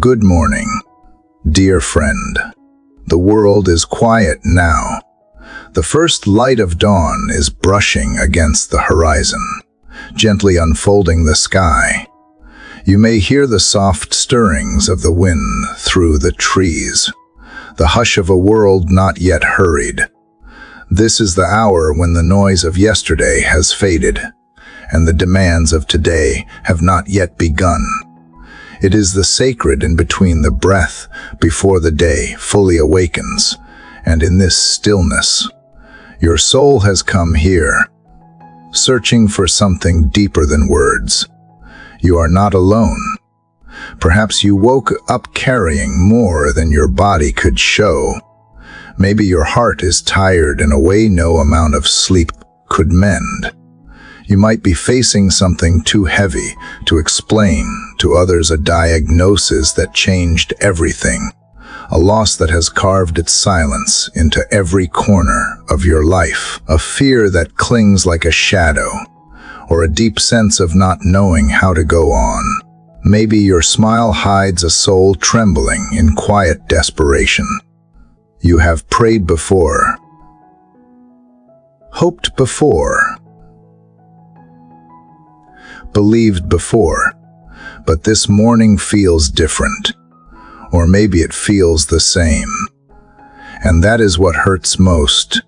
Good morning, dear friend. The world is quiet now. The first light of dawn is brushing against the horizon, gently unfolding the sky. You may hear the soft stirrings of the wind through the trees, the hush of a world not yet hurried. This is the hour when the noise of yesterday has faded, and the demands of today have not yet begun. It is the sacred in between the breath before the day fully awakens, and in this stillness, your soul has come here, searching for something deeper than words. You are not alone. Perhaps you woke up carrying more than your body could show. Maybe your heart is tired in a way no amount of sleep could mend. You might be facing something too heavy to explain to others, a diagnosis that changed everything, a loss that has carved its silence into every corner of your life, a fear that clings like a shadow, or a deep sense of not knowing how to go on. Maybe your smile hides a soul trembling in quiet desperation. You have prayed before, hoped before, believed before, but this morning feels different, or maybe it feels the same. And that is what hurts most.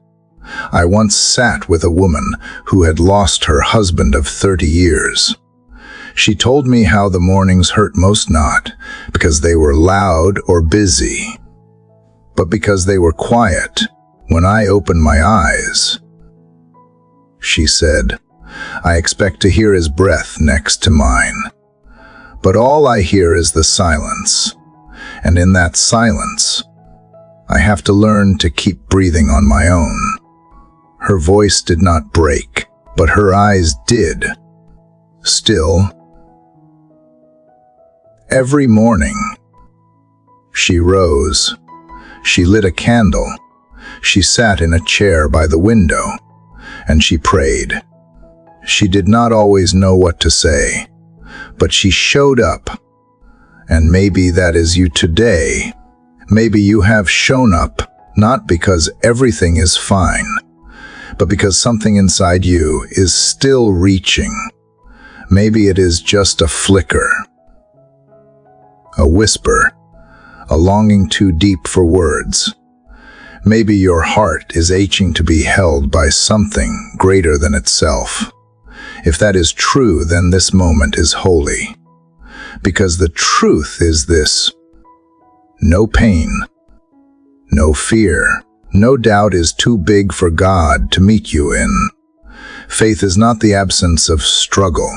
I once sat with a woman who had lost her husband of 30 years. She told me how the mornings hurt most not because they were loud or busy, but because they were quiet. When I opened my eyes, she said, I expect to hear his breath next to mine. But all I hear is the silence. And in that silence, I have to learn to keep breathing on my own. Her voice did not break, but her eyes did. Still, every morning, she rose. She lit a candle. She sat in a chair by the window, and she prayed. She did not always know what to say, but she showed up. And maybe that is you today. Maybe you have shown up, not because everything is fine, but because something inside you is still reaching. Maybe it is just a flicker, a whisper, a longing too deep for words. Maybe your heart is aching to be held by something greater than itself. If that is true, then this moment is holy. Because the truth is this: no pain, no fear, no doubt is too big for God to meet you in. Faith is not the absence of struggle.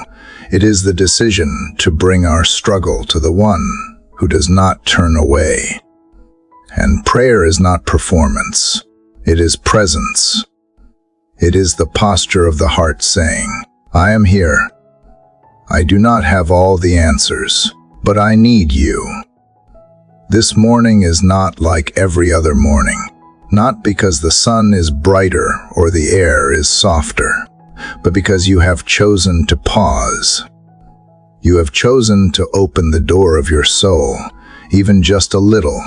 It is the decision to bring our struggle to the one who does not turn away. And prayer is not performance. It is presence. It is the posture of the heart saying, I am here. I do not have all the answers, but I need you. This morning is not like every other morning, not because the sun is brighter or the air is softer, but because you have chosen to pause. You have chosen to open the door of your soul, even just a little,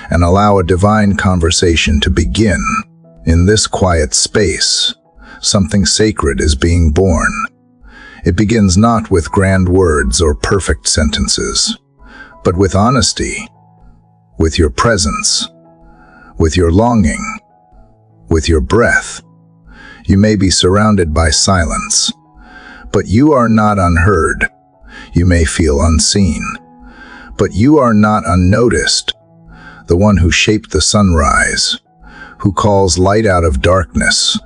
and allow a divine conversation to begin. In this quiet space, something sacred is being born. It begins not with grand words or perfect sentences, but with honesty, with your presence, with your longing, with your breath. You may be surrounded by silence, but you are not unheard. You may feel unseen, but you are not unnoticed. The one who shaped the sunrise, who calls light out of darkness,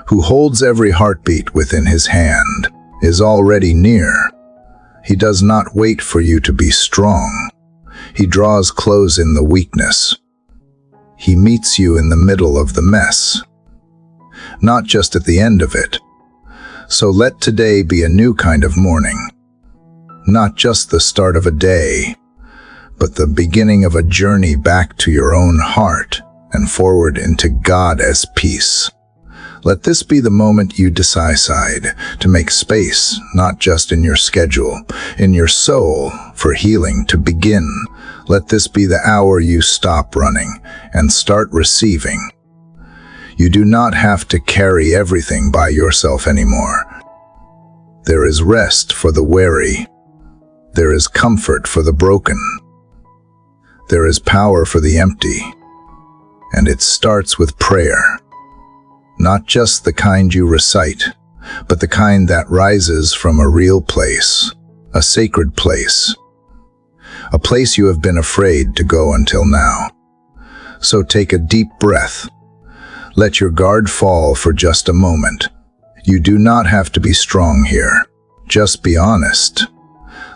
who holds every heartbeat within his hand, is already near. He does not wait for you to be strong. He draws close in the weakness. He meets you in the middle of the mess, not just at the end of it. So let today be a new kind of morning, not just the start of a day, but the beginning of a journey back to your own heart and forward into God as peace. Let this be the moment you decide to make space, not just in your schedule, in your soul, for healing to begin. Let this be the hour you stop running and start receiving. You do not have to carry everything by yourself anymore. There is rest for the weary. There is comfort for the broken. There is power for the empty. And it starts with prayer. Not just the kind you recite, but the kind that rises from a real place, a sacred place, a place you have been afraid to go until now. So take a deep breath. Let your guard fall for just a moment. You do not have to be strong here. Just be honest.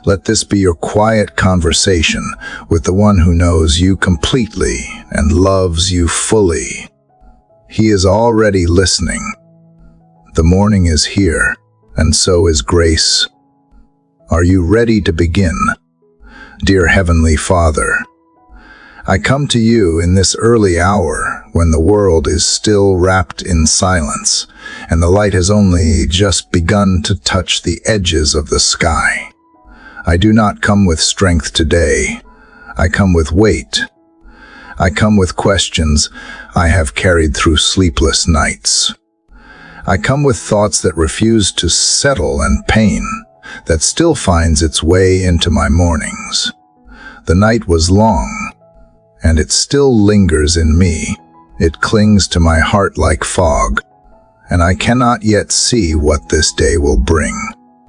Let this be your quiet conversation with the one who knows you completely and loves you fully. He is already listening. The morning is here, and so is grace. Are you ready to begin? Dear Heavenly Father, I come to you in this early hour when the world is still wrapped in silence and the light has only just begun to touch the edges of the sky. I do not come with strength today. I come with weight. I come with questions I have carried through sleepless nights. I come with thoughts that refuse to settle and pain that still finds its way into my mornings. The night was long, and it still lingers in me. It clings to my heart like fog, and I cannot yet see what this day will bring.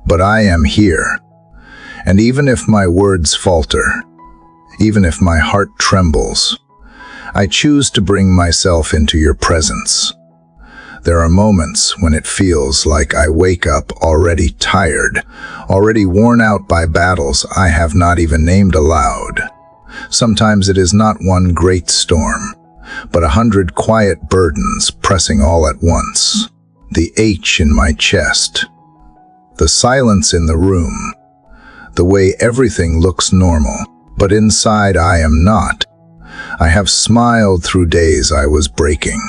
But I am here, and even if my words falter, even if my heart trembles, I choose to bring myself into your presence. There are moments when it feels like I wake up already tired, already worn out by battles I have not even named aloud. Sometimes it is not one great storm, but 100 quiet burdens pressing all at once. The ache in my chest, the silence in the room, the way everything looks normal, but inside I am not. I have smiled through days I was breaking.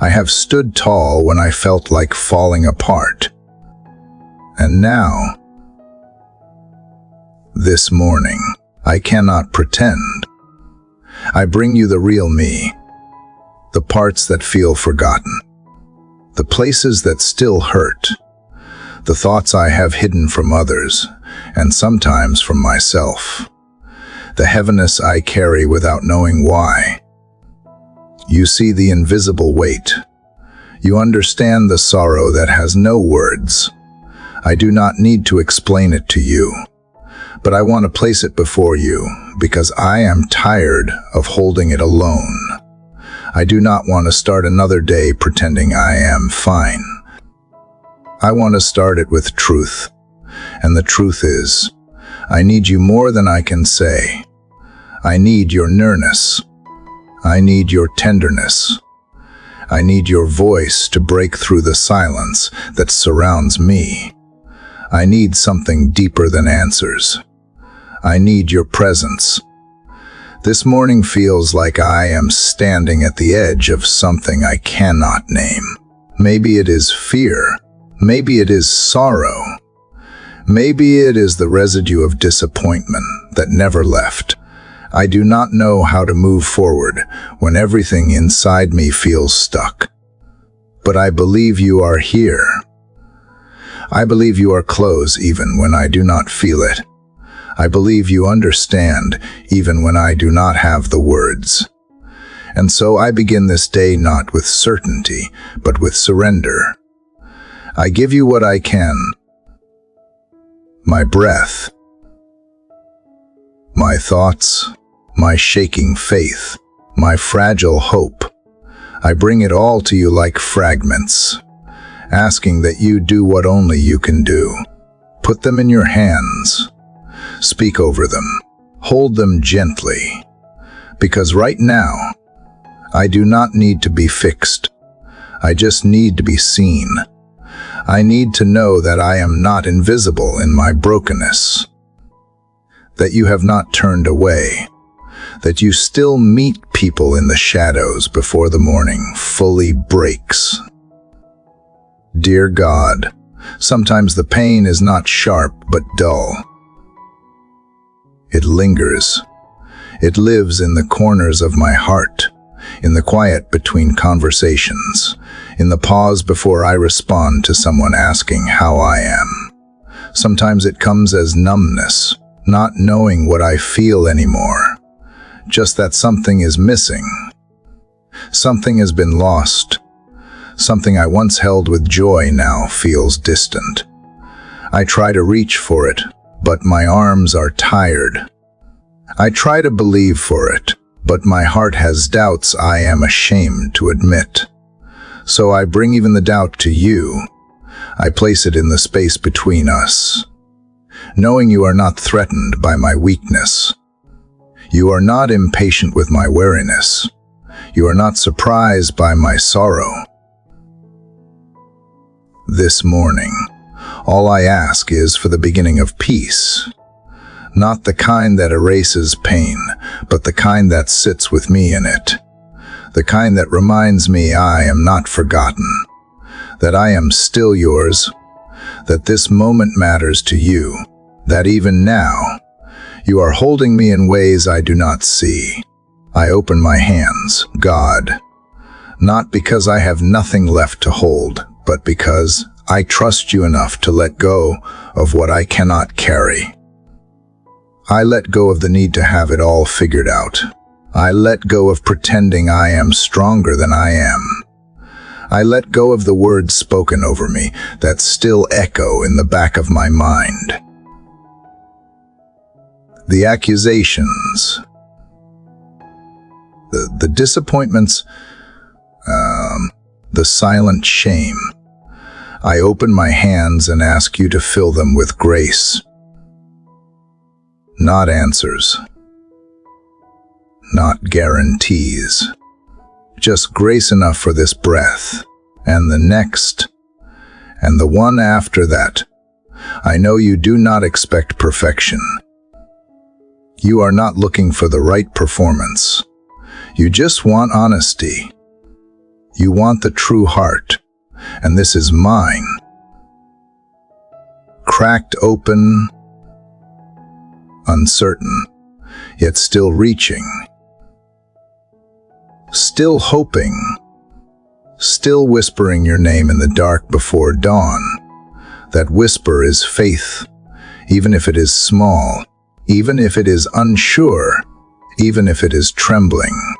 I have stood tall when I felt like falling apart. And now, this morning, I cannot pretend. I bring you the real me, the parts that feel forgotten, the places that still hurt, the thoughts I have hidden from others, and sometimes from myself, the heaviness I carry without knowing why. You see the invisible weight. You understand the sorrow that has no words. I do not need to explain it to you, but I want to place it before you because I am tired of holding it alone. I do not want to start another day pretending I am fine. I want to start it with truth, and the truth is, I need you more than I can say. I need your nearness. I need your tenderness. I need your voice to break through the silence that surrounds me. I need something deeper than answers. I need your presence. This morning feels like I am standing at the edge of something I cannot name. Maybe it is fear. Maybe it is sorrow. Maybe it is the residue of disappointment that never left. I do not know how to move forward when everything inside me feels stuck. But I believe you are here. I believe you are close even when I do not feel it. I believe you understand even when I do not have the words. And so I begin this day not with certainty, but with surrender. I give you what I can. My breath, my thoughts, my shaking faith, my fragile hope. I bring it all to you like fragments, asking that you do what only you can do. Put them in your hands. Speak over them. Hold them gently. Because right now, I do not need to be fixed. I just need to be seen. I need to know that I am not invisible in my brokenness, that you have not turned away, that you still meet people in the shadows before the morning fully breaks. Dear God, sometimes the pain is not sharp but dull. It lingers. It lives in the corners of my heart, in the quiet between conversations, in the pause before I respond to someone asking how I am. Sometimes it comes as numbness, not knowing what I feel anymore, just that something is missing. Something has been lost. Something I once held with joy now feels distant. I try to reach for it, but my arms are tired. I try to believe for it, but my heart has doubts I am ashamed to admit. So I bring even the doubt to you. I place it in the space between us, knowing you are not threatened by my weakness. You are not impatient with my weariness. You are not surprised by my sorrow. This morning, all I ask is for the beginning of peace. Not the kind that erases pain, but the kind that sits with me in it. The kind that reminds me I am not forgotten, that I am still yours, that this moment matters to you, that even now, you are holding me in ways I do not see. I open my hands, God, not because I have nothing left to hold, but because I trust you enough to let go of what I cannot carry. I let go of the need to have it all figured out. I let go of pretending I am stronger than I am. I let go of the words spoken over me that still echo in the back of my mind. The accusations, the disappointments, the silent shame. I open my hands and ask you to fill them with grace. Not answers. Not guarantees. Just grace enough for this breath, and the next, and the one after that. I know you do not expect perfection. You are not looking for the right performance. You just want honesty. You want the true heart, and this is mine. Cracked open, uncertain, yet still reaching. Still hoping, still whispering your name in the dark before dawn. That whisper is faith, even if it is small, even if it is unsure, even if it is trembling.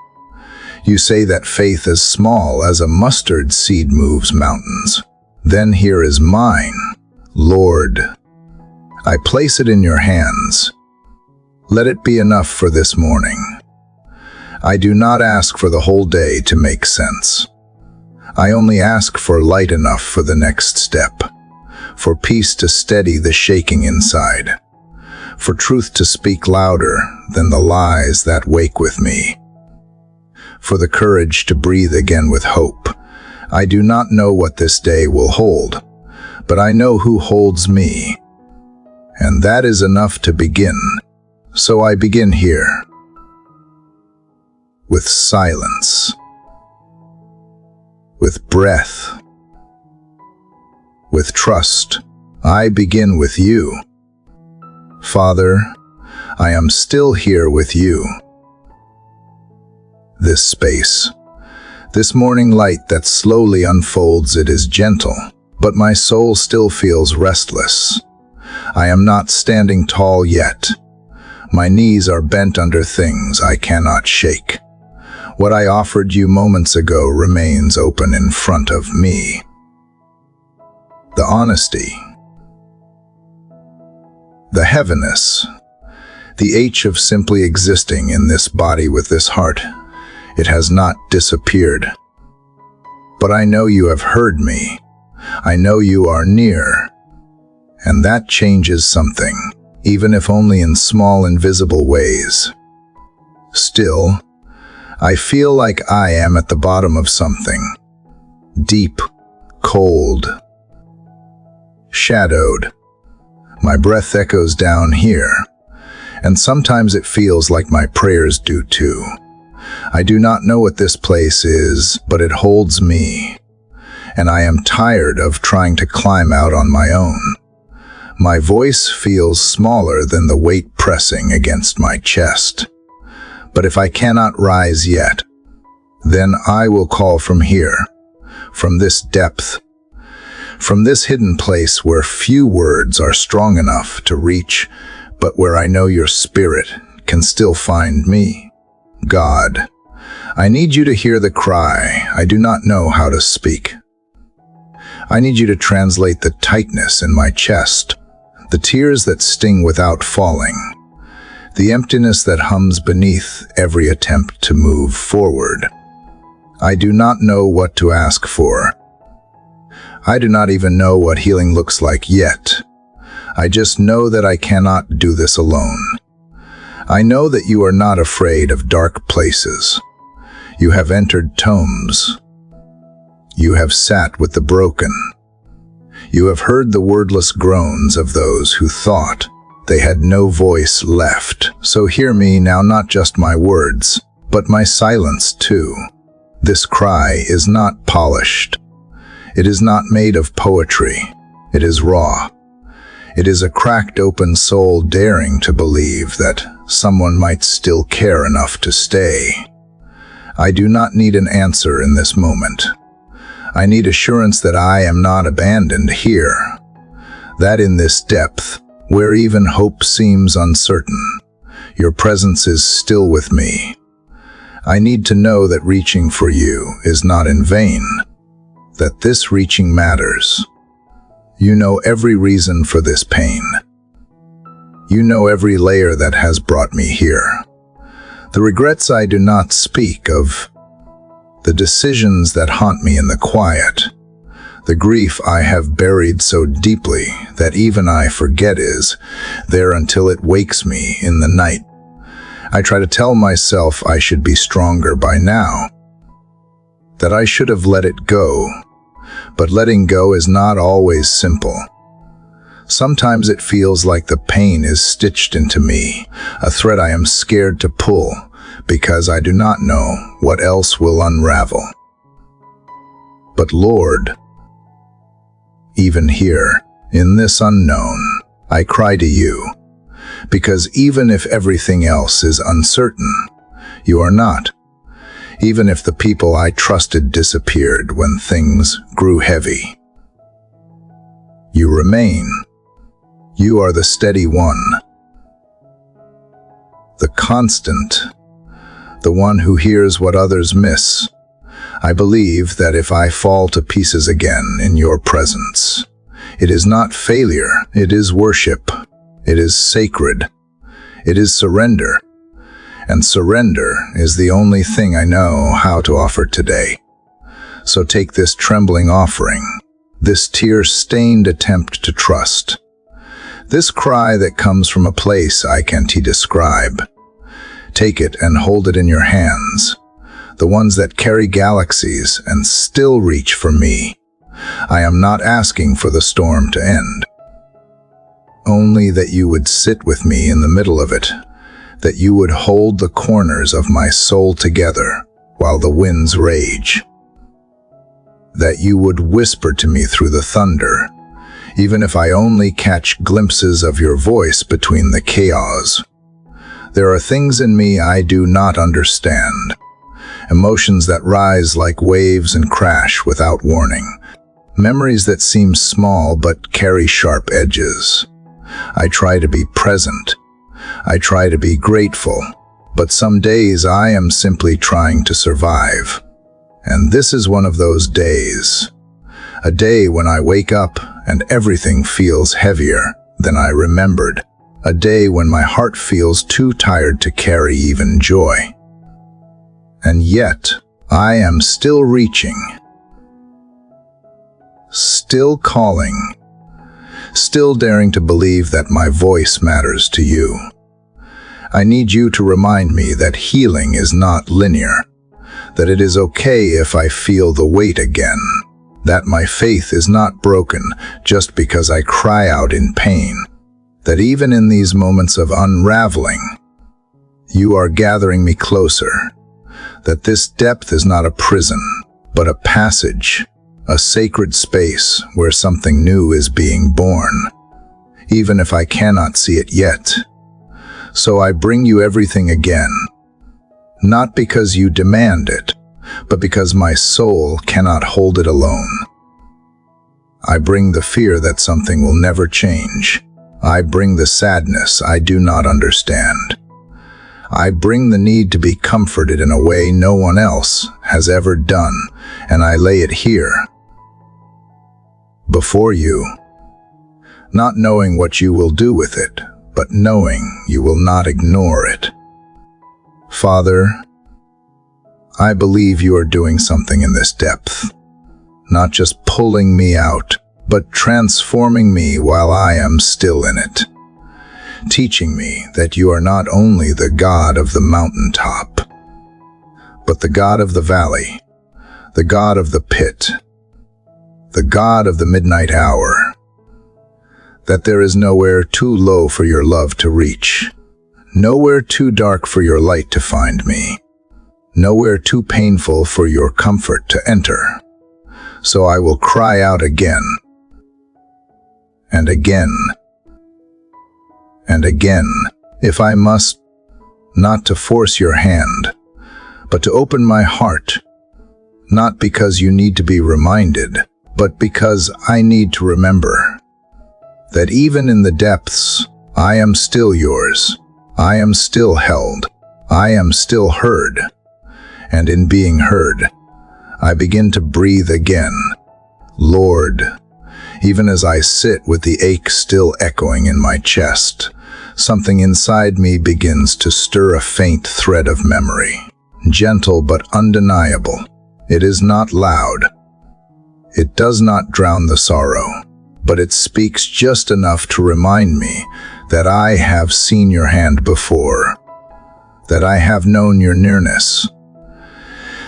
You say that faith is small as a mustard seed moves mountains. Then here is mine, Lord. I place it in your hands. Let it be enough for this morning. I do not ask for the whole day to make sense. I only ask for light enough for the next step, for peace to steady the shaking inside, for truth to speak louder than the lies that wake with me, for the courage to breathe again with hope. I do not know what this day will hold, but I know who holds me, and that is enough to begin. So I begin here, with silence, with breath, with trust. I begin with you. Father, I am still here with you. This space, this morning light that slowly unfolds, it is gentle, but my soul still feels restless. I am not standing tall yet. My knees are bent under things I cannot shake. What I offered you moments ago remains open in front of me. The honesty, the heaviness, the ache of simply existing in this body with this heart, it has not disappeared. But I know you have heard me. I know you are near. And that changes something, even if only in small, invisible ways. Still, I feel like I am at the bottom of something. Deep, cold, shadowed. My breath echoes down here, and sometimes it feels like my prayers do too. I do not know what this place is, but it holds me, and I am tired of trying to climb out on my own. My voice feels smaller than the weight pressing against my chest. But if I cannot rise yet, then I will call from here, from this depth, from this hidden place where few words are strong enough to reach, but where I know your spirit can still find me. God, I need you to hear the cry I do not know how to speak. I need you to translate the tightness in my chest, the tears that sting without falling, the emptiness that hums beneath every attempt to move forward. I do not know what to ask for. I do not even know what healing looks like yet. I just know that I cannot do this alone. I know that you are not afraid of dark places. You have entered tombs. You have sat with the broken. You have heard the wordless groans of those who thought they had no voice left. So hear me now, not just my words, but my silence too. This cry is not polished. It is not made of poetry. It is raw. It is a cracked open soul daring to believe that someone might still care enough to stay. I do not need an answer in this moment. I need assurance that I am not abandoned here, that in this depth, where even hope seems uncertain, your presence is still with me. I need to know that reaching for you is not in vain, that this reaching matters. You know every reason for this pain. You know every layer that has brought me here. The regrets I do not speak of, the decisions that haunt me in the quiet, the grief I have buried so deeply that even I forget is there until it wakes me in the night. I try to tell myself I should be stronger by now, that I should have let it go, but letting go is not always simple. Sometimes it feels like the pain is stitched into me, a thread I am scared to pull, because I do not know what else will unravel. But Lord, even here, in this unknown, I cry to you, because even if everything else is uncertain, you are not. Even if the people I trusted disappeared when things grew heavy, you remain. You are the steady one, the constant, the one who hears what others miss. I believe that if I fall to pieces again in your presence, it is not failure, it is worship, it is sacred, it is surrender, and surrender is the only thing I know how to offer today. So take this trembling offering, this tear-stained attempt to trust, this cry that comes from a place I can't describe. Take it and hold it in your hands, the ones that carry galaxies and still reach for me. I am not asking for the storm to end, only that you would sit with me in the middle of it, that you would hold the corners of my soul together while the winds rage, that you would whisper to me through the thunder, even if I only catch glimpses of your voice between the chaos. There are things in me I do not understand, emotions that rise like waves and crash without warning, memories that seem small but carry sharp edges. I try to be present. I try to be grateful, but some days I am simply trying to survive. And this is one of those days. A day when I wake up and everything feels heavier than I remembered. A day when my heart feels too tired to carry even joy. And yet, I am still reaching, still calling, still daring to believe that my voice matters to you. I need you to remind me that healing is not linear, that it is okay if I feel the weight again, that my faith is not broken just because I cry out in pain, that even in these moments of unraveling, you are gathering me closer, that this depth is not a prison, but a passage, a sacred space where something new is being born, even if I cannot see it yet. So I bring you everything again, not because you demand it, but because my soul cannot hold it alone. I bring the fear that something will never change. I bring the sadness I do not understand. I bring the need to be comforted in a way no one else has ever done, and I lay it here, before you, not knowing what you will do with it, but knowing you will not ignore it. Father, I believe you are doing something in this depth, not just pulling me out, but transforming me while I am still in it, teaching me that you are not only the God of the mountaintop, but the God of the valley, the God of the pit, the God of the midnight hour, that there is nowhere too low for your love to reach, nowhere too dark for your light to find me, nowhere too painful for your comfort to enter. So I will cry out again, and again, and again, if I must, not to force your hand, but to open my heart, not because you need to be reminded, but because I need to remember that even in the depths, I am still yours. I am still held. I am still heard. And in being heard, I begin to breathe again. Lord, even as I sit with the ache still echoing in my chest, something inside me begins to stir a faint thread of memory, gentle but undeniable. It is not loud. It does not drown the sorrow, but it speaks just enough to remind me that I have seen your hand before, that I have known your nearness,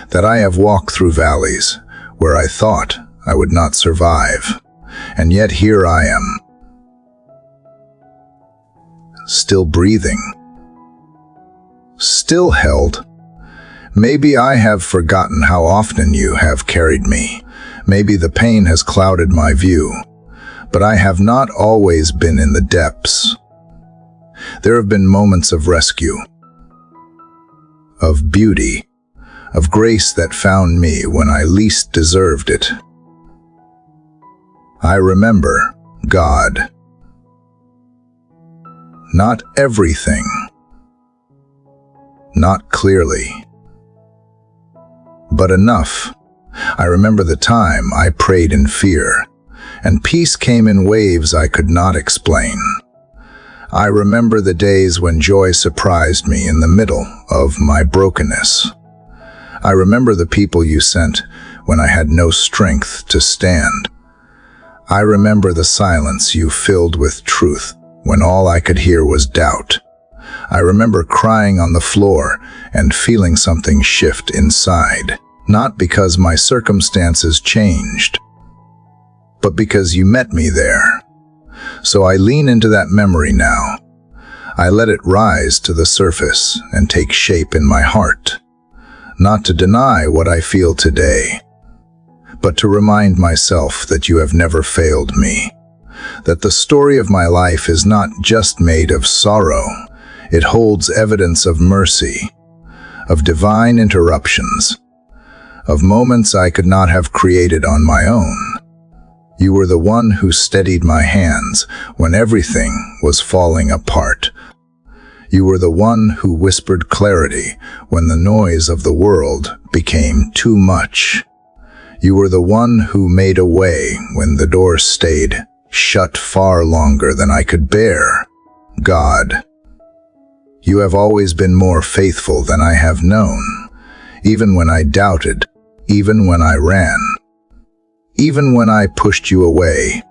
that I have walked through valleys where I thought I would not survive, and yet here I am, still breathing, still held. Maybe I have forgotten how often you have carried me. Maybe the pain has clouded my view, but I have not always been in the depths. There have been moments of rescue, of beauty, of grace that found me when I least deserved it. I remember, God, not everything, not clearly, but enough. I remember the time I prayed in fear, and peace came in waves I could not explain. I remember the days when joy surprised me in the middle of my brokenness. I remember the people you sent when I had no strength to stand. I remember the silence you filled with truth when all I could hear was doubt. I remember crying on the floor and feeling something shift inside, not because my circumstances changed, but because you met me there. So I lean into that memory now. I let it rise to the surface and take shape in my heart, not to deny what I feel today, but to remind myself that you have never failed me, that the story of my life is not just made of sorrow. It holds evidence of mercy, of divine interruptions, of moments I could not have created on my own. You were the one who steadied my hands when everything was falling apart. You were the one who whispered clarity when the noise of the world became too much. You were the one who made a way when the door stayed shut far longer than I could bear. God, you have always been more faithful than I have known, even when I doubted, even when I ran, even when I pushed you away.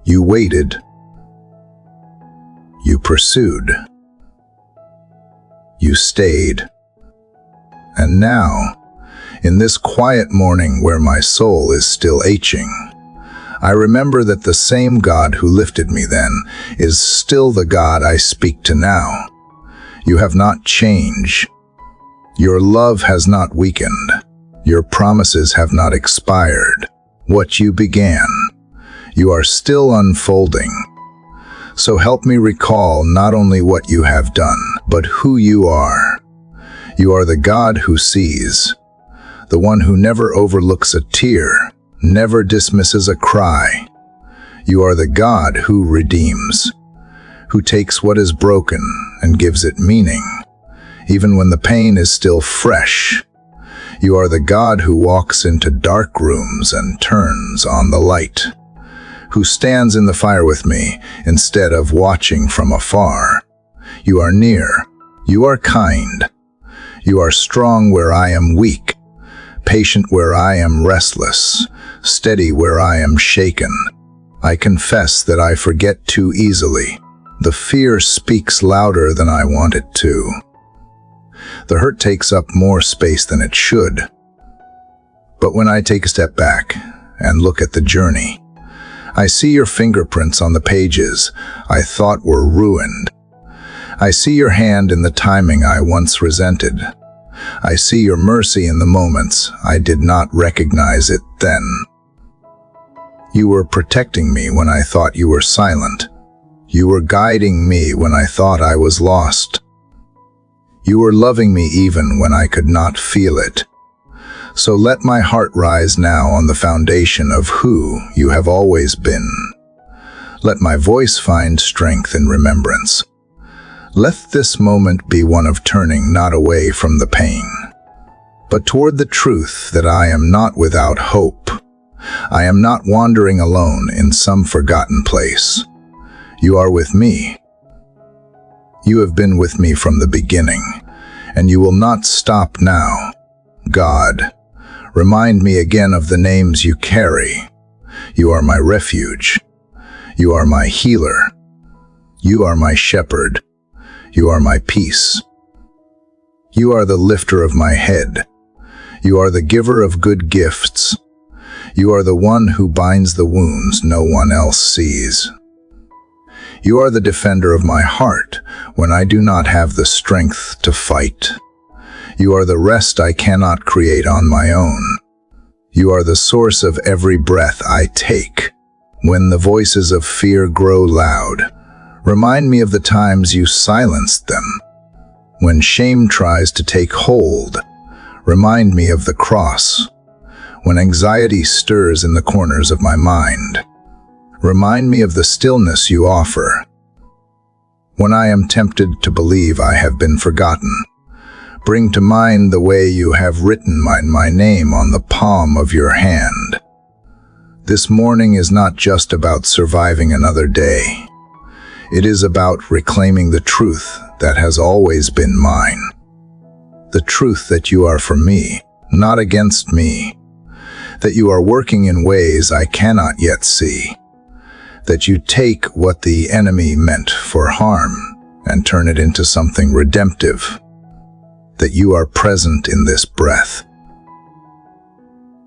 You waited. You pursued. You stayed. And now, in this quiet morning where my soul is still aching, I remember that the same God who lifted me then is still the God I speak to now. You have not changed. Your love has not weakened. Your promises have not expired. What you began, you are still unfolding. So help me recall not only what you have done, but who you are. You are the God who sees, the one who never overlooks a tear, never dismisses a cry. You are the God who redeems, who takes what is broken and gives it meaning, even when the pain is still fresh. You are the God who walks into dark rooms and turns on the light, who stands in the fire with me instead of watching from afar. You are near. You are kind. You are strong where I am weak, patient where I am restless, steady where I am shaken. I confess that I forget too easily. The fear speaks louder than I want it to. The hurt takes up more space than it should. But when I take a step back and look at the journey, I see your fingerprints on the pages I thought were ruined. I see your hand in the timing I once resented. I see your mercy in the moments I did not recognize it then. You were protecting me when I thought you were silent. You were guiding me when I thought I was lost. You were loving me even when I could not feel it. So let my heart rise now on the foundation of who you have always been. Let my voice find strength in remembrance. Let this moment be one of turning not away from the pain, but toward the truth that I am not without hope. I am not wandering alone in some forgotten place. You are with me. You have been with me from the beginning, and you will not stop now. God, remind me again of the names you carry. You are my refuge. You are my healer. You are my shepherd. You are my peace. You are the lifter of my head. You are the giver of good gifts. You are the one who binds the wounds no one else sees. You are the defender of my heart when I do not have the strength to fight. You are the rest I cannot create on my own. You are the source of every breath I take. When the voices of fear grow loud, remind me of the times you silenced them. When shame tries to take hold, remind me of the cross. When anxiety stirs in the corners of my mind, remind me of the stillness you offer. When I am tempted to believe I have been forgotten, bring to mind the way you have written my name on the palm of your hand. This morning is not just about surviving another day. It is about reclaiming the truth that has always been mine. The truth that you are for me, not against me. That you are working in ways I cannot yet see. That you take what the enemy meant for harm and turn it into something redemptive. That you are present in this breath,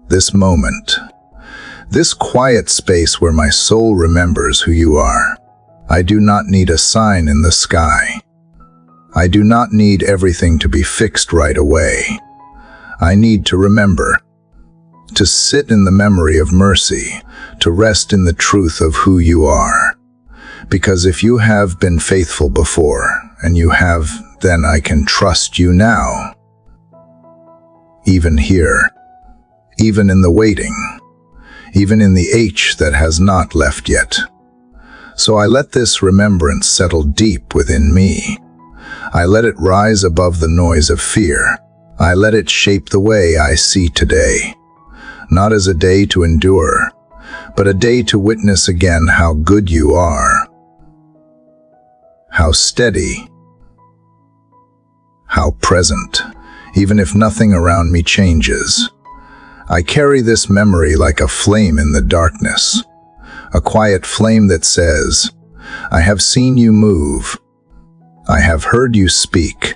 this moment, this quiet space where my soul remembers who you are. I do not need a sign in the sky. I do not need everything to be fixed right away. I need to remember, to sit in the memory of mercy, to rest in the truth of who you are. Because if you have been faithful before, and you have, then I can trust you now. Even here, even in the waiting, even in the H that has not left yet. So I let this remembrance settle deep within me. I let it rise above the noise of fear. I let it shape the way I see today. Not as a day to endure, but a day to witness again how good you are. How steady. How present, even if nothing around me changes. I carry this memory like a flame in the darkness. A quiet flame that says, I have seen you move. I have heard you speak.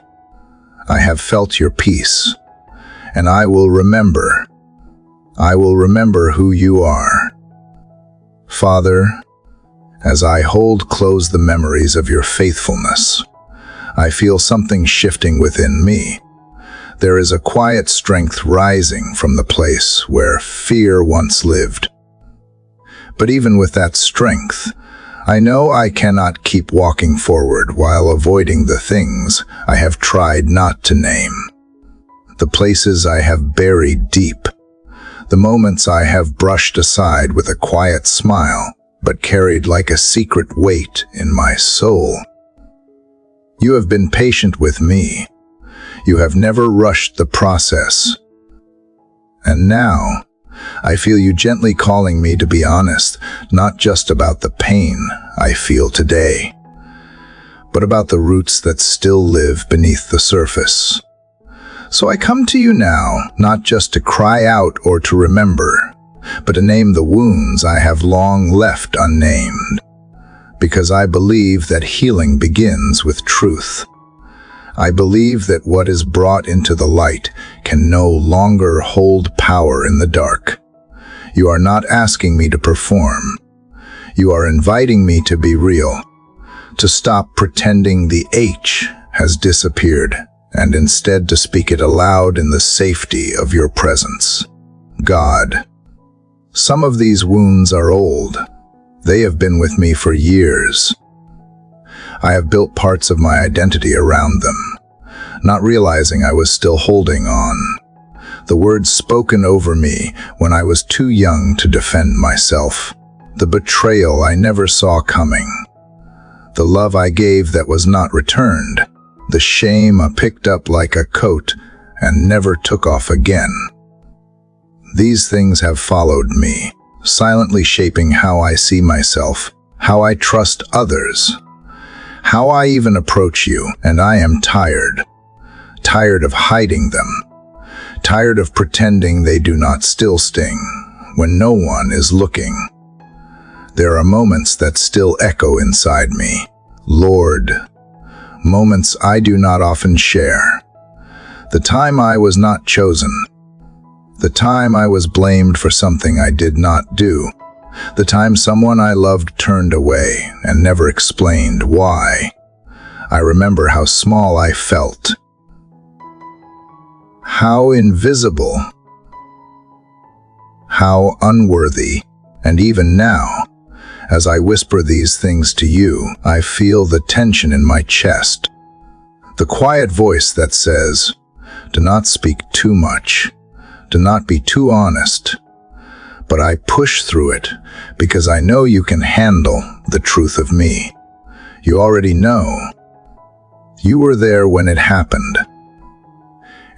I have felt your peace. And I will remember. I will remember who you are. Father, as I hold close the memories of your faithfulness, I feel something shifting within me. There is a quiet strength rising from the place where fear once lived. But even with that strength, I know I cannot keep walking forward while avoiding the things I have tried not to name. the places I have buried deep, the moments I have brushed aside with a quiet smile, but carried like a secret weight in my soul. You have been patient with me. You have never rushed the process. And now, I feel you gently calling me to be honest, not just about the pain I feel today, but about the roots that still live beneath the surface. So I come to you now, not just to cry out or to remember, but to name the wounds I have long left unnamed, because I believe that healing begins with truth. I believe that what is brought into the light can no longer hold power in the dark. You are not asking me to perform. You are inviting me to be real, to stop pretending the H has disappeared, and instead to speak it aloud in the safety of your presence. God, some of these wounds are old. They have been with me for years. I have built parts of my identity around them, not realizing I was still holding on. The words spoken over me when I was too young to defend myself. The betrayal I never saw coming. The love I gave that was not returned. The shame I picked up like a coat and never took off again. These things have followed me, silently shaping how I see myself, how I trust others, how I even approach you, and I am tired. Tired of hiding them. Tired of pretending they do not still sting when no one is looking. There are moments that still echo inside me. Lord, moments I do not often share. The time I was not chosen. The time I was blamed for something I did not do. The time someone I loved turned away and never explained why. I remember how small I felt. How invisible. How unworthy. And even now, as I whisper these things to you, I feel the tension in my chest. The quiet voice that says, do not speak too much. Do not be too honest. But I push through it because I know you can handle the truth of me. You already know. You were there when it happened.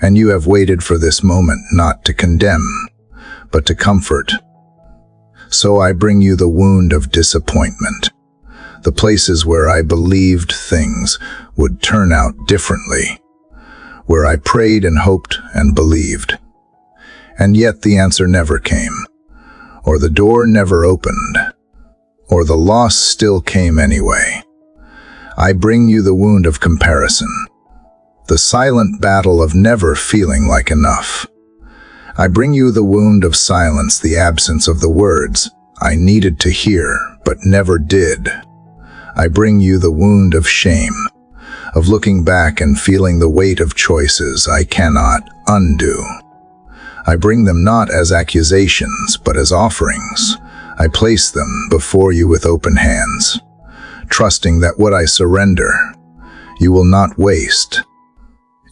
And you have waited for this moment not to condemn, but to comfort. So I bring you the wound of disappointment, the places where I believed things would turn out differently, where I prayed and hoped and believed. And yet the answer never came, or the door never opened, or the loss still came anyway. I bring you the wound of comparison, the silent battle of never feeling like enough. I bring you the wound of silence, the absence of the words I needed to hear but never did. I bring you the wound of shame, of looking back and feeling the weight of choices I cannot undo. I bring them not as accusations but as offerings. I place them before you with open hands, trusting that what I surrender, you will not waste.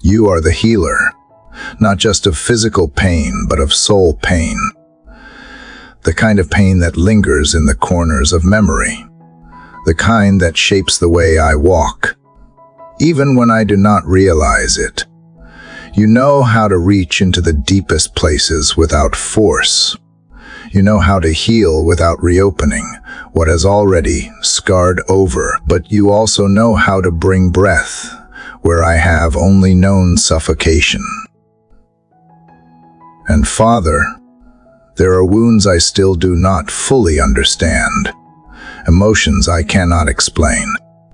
You are the healer, not just of physical pain, but of soul pain. The kind of pain that lingers in the corners of memory. The kind that shapes the way I walk, even when I do not realize it. You know how to reach into the deepest places without force. You know how to heal without reopening what has already scarred over, but you also know how to bring breath where I have only known suffocation. And Father, there are wounds I still do not fully understand, emotions I cannot explain,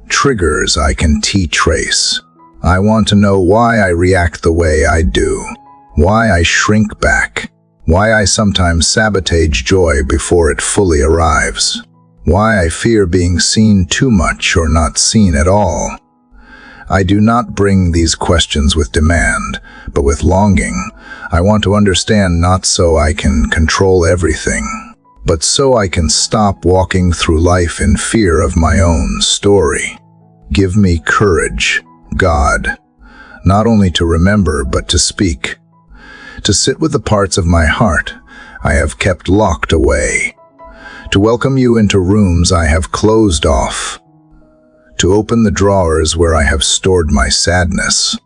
triggers I can trace. I want to know why I react the way I do, why I shrink back, why I sometimes sabotage joy before it fully arrives, why I fear being seen too much or not seen at all. I do not bring these questions with demand, but with longing. I want to understand, not so I can control everything, but so I can stop walking through life in fear of my own story. Give me courage, God, not only to remember but to speak, to sit with the parts of my heart I have kept locked away, to welcome you into rooms I have closed off, to open the drawers where I have stored my sadness,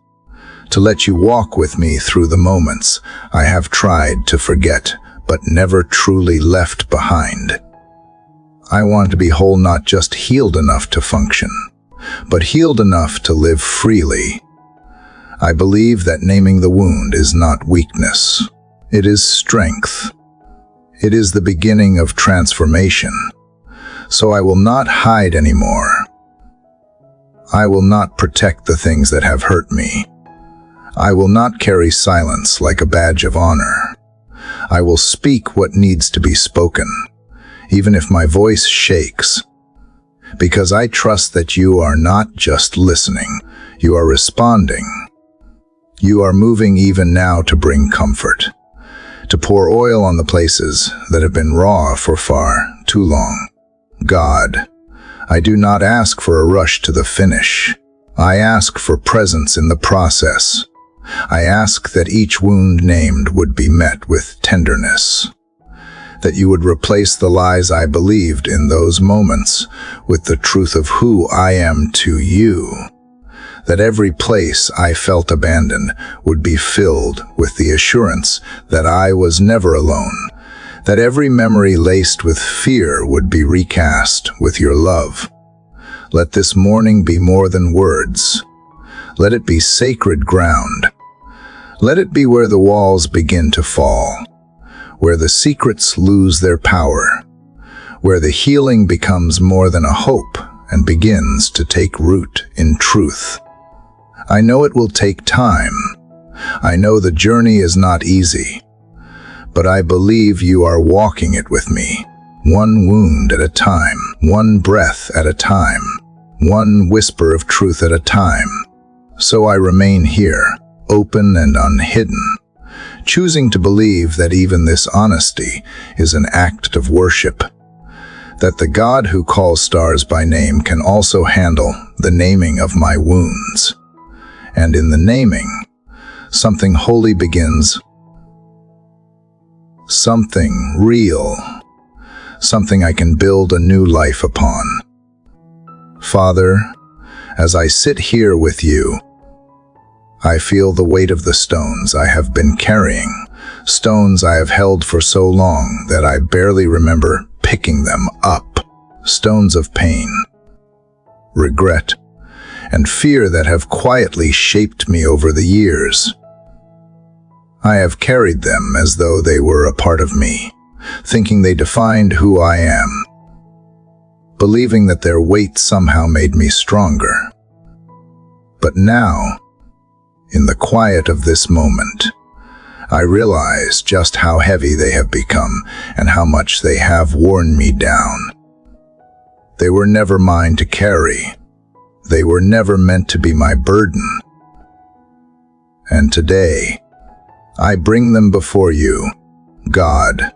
to let you walk with me through the moments I have tried to forget but never truly left behind. I want to be whole, not just healed enough to function, but healed enough to live freely. I believe that naming the wound is not weakness. It is strength. It is the beginning of transformation. So I will not hide anymore. I will not protect the things that have hurt me. I will not carry silence like a badge of honor. I will speak what needs to be spoken, even if my voice shakes, because I trust that you are not just listening, you are responding. You are moving even now to bring comfort, to pour oil on the places that have been raw for far too long. God, I do not ask for a rush to the finish. I ask for presence in the process. I ask that each wound named would be met with tenderness, that you would replace the lies I believed in those moments with the truth of who I am to you, that every place I felt abandoned would be filled with the assurance that I was never alone, that every memory laced with fear would be recast with your love. Let this morning be more than words. Let it be sacred ground. Let it be where the walls begin to fall, where the secrets lose their power, where the healing becomes more than a hope and begins to take root in truth. I know it will take time. I know the journey is not easy, but I believe you are walking it with me, one wound at a time, one breath at a time, one whisper of truth at a time. So I remain here, open and unhidden, choosing to believe that even this honesty is an act of worship, that the God who calls stars by name can also handle the naming of my wounds. And in the naming, something holy begins, something real, something I can build a new life upon. Father, as I sit here with you, I feel the weight of the stones I have been carrying, stones I have held for so long that I barely remember picking them up, stones of pain, regret, and fear that have quietly shaped me over the years. I have carried them as though they were a part of me, thinking they defined who I am, believing that their weight somehow made me stronger. But now, in the quiet of this moment, I realize just how heavy they have become and how much they have worn me down. They were never mine to carry. They were never meant to be my burden. And today, I bring them before you, God.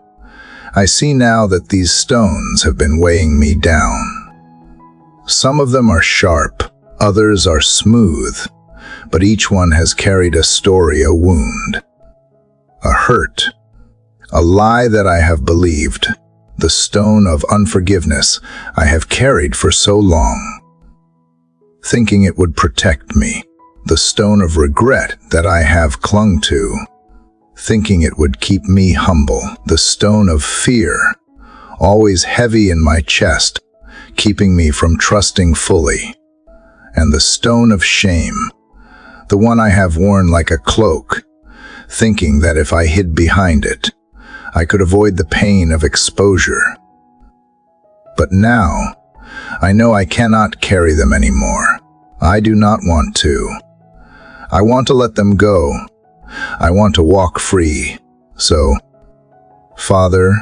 I see now that these stones have been weighing me down. Some of them are sharp, others are smooth, but each one has carried a story, a wound, a hurt, a lie that I have believed, the stone of unforgiveness I have carried for so long, thinking it would protect me, the stone of regret that I have clung to, thinking it would keep me humble, the stone of fear, always heavy in my chest, keeping me from trusting fully, and the stone of shame, the one I have worn like a cloak, thinking that if I hid behind it, I could avoid the pain of exposure. But now, I know I cannot carry them anymore. I do not want to. I want to let them go. I want to walk free. So, Father,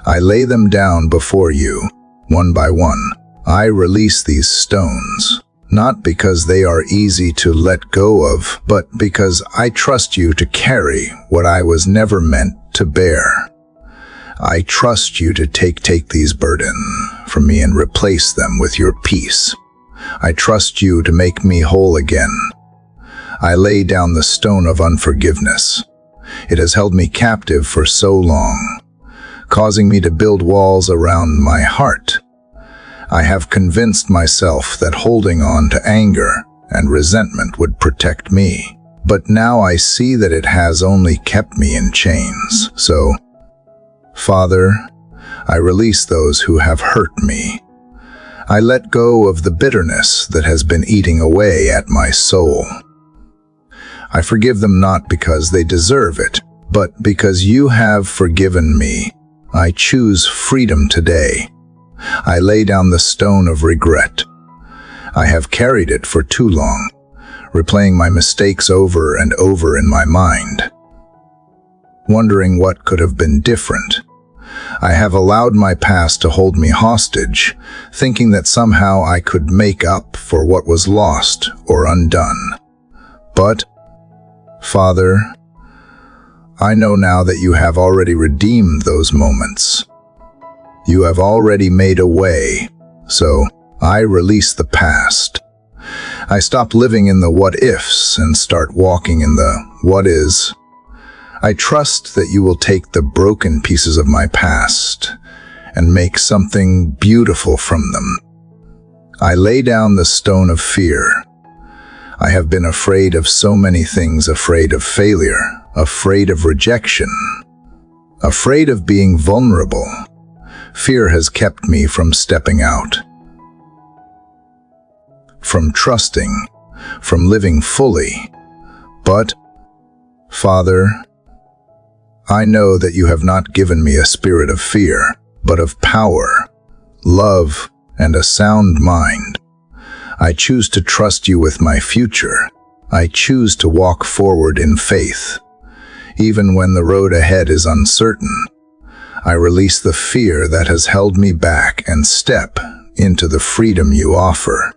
I lay them down before you, one by one. I release these stones, not because they are easy to let go of, but because I trust you to carry what I was never meant to bear. I trust you to take these burdens from me and replace them with your peace. I trust you to make me whole again. I lay down the stone of unforgiveness, It has held me captive for so long, causing me to build walls around my heart. I have convinced myself that holding on to anger and resentment would protect me. But now I see that it has only kept me in chains. So, Father, I release those who have hurt me. I let go of the bitterness that has been eating away at my soul. I forgive them not because they deserve it, but because you have forgiven me. I choose freedom today. I lay down the stone of regret. I have carried it for too long, replaying my mistakes over and over in my mind, wondering what could have been different. I have allowed my past to hold me hostage, thinking that somehow I could make up for what was lost or undone. But, Father, I know now that you have already redeemed those moments. You have already made a way, so I release the past. I stop living in the what-ifs and start walking in the what-is. I trust that you will take the broken pieces of my past and make something beautiful from them. I lay down the stone of fear. I have been afraid of so many things, afraid of failure, afraid of rejection, afraid of being vulnerable. Fear has kept me from stepping out, from trusting, from living fully. But, Father, I know that you have not given me a spirit of fear, but of power, love, and a sound mind. I choose to trust you with my future. I choose to walk forward in faith, even when the road ahead is uncertain. I release the fear that has held me back and step into the freedom you offer.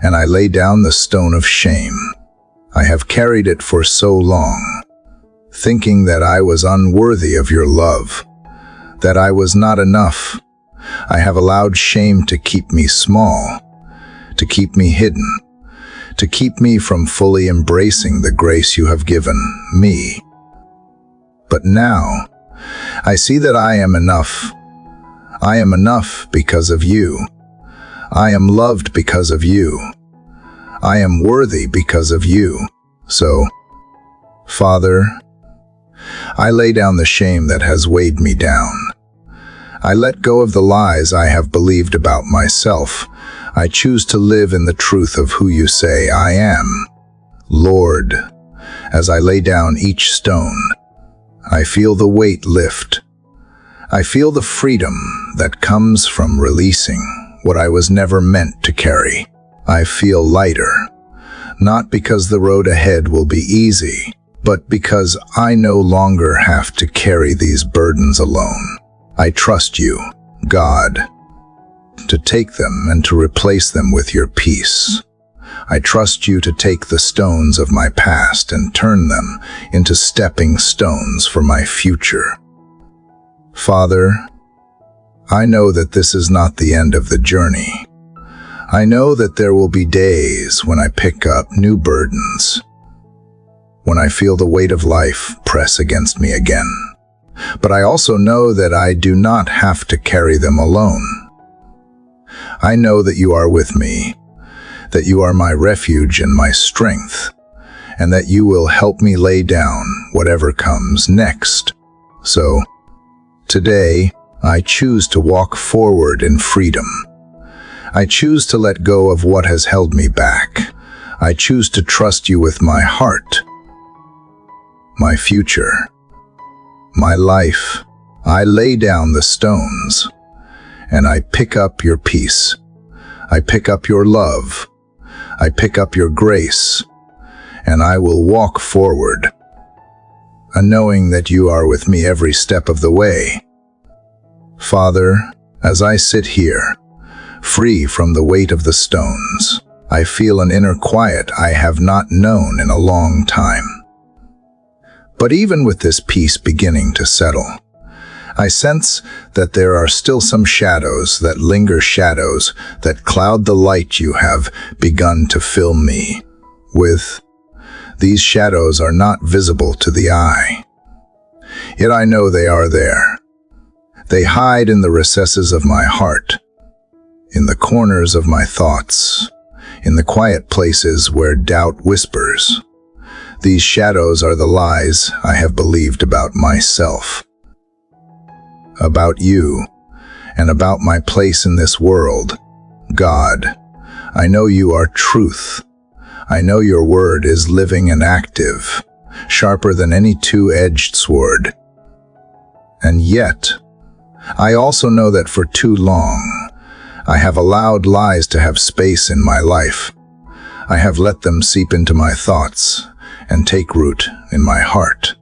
And I lay down the stone of shame. I have carried it for so long, thinking that I was unworthy of your love, that I was not enough. I have allowed shame to keep me small, to keep me hidden, to keep me from fully embracing the grace you have given me. But now, I see that I am enough. I am enough because of you. I am loved because of you. I am worthy because of you. So, Father, I lay down the shame that has weighed me down. I let go of the lies I have believed about myself. I choose to live in the truth of who you say I am. Lord, as I lay down each stone, I feel the weight lift. I feel the freedom that comes from releasing what I was never meant to carry. I feel lighter, not because the road ahead will be easy, but because I no longer have to carry these burdens alone. I trust you, God, to take them and to replace them with your peace. I trust you to take the stones of my past and turn them into stepping stones for my future. Father, I know that this is not the end of the journey. I know that there will be days when I pick up new burdens, when I feel the weight of life press against me again. But I also know that I do not have to carry them alone. I know that you are with me, that you are my refuge and my strength, and that you will help me lay down whatever comes next. So, today, I choose to walk forward in freedom. I choose to let go of what has held me back. I choose to trust you with my heart, my future, my life. I lay down the stones, and I pick up your peace. I pick up your love. I pick up your grace, and I will walk forward, knowing that you are with me every step of the way. Father, as I sit here, free from the weight of the stones, I feel an inner quiet I have not known in a long time. But even with this peace beginning to settle, I sense that there are still some shadows that linger, shadows that cloud the light you have begun to fill me with. These shadows are not visible to the eye. yet I know they are there. They hide in the recesses of my heart, in the corners of my thoughts, in the quiet places where doubt whispers. These shadows are the lies I have believed about myself, about you, and about my place in this world. God, I know you are truth. I know your word is living and active, sharper than any two-edged sword. And yet, I also know that for too long, I have allowed lies to have space in my life. I have let them seep into my thoughts and take root in my heart.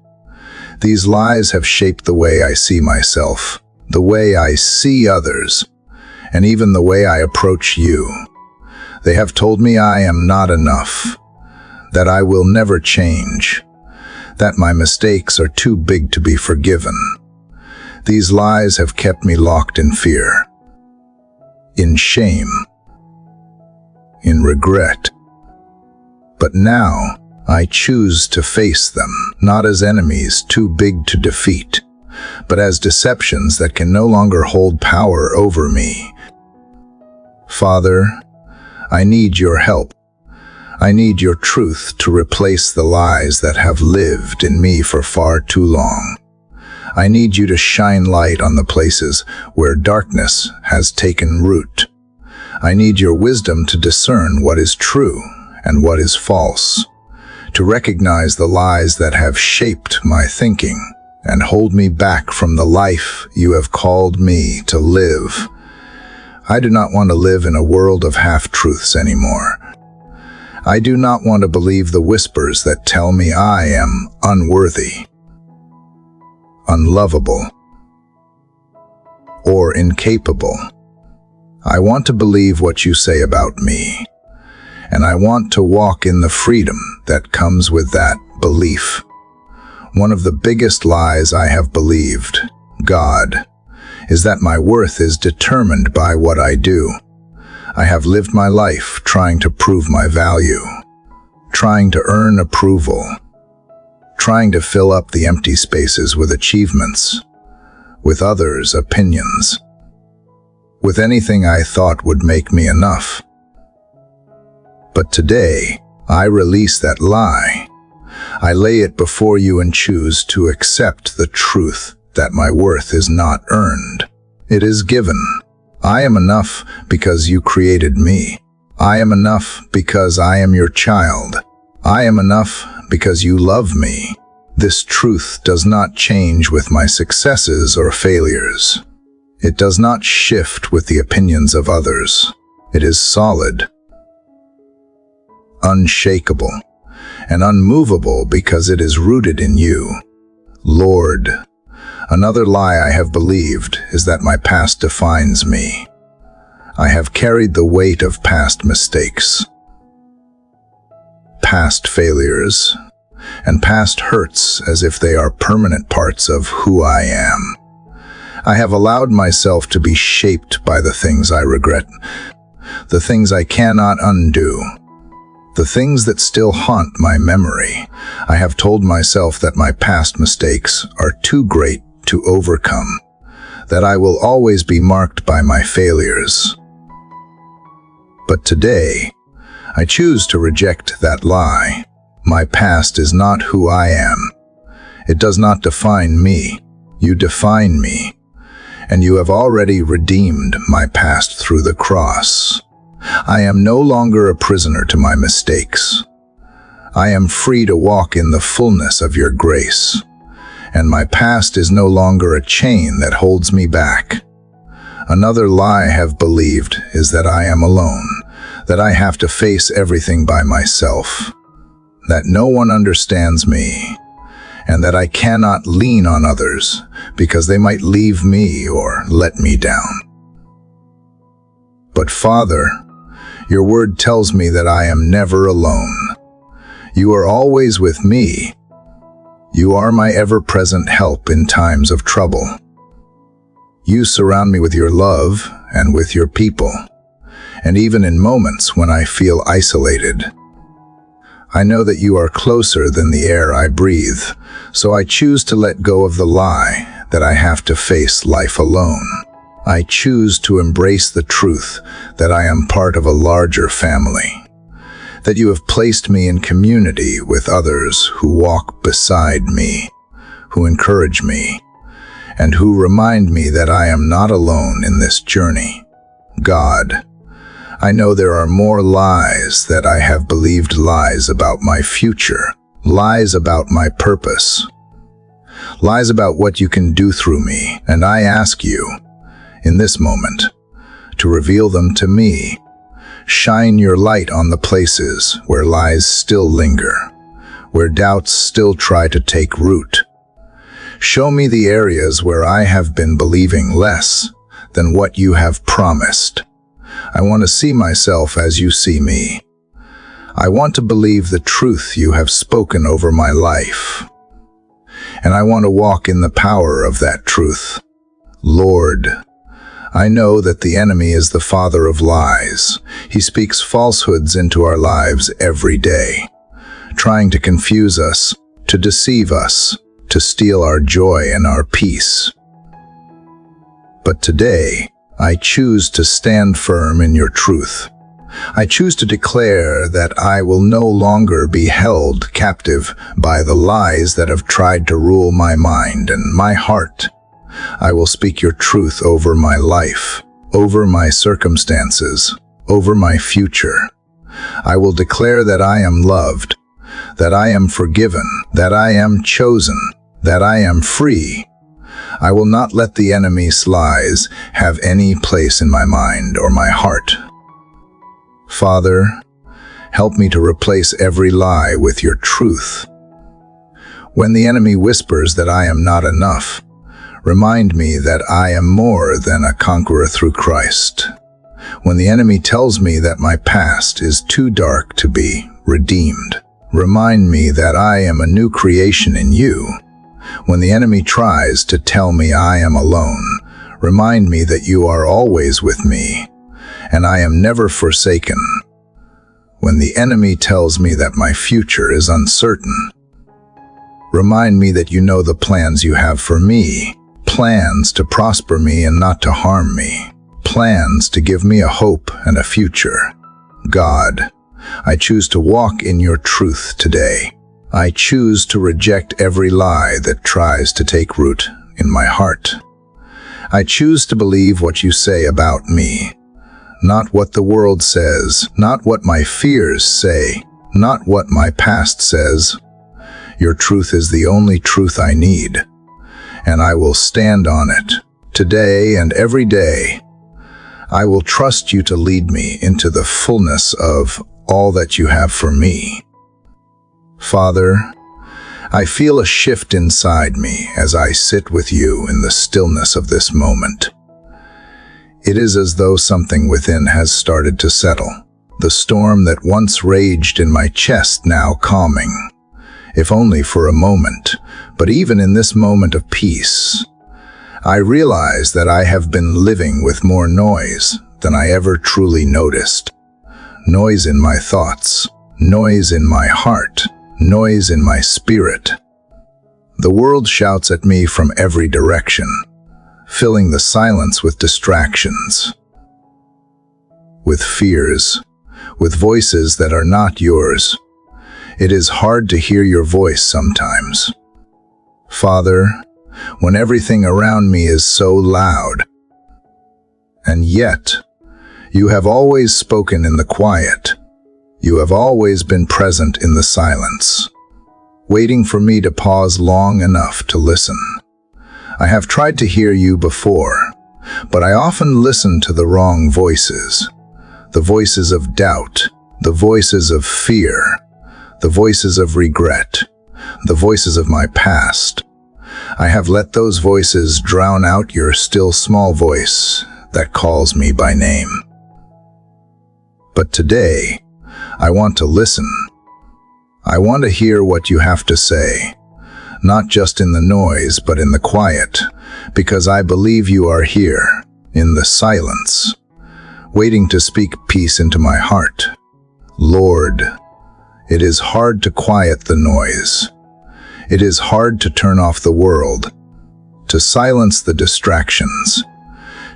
These lies have shaped the way I see myself, the way I see others, and even the way I approach you. They have told me I am not enough, that I will never change, that my mistakes are too big to be forgiven. These lies have kept me locked in fear, in shame, in regret. But now, I choose to face them, not as enemies too big to defeat, but as deceptions that can no longer hold power over me. Father, I need your help. I need your truth to replace the lies that have lived in me for far too long. I need you to shine light on the places where darkness has taken root. I need your wisdom to discern what is true and what is false, to recognize the lies that have shaped my thinking and hold me back from the life you have called me to live. I do not want to live in a world of half-truths anymore. I do not want to believe the whispers that tell me I am unworthy, unlovable, or incapable. I want to believe what you say about me, and I want to walk in the freedom that comes with that belief. One of the biggest lies I have believed, God, is that my worth is determined by what I do. I have lived my life trying to prove my value, trying to earn approval, trying to fill up the empty spaces with achievements, with others' opinions, with anything I thought would make me enough. But today, I release that lie. I lay it before you and choose to accept the truth that my worth is not earned. It is given. I am enough because you created me. I am enough because I am your child. I am enough because you love me. This truth does not change with my successes or failures. It does not shift with the opinions of others. It is solid, unshakable, and unmovable because it is rooted in you, Lord. Another lie I have believed is that my past defines me. I have carried the weight of past mistakes, past failures, and past hurts as if they are permanent parts of who I am. I have allowed myself to be shaped by the things I regret, the things I cannot undo, the things that still haunt my memory. I have told myself that my past mistakes are too great to overcome, that I will always be marked by my failures. But today, I choose to reject that lie. My past is not who I am. It does not define me. You define me, and you have already redeemed my past through the cross. I am no longer a prisoner to my mistakes. I am free to walk in the fullness of your grace, and my past is no longer a chain that holds me back. Another lie I have believed is that I am alone, that I have to face everything by myself, that no one understands me, and that I cannot lean on others because they might leave me or let me down. But Father, your word tells me that I am never alone. You are always with me. You are my ever-present help in times of trouble. You surround me with your love and with your people, and even in moments when I feel isolated, I know that you are closer than the air I breathe, so I choose to let go of the lie that I have to face life alone. I choose to embrace the truth that I am part of a larger family, that you have placed me in community with others who walk beside me, who encourage me, and who remind me that I am not alone in this journey. God, I know there are more lies that I have believed, lies about my future, lies about my purpose, lies about what you can do through me, and I ask you, in this moment, to reveal them to me. Shine your light on the places where lies still linger, where doubts still try to take root. Show me the areas where I have been believing less than what you have promised. I want to see myself as you see me. I want to believe the truth you have spoken over my life. And I want to walk in the power of that truth. Lord, I know that the enemy is the father of lies. He speaks falsehoods into our lives every day, trying to confuse us, to deceive us, to steal our joy and our peace. But today, I choose to stand firm in your truth. I choose to declare that I will no longer be held captive by the lies that have tried to rule my mind and my heart. I will speak your truth over my life, over my circumstances, over my future. I will declare that I am loved, that I am forgiven, that I am chosen, that I am free. I will not let the enemy's lies have any place in my mind or my heart. Father, help me to replace every lie with your truth. When the enemy whispers that I am not enough, remind me that I am more than a conqueror through Christ. When the enemy tells me that my past is too dark to be redeemed, remind me that I am a new creation in you. When the enemy tries to tell me I am alone, remind me that you are always with me, and I am never forsaken. When the enemy tells me that my future is uncertain, remind me that you know the plans you have for me, plans to prosper me and not to harm me, plans to give me a hope and a future. God, I choose to walk in your truth today. I choose to reject every lie that tries to take root in my heart. I choose to believe what you say about me, not what the world says, not what my fears say, not what my past says. Your truth is the only truth I need, and I will stand on it today and every day. I will trust you to lead me into the fullness of all that you have for me. Father, I feel a shift inside me as I sit with you in the stillness of this moment. It is as though something within has started to settle, the storm that once raged in my chest now calming, if only for a moment. But even in this moment of peace, I realize that I have been living with more noise than I ever truly noticed. Noise in my thoughts, noise in my heart, noise in my spirit. The world shouts at me from every direction, filling the silence with distractions, with fears, with voices that are not yours. It is hard to hear your voice sometimes. Father, when everything around me is so loud, and yet, you have always spoken in the quiet. You have always been present in the silence, waiting for me to pause long enough to listen. I have tried to hear you before, but I often listen to the wrong voices, the voices of doubt, the voices of fear, the voices of regret, the voices of my past. I have let those voices drown out your still small voice that calls me by name. But today, I want to listen. I want to hear what you have to say, not just in the noise, but in the quiet, because I believe you are here, in the silence, waiting to speak peace into my heart. Lord, It is hard to quiet the noise. It is hard to turn off the world, to silence the distractions,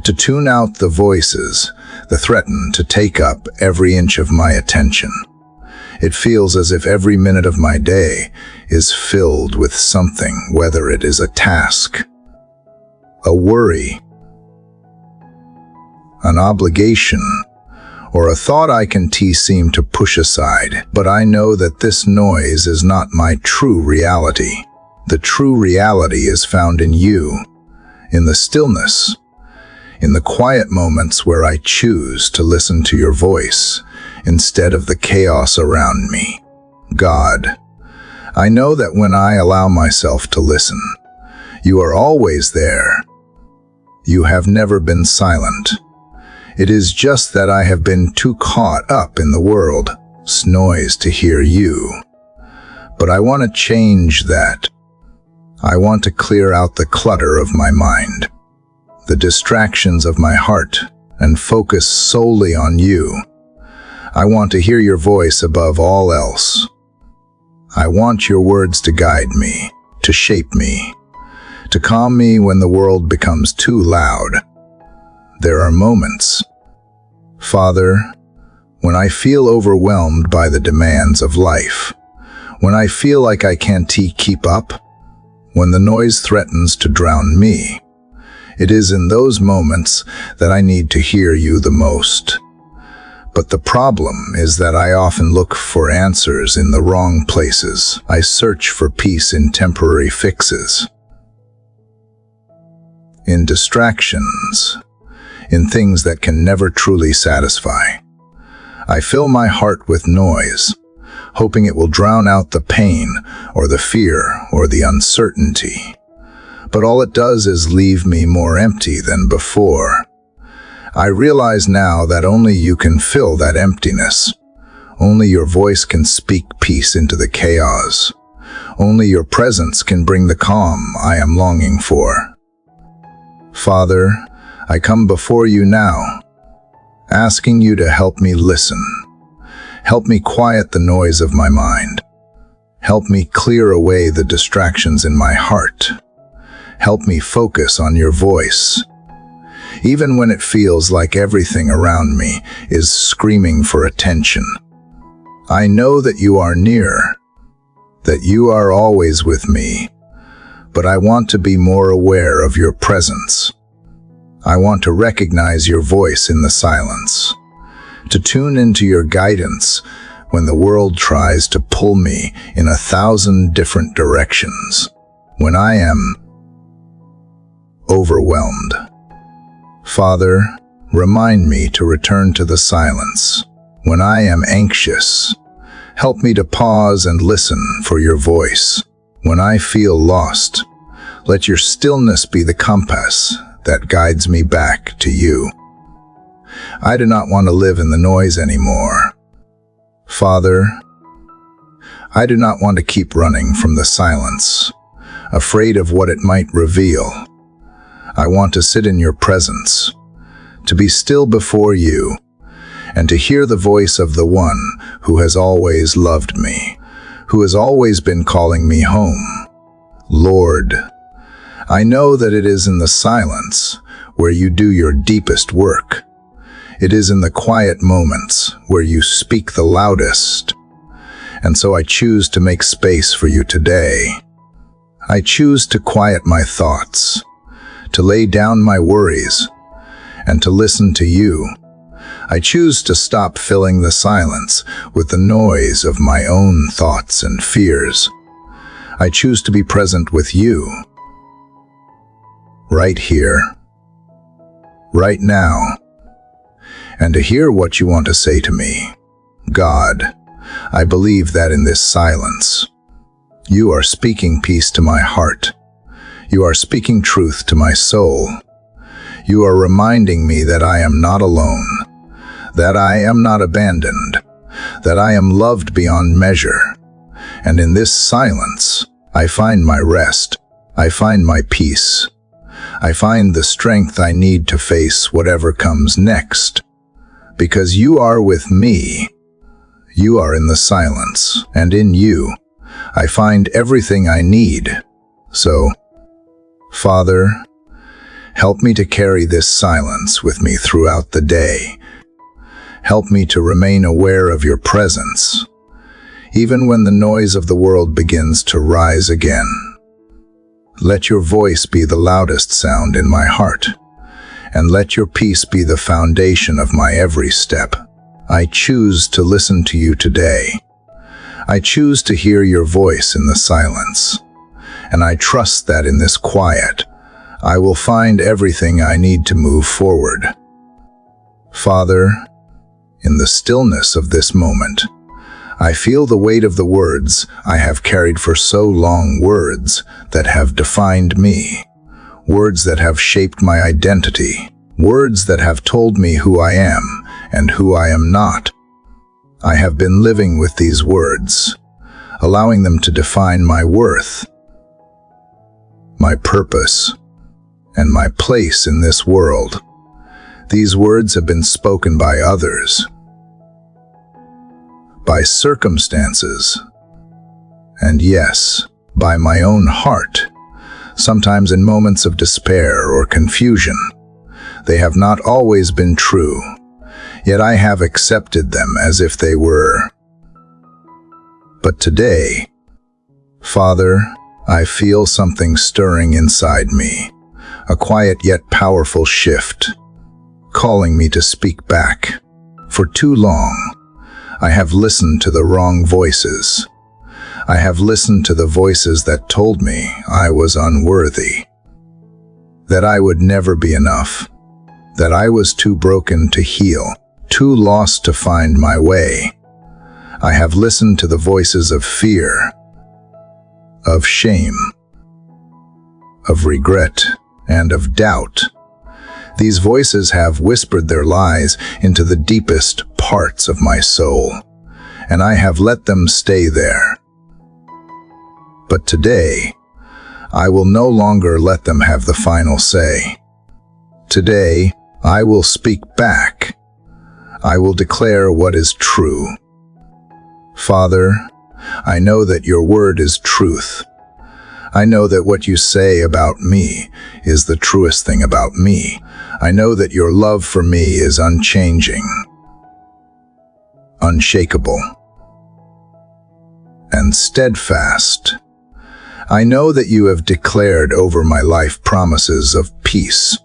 to tune out the voices that threaten to take up every inch of my attention. It feels as if every minute of my day is filled with something, whether it is a task, a worry, an obligation, or a thought I can seem to push aside. But I know that this noise is not my true reality. The true reality is found in you, in the stillness, in the quiet moments where I choose to listen to your voice instead of the chaos around me. God, I know that when I allow myself to listen, you are always there. You have never been silent. It is just that I have been too caught up in the world's noise to hear you. But I want to change that. I want to clear out the clutter of my mind, the distractions of my heart, and focus solely on you. I want to hear your voice above all else. I want your words to guide me, to shape me, to calm me when the world becomes too loud. There are moments, Father, when I feel overwhelmed by the demands of life, when I feel like I can't keep up, when the noise threatens to drown me. It is in those moments that I need to hear you the most. But the problem is that I often look for answers in the wrong places. I search for peace in temporary fixes, in distractions, in things that can never truly satisfy. I fill my heart with noise, hoping it will drown out the pain or the fear or the uncertainty. But all it does is leave me more empty than before. I realize now that only you can fill that emptiness. Only your voice can speak peace into the chaos. Only your presence can bring the calm I am longing for. Father, I come before you now, asking you to help me listen. Help me quiet the noise of my mind. Help me clear away the distractions in my heart. Help me focus on your voice, even when it feels like everything around me is screaming for attention. I know that you are near, that you are always with me, but I want to be more aware of your presence. I want to recognize your voice in the silence, to tune into your guidance when the world tries to pull me in 1,000 different directions. When I am overwhelmed, Father, remind me to return to the silence. When I am anxious, help me to pause and listen for your voice. When I feel lost, let your stillness be the compass that guides me back to you. I do not want to live in the noise anymore. Father, I do not want to keep running from the silence, afraid of what it might reveal. I want to sit in your presence, to be still before you, and to hear the voice of the one who has always loved me, who has always been calling me home. Lord, I know that it is in the silence where you do your deepest work. It is in the quiet moments where you speak the loudest. And so I choose to make space for you today. I choose to quiet my thoughts, to lay down my worries, and to listen to you. I choose to stop filling the silence with the noise of my own thoughts and fears. I choose to be present with you, right here, right now, and to hear what you want to say to me. God, I believe that in this silence, you are speaking peace to my heart. You are speaking truth to my soul. You are reminding me that I am not alone, that I am not abandoned, that I am loved beyond measure. And in this silence, I find my rest. I find my peace. I find the strength I need to face whatever comes next. Because you are with me, You are in the silence, and in you, I find everything I need. So, Father, help me to carry this silence with me throughout the day. Help me to remain aware of your presence, even when the noise of the world begins to rise again. Let your voice be the loudest sound in my heart, and let your peace be the foundation of my every step. I choose to listen to you today. I choose to hear your voice in the silence, and I trust that in this quiet, I will find everything I need to move forward. Father, in the stillness of this moment, I feel the weight of the words I have carried for so long, words that have defined me, words that have shaped my identity, words that have told me who I am and who I am not. I have been living with these words, allowing them to define my worth, my purpose, and my place in this world. These words have been spoken by others, by circumstances, and yes, by my own heart, sometimes in moments of despair or confusion. They have not always been true, yet I have accepted them as if they were. But today, Father, I feel something stirring inside me, a quiet yet powerful shift, calling me to speak back. For too long, I have listened to the wrong voices. I have listened to the voices that told me I was unworthy, that I would never be enough, that I was too broken to heal, too lost to find my way. I have listened to the voices of fear, of shame, of regret, and of doubt. These voices have whispered their lies into the deepest parts of my soul, and I have let them stay there. But today, I will no longer let them have the final say. Today, I will speak back. I will declare what is true. Father, I know that your word is truth. I know that what you say about me is the truest thing about me. I know that your love for me is unchanging, unshakable, and steadfast. I know that you have declared over my life promises of peace,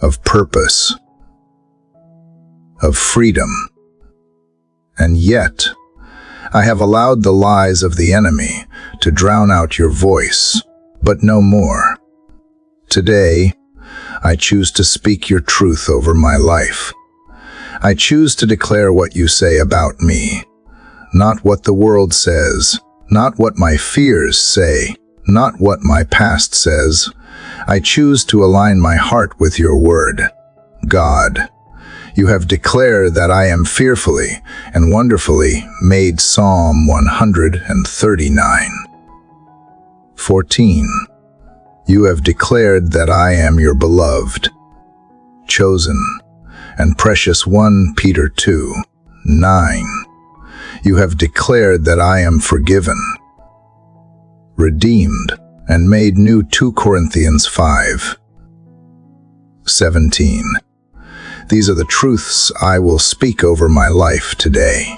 of purpose, of freedom. And yet, I have allowed the lies of the enemy to drown out your voice, but no more. Today, I choose to speak your truth over my life. I choose to declare what you say about me, not what the world says, not what my fears say, not what my past says. I choose to align my heart with your word. God, you have declared that I am fearfully and wonderfully made. Psalm 139:14. You have declared that I am your beloved, chosen, and precious. 1 Peter 2:9. You have declared that I am forgiven, redeemed, and made new. 2 Corinthians 5:17. These are the truths I will speak over my life today.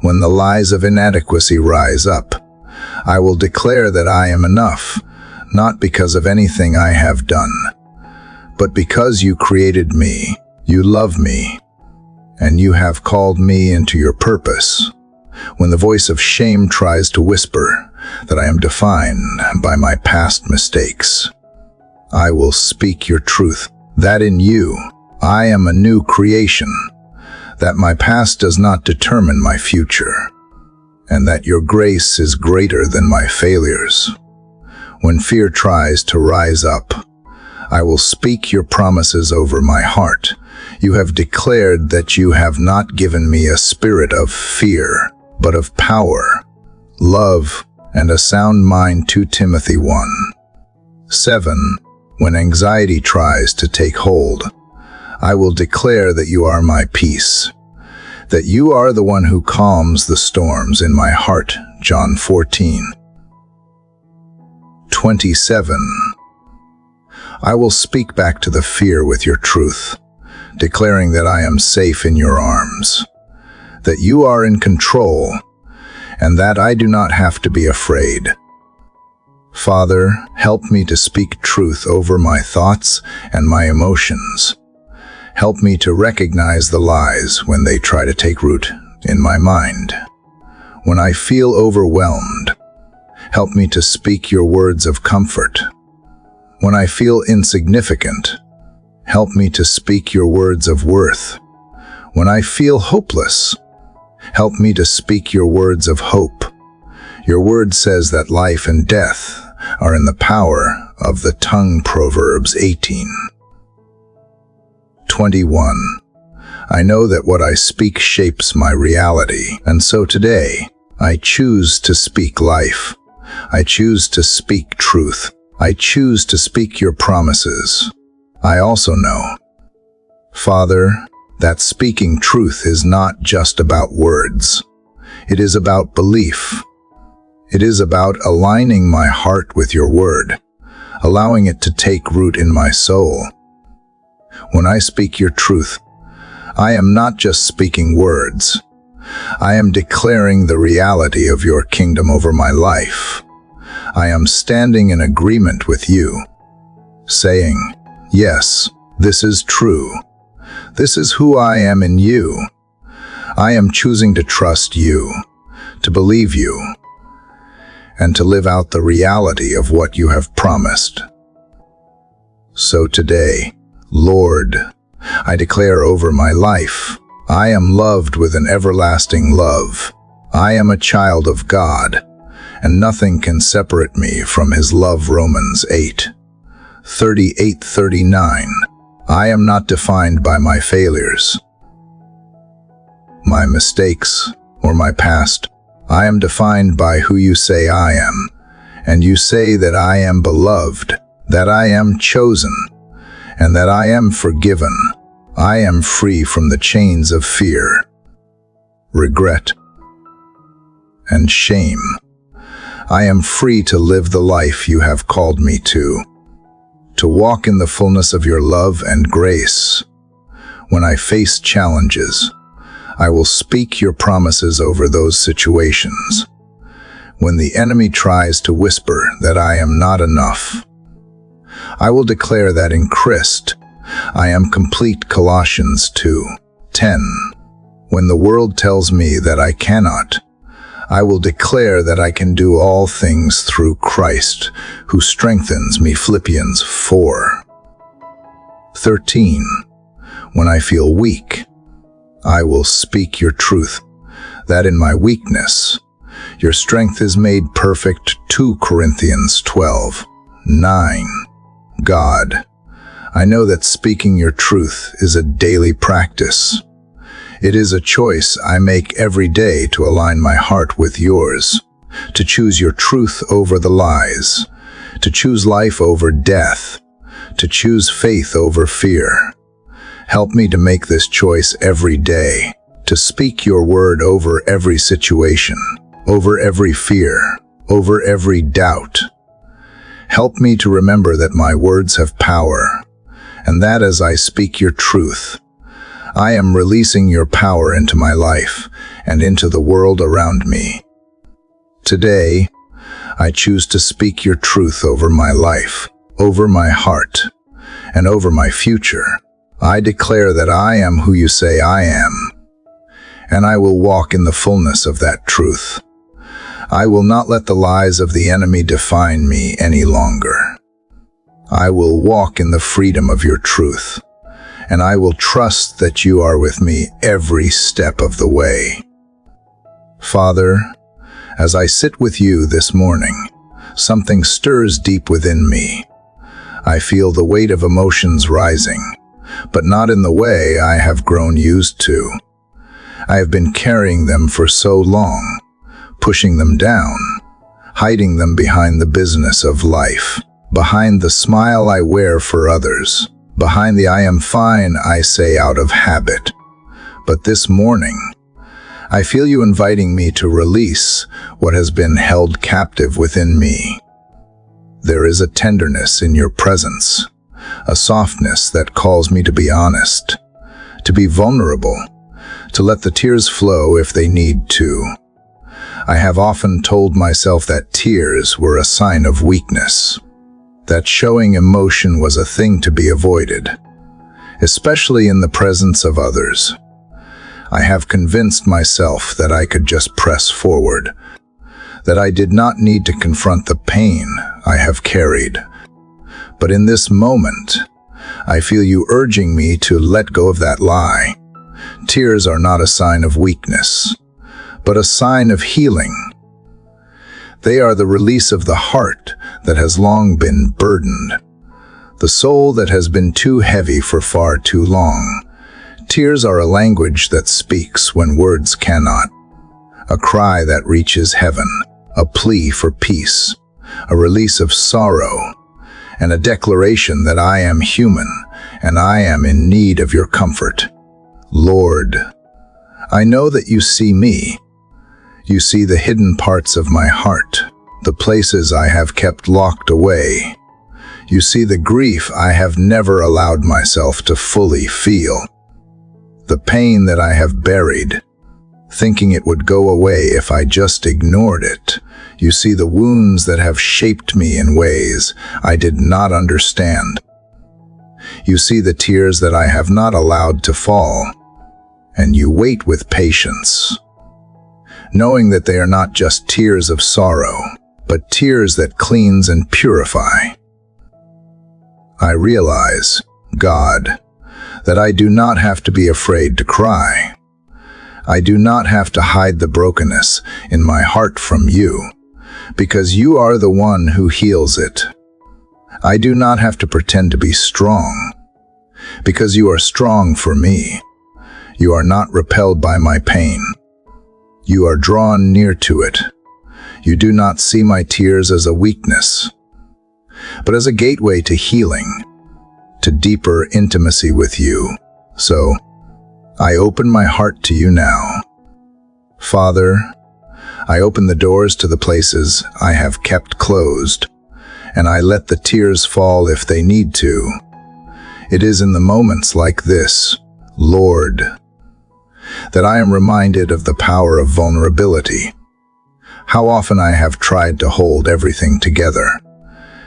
When the lies of inadequacy rise up, I will declare that I am enough, not because of anything I have done, but because you created me, you love me, and you have called me into your purpose. When the voice of shame tries to whisper that I am defined by my past mistakes, I will speak your truth, that in you I am a new creation, that my past does not determine my future, and that your grace is greater than my failures. When fear tries to rise up, I will speak your promises over my heart. You have declared that you have not given me a spirit of fear, but of power, love, and a sound mind. 2 Timothy 1:7. When anxiety tries to take hold, I will declare that you are my peace, that you are the one who calms the storms in my heart. John 14:27. I will speak back to the fear with your truth, declaring that I am safe in your arms, that you are in control, and that I do not have to be afraid. Father, help me to speak truth over my thoughts and my emotions. Help me to recognize the lies when they try to take root in my mind. When I feel overwhelmed, help me to speak your words of comfort. When I feel insignificant, help me to speak your words of worth. When I feel hopeless, help me to speak your words of hope. Your word says that life and death are in the power of the tongue. Proverbs 18:21. I know that what I speak shapes my reality, and so today, I choose to speak life. I choose to speak truth. I choose to speak your promises. I also know, Father, that speaking truth is not just about words. It is about belief. It is about aligning my heart with your word, allowing it to take root in my soul. When I speak your truth, I am not just speaking words. I am declaring the reality of your kingdom over my life. I am standing in agreement with you, saying, yes, this is true. This is who I am in you. I am choosing to trust you, to believe you, and to live out the reality of what you have promised. So today, Lord, I declare over my life, I am loved with an everlasting love. I am a child of God, and nothing can separate me from his love. Romans 8:38-39. I am not defined by my failures, my mistakes, or my past. I am defined by who you say I am, and you say that I am beloved, that I am chosen, and that I am forgiven. I am free from the chains of fear, regret, and shame. I am free to live the life you have called me to walk in the fullness of your love and grace. When I face challenges, I will speak your promises over those situations. When the enemy tries to whisper that I am not enough, I will declare that in Christ, I am complete. Colossians 2:10. When the world tells me that I cannot, I will declare that I can do all things through Christ, who strengthens me. Philippians 4:13. When I feel weak, I will speak your truth, that in my weakness, your strength is made perfect. 2 Corinthians 12:9. God, I know that speaking your truth is a daily practice. It is a choice I make every day to align my heart with yours, to choose your truth over the lies, to choose life over death, to choose faith over fear. Help me to make this choice every day, to speak your word over every situation, over every fear, over every doubt. Help me to remember that my words have power, and that as I speak your truth, I am releasing your power into my life and into the world around me. Today, I choose to speak your truth over my life, over my heart, and over my future. I declare that I am who you say I am, and I will walk in the fullness of that truth. I will not let the lies of the enemy define me any longer. I will walk in the freedom of your truth, and I will trust that you are with me every step of the way. Father, as I sit with you this morning, something stirs deep within me. I feel the weight of emotions rising, but not in the way I have grown used to. I have been carrying them for so long, pushing them down, hiding them behind the business of life, behind the smile I wear for others, behind the I am fine I say out of habit. But this morning, I feel you inviting me to release what has been held captive within me. There is a tenderness in your presence, a softness that calls me to be honest, to be vulnerable, to let the tears flow if they need to. I have often told myself that tears were a sign of weakness, that showing emotion was a thing to be avoided, especially in the presence of others. I have convinced myself that I could just press forward, that I did not need to confront the pain I have carried. But in this moment, I feel you urging me to let go of that lie. Tears are not a sign of weakness, but a sign of healing. They are the release of the heart that has long been burdened, the soul that has been too heavy for far too long. Tears are a language that speaks when words cannot, a cry that reaches heaven, a plea for peace, a release of sorrow, and a declaration that I am human and I am in need of your comfort. Lord, I know that you see me. You see the hidden parts of my heart, the places I have kept locked away. You see the grief I have never allowed myself to fully feel, the pain that I have buried, thinking it would go away if I just ignored it. You see the wounds that have shaped me in ways I did not understand. You see the tears that I have not allowed to fall, and you wait with patience, knowing that they are not just tears of sorrow, but tears that cleanse and purify. I realize, God, that I do not have to be afraid to cry. I do not have to hide the brokenness in my heart from you, because you are the one who heals it. I do not have to pretend to be strong, because you are strong for me. You are not repelled by my pain. You are drawn near to it. You do not see my tears as a weakness, but as a gateway to healing, to deeper intimacy with you. So, I open my heart to you now. Father, I open the doors to the places I have kept closed, and I let the tears fall if they need to. It is in the moments like this, Lord, that I am reminded of the power of vulnerability. How often I have tried to hold everything together,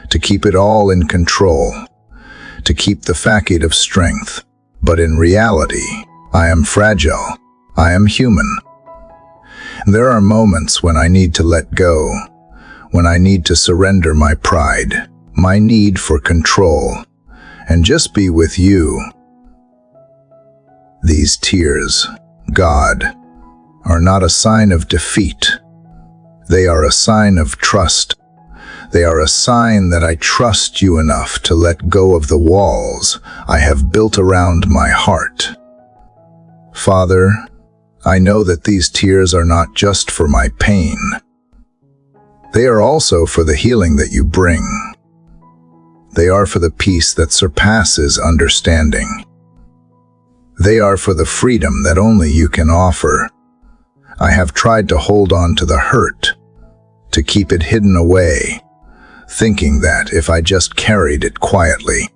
to keep it all in control, to keep the facade of strength. But in reality, I am fragile. I am human. There are moments when I need to let go, when I need to surrender my pride, my need for control, and just be with you. These tears, God, are not a sign of defeat. They are a sign of trust. They are a sign that I trust you enough to let go of the walls I have built around my heart. Father, I know that these tears are not just for my pain. They are also for the healing that you bring. They are for the peace that surpasses understanding. They are for the freedom that only you can offer. I have tried to hold on to the hurt, to keep it hidden away, thinking that if I just carried it quietly,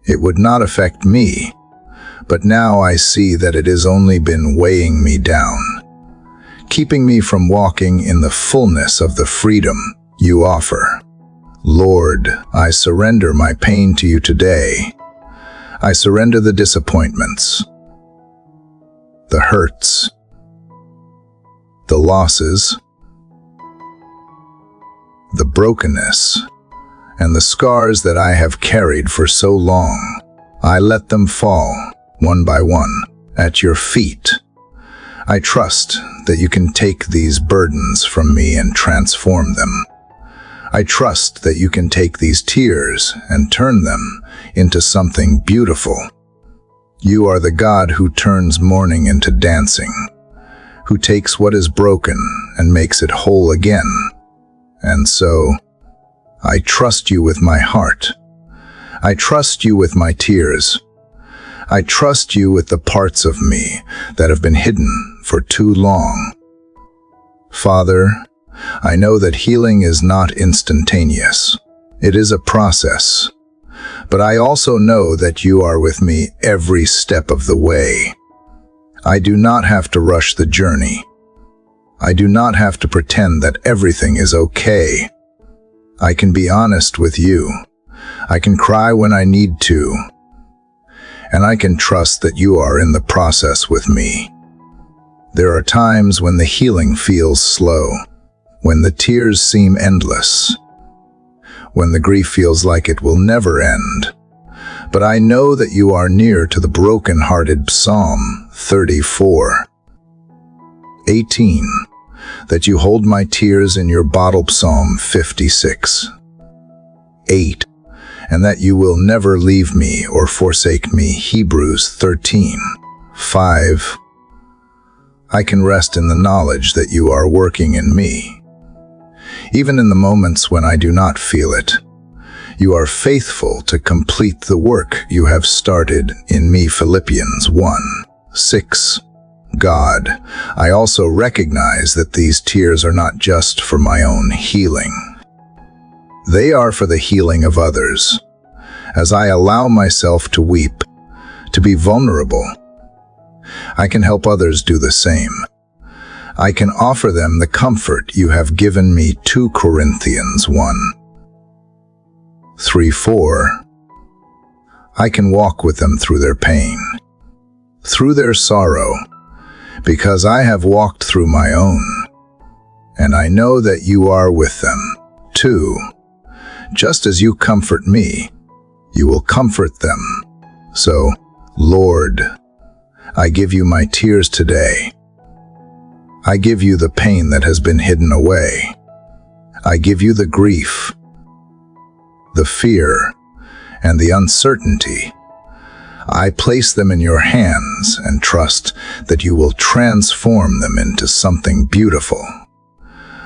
it would not affect me. But now I see that it has only been weighing me down, keeping me from walking in the fullness of the freedom you offer. Lord, I surrender my pain to you today. I surrender the disappointments, the hurts, the losses, the brokenness, and the scars that I have carried for so long. I let them fall, one by one, at your feet. I trust that you can take these burdens from me and transform them. I trust that you can take these tears and turn them into something beautiful. You are the God who turns mourning into dancing, who takes what is broken and makes it whole again. And so, I trust you with my heart. I trust you with my tears. I trust you with the parts of me that have been hidden for too long. Father, I know that healing is not instantaneous. It is a process. But I also know that you are with me every step of the way. I do not have to rush the journey. I do not have to pretend that everything is okay. I can be honest with you. I can cry when I need to. And I can trust that you are in the process with me. There are times when the healing feels slow, when the tears seem endless, when the grief feels like it will never end. But I know that you are near to the broken-hearted. Psalm 34:18, that you hold my tears in your bottle. Psalm 56:8, and that you will never leave me or forsake me. Hebrews 13:5. I can rest in the knowledge that you are working in me. Even in the moments when I do not feel it, you are faithful to complete the work you have started in me. Philippians 1:6. God, I also recognize that these tears are not just for my own healing. They are for the healing of others. As I allow myself to weep, to be vulnerable, I can help others do the same. I can offer them the comfort you have given me. 2 Corinthians 1:3-4. I can walk with them through their pain, through their sorrow, because I have walked through my own, and I know that you are with them, too. Just as you comfort me, you will comfort them. So, Lord, I give you my tears today. I give you the pain that has been hidden away. I give you the grief, the fear, and the uncertainty. I place them in your hands and trust that you will transform them into something beautiful.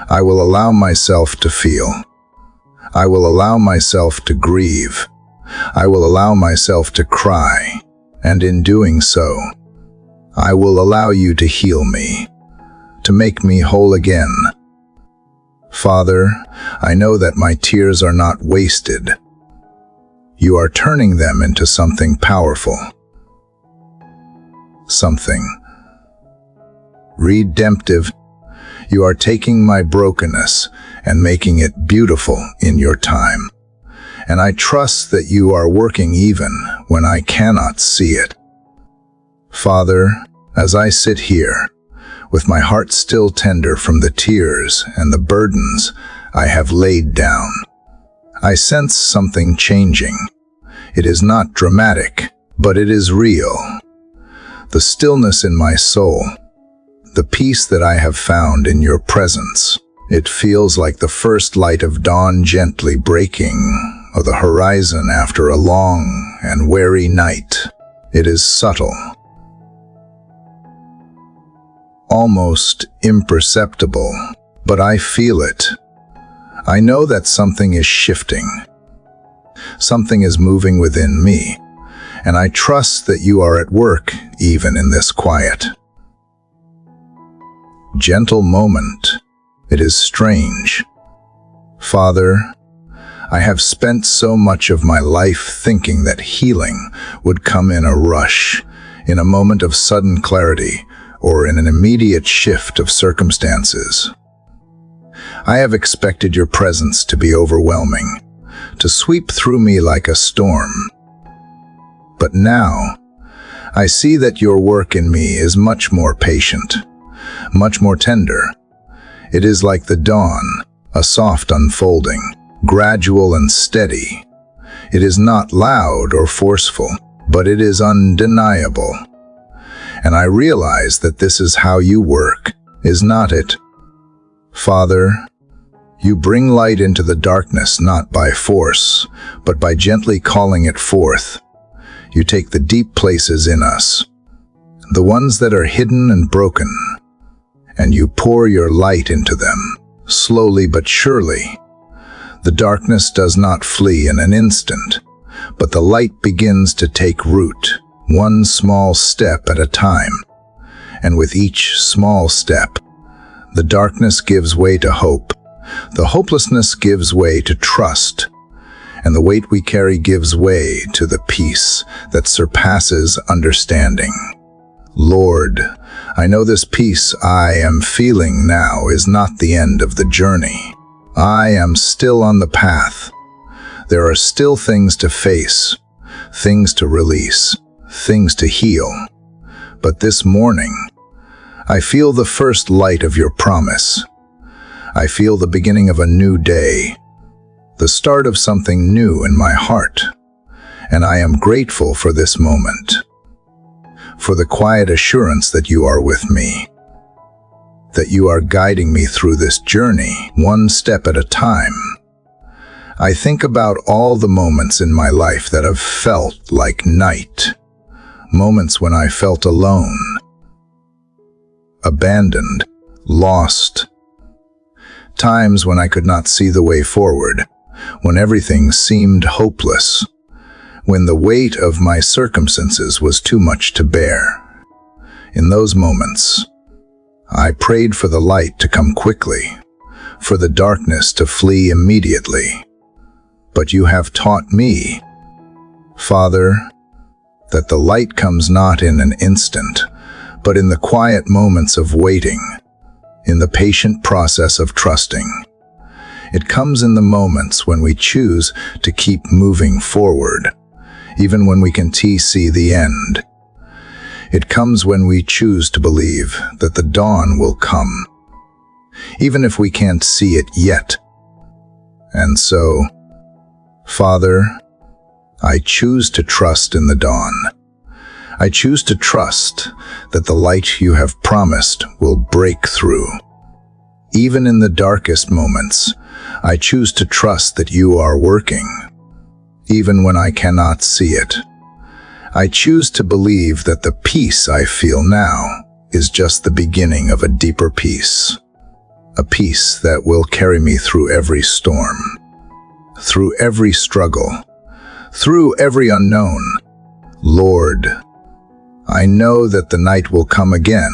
I will allow myself to feel. I will allow myself to grieve. I will allow myself to cry, and in doing so, I will allow you to heal me, to make me whole again. Father, I know that my tears are not wasted. You are turning them into something powerful, something redemptive. You are taking my brokenness and making it beautiful in your time. And I trust that you are working even when I cannot see it. Father, as I sit here, with my heart still tender from the tears and the burdens I have laid down, I sense something changing. It is not dramatic, but it is real. The stillness in my soul, the peace that I have found in your presence, it feels like the first light of dawn gently breaking on the horizon after a long and weary night. It is subtle, almost imperceptible, but I feel it. I know that something is shifting. Something is moving within me, and I trust that you are at work even in this quiet, gentle moment. It is strange. Father, I have spent so much of my life thinking that healing would come in a rush, in a moment of sudden clarity, or in an immediate shift of circumstances. I have expected your presence to be overwhelming, to sweep through me like a storm. But now, I see that your work in me is much more patient, much more tender. It is like the dawn, a soft unfolding, gradual and steady. It is not loud or forceful, but it is undeniable. And I realize that this is how you work, is not it? Father, you bring light into the darkness not by force, but by gently calling it forth. You take the deep places in us, the ones that are hidden and broken, and you pour your light into them, slowly but surely. The darkness does not flee in an instant, but the light begins to take root, one small step at a time. And with each small step, the darkness gives way to hope. The hopelessness gives way to trust. And the weight we carry gives way to the peace that surpasses understanding. Lord, I know this peace I am feeling now is not the end of the journey. I am still on the path. There are still things to face, things to release, things to heal. But this morning, I feel the first light of your promise. I feel the beginning of a new day, the start of something new in my heart. And I am grateful for this moment, for the quiet assurance that you are with me, that you are guiding me through this journey, one step at a time. I think about all the moments in my life that have felt like night, moments when I felt alone, abandoned, lost, times when I could not see the way forward, when everything seemed hopeless, when the weight of my circumstances was too much to bear. In those moments, I prayed for the light to come quickly, for the darkness to flee immediately. But you have taught me, Father, that the light comes not in an instant, but in the quiet moments of waiting, in the patient process of trusting. It comes in the moments when we choose to keep moving forward, even when we can see the end. It comes when we choose to believe that the dawn will come, even if we can't see it yet. And so, Father, I choose to trust in the dawn. I choose to trust that the light you have promised will break through. Even in the darkest moments, I choose to trust that you are working, even when I cannot see it. I choose to believe that the peace I feel now is just the beginning of a deeper peace, a peace that will carry me through every storm, through every struggle, through every unknown. Lord, I know that the night will come again,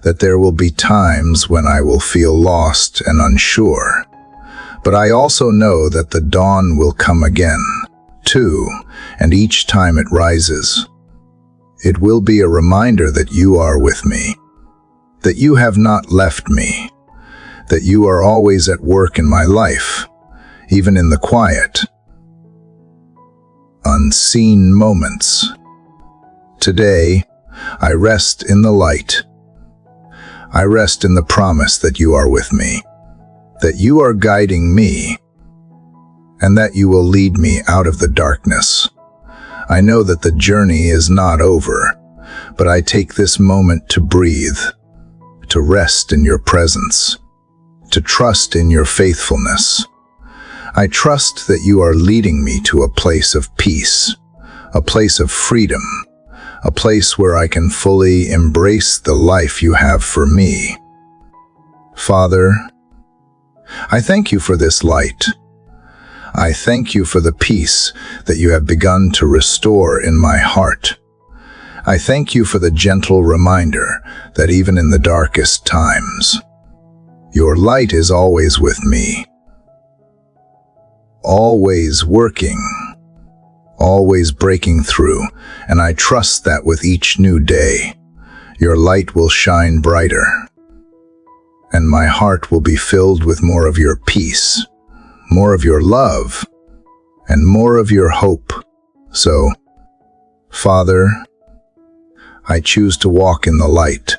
that there will be times when I will feel lost and unsure. But I also know that the dawn will come again, too, and each time it rises, it will be a reminder that you are with me, that you have not left me, that you are always at work in my life, even in the quiet, unseen moments. Today, I rest in the light. I rest in the promise that you are with me, that you are guiding me, and that you will lead me out of the darkness. I know that the journey is not over, but I take this moment to breathe, to rest in your presence, to trust in your faithfulness. I trust that you are leading me to a place of peace, a place of freedom, a place where I can fully embrace the life you have for me. Father, I thank you for this light. I thank you for the peace that you have begun to restore in my heart. I thank you for the gentle reminder that even in the darkest times, your light is always with me, always working, always breaking through, and I trust that with each new day, your light will shine brighter, and my heart will be filled with more of your peace, more of your love, and more of your hope. So, Father, I choose to walk in the light.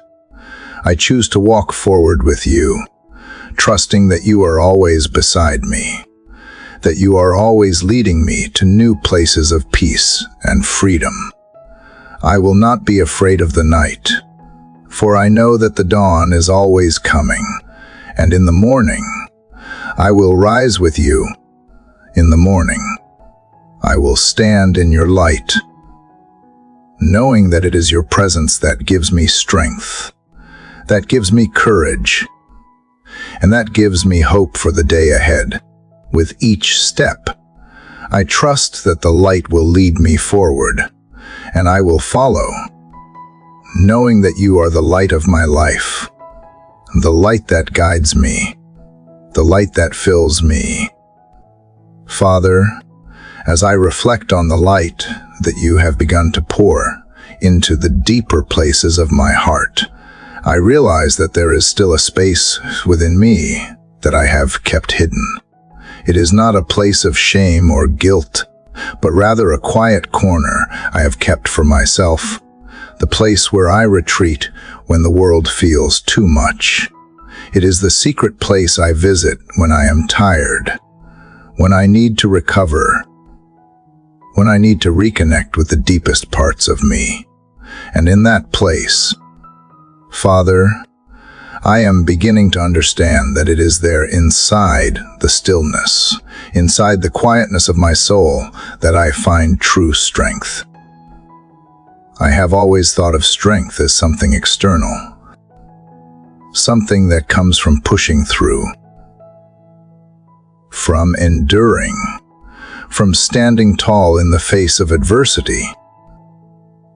I choose to walk forward with you, trusting that you are always beside me, that you are always leading me to new places of peace and freedom. I will not be afraid of the night, for I know that the dawn is always coming, and in the morning, I will rise with you. In the morning, I will stand in your light, knowing that it is your presence that gives me strength, that gives me courage, and that gives me hope for the day ahead. With each step, I trust that the light will lead me forward, and I will follow, knowing that you are the light of my life, the light that guides me, the light that fills me. Father, as I reflect on the light that you have begun to pour into the deeper places of my heart, I realize that there is still a space within me that I have kept hidden. It is not a place of shame or guilt, but rather a quiet corner I have kept for myself, the place where I retreat when the world feels too much. It is the secret place I visit when I am tired, when I need to recover, when I need to reconnect with the deepest parts of me. And in that place, Father, I am beginning to understand that it is there inside the stillness, inside the quietness of my soul, that I find true strength. I have always thought of strength as something external, something that comes from pushing through, from enduring, from standing tall in the face of adversity.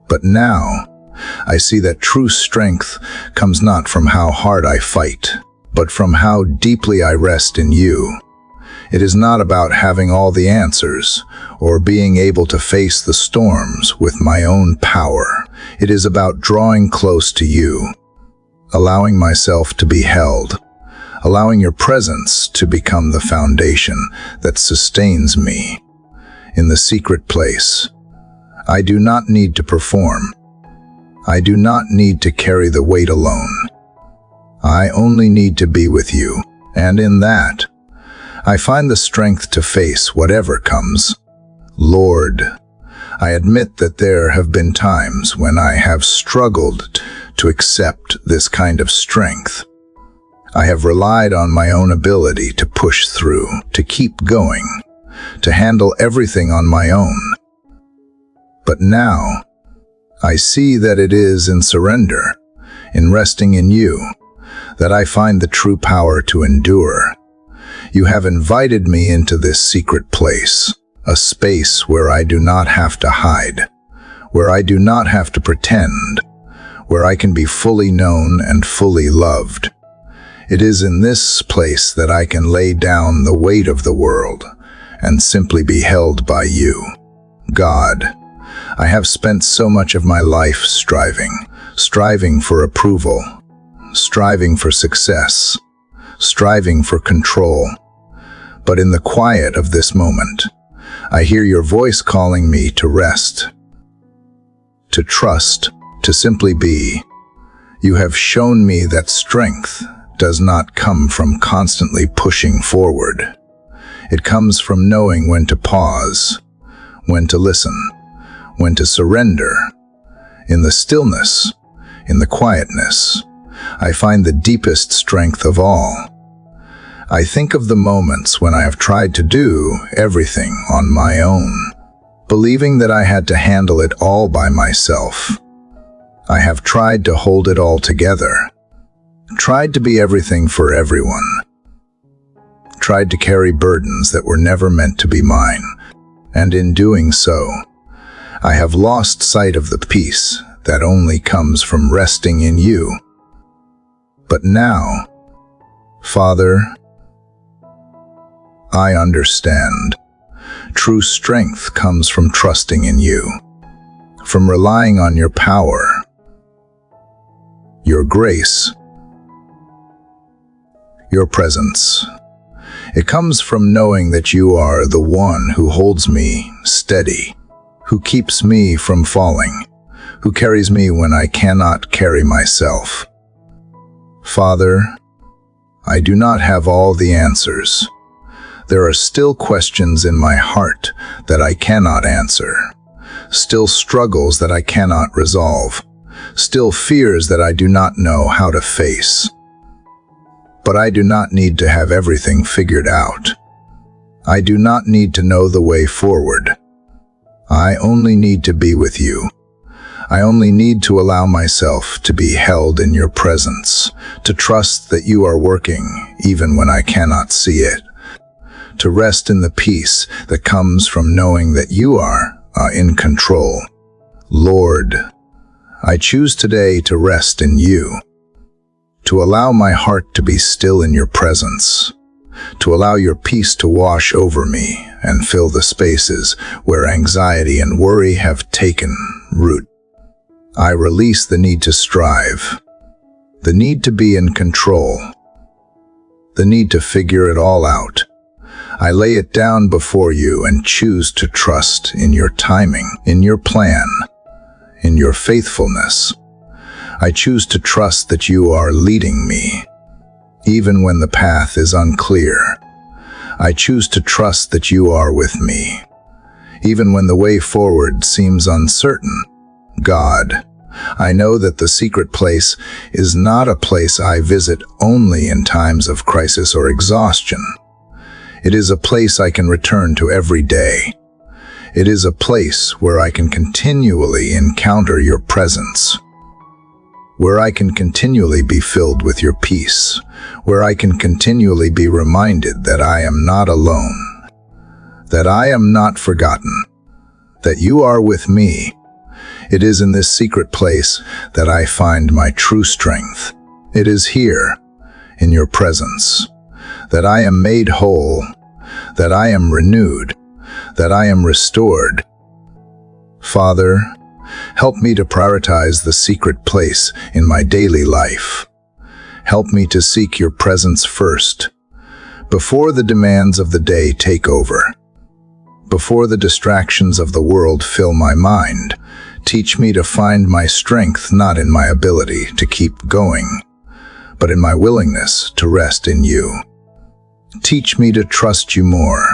But now, I see that true strength comes not from how hard I fight, but from how deeply I rest in you. It is not about having all the answers or being able to face the storms with my own power. It is about drawing close to you, allowing myself to be held, allowing your presence to become the foundation that sustains me. In the secret place, I do not need to perform. I do not need to carry the weight alone. I only need to be with you, and in that, I find the strength to face whatever comes. Lord, I admit that there have been times when I have struggled to accept this kind of strength. I have relied on my own ability to push through, to keep going, to handle everything on my own. But now, I see that it is in surrender, in resting in you, that I find the true power to endure. You have invited me into this secret place, a space where I do not have to hide, where I do not have to pretend, where I can be fully known and fully loved. It is in this place that I can lay down the weight of the world and simply be held by you. God, I have spent so much of my life striving for approval, striving for success, striving for control. But in the quiet of this moment, I hear your voice calling me to rest, to trust, to simply be. You have shown me that strength does not come from constantly pushing forward. It comes from knowing when to pause, when to listen, when to surrender. In the stillness, in the quietness, I find the deepest strength of all. I think of the moments when I have tried to do everything on my own, believing that I had to handle it all by myself. I have tried to hold it all together, tried to be everything for everyone, tried to carry burdens that were never meant to be mine, and in doing so, I have lost sight of the peace that only comes from resting in you. But now, Father, I understand. True strength comes from trusting in you, from relying on your power, your grace, your presence. It comes from knowing that you are the one who holds me steady, who keeps me from falling, who carries me when I cannot carry myself. Father, I do not have all the answers. There are still questions in my heart that I cannot answer, still struggles that I cannot resolve, still fears that I do not know how to face. But I do not need to have everything figured out. I do not need to know the way forward. I only need to be with you. I only need to allow myself to be held in your presence, to trust that you are working even when I cannot see it, to rest in the peace that comes from knowing that you are in control. Lord, I choose today to rest in you, to allow my heart to be still in your presence, to allow your peace to wash over me and fill the spaces where anxiety and worry have taken root. I release the need to strive, the need to be in control, the need to figure it all out. I lay it down before you and choose to trust in your timing, in your plan, in your faithfulness. I choose to trust that you are leading me, even when the path is unclear. I choose to trust that you are with me, even when the way forward seems uncertain. God, I know that the secret place is not a place I visit only in times of crisis or exhaustion. It is a place I can return to every day. It is a place where I can continually encounter your presence, where I can continually be filled with your peace, where I can continually be reminded that I am not alone, that I am not forgotten, that you are with me. It is in this secret place that I find my true strength. It is here, in your presence, that I am made whole, that I am renewed, that I am restored. Father, help me to prioritize the secret place in my daily life. Help me to seek your presence first, before the demands of the day take over, before the distractions of the world fill my mind. Teach me to find my strength not in my ability to keep going, but in my willingness to rest in you. Teach me to trust you more,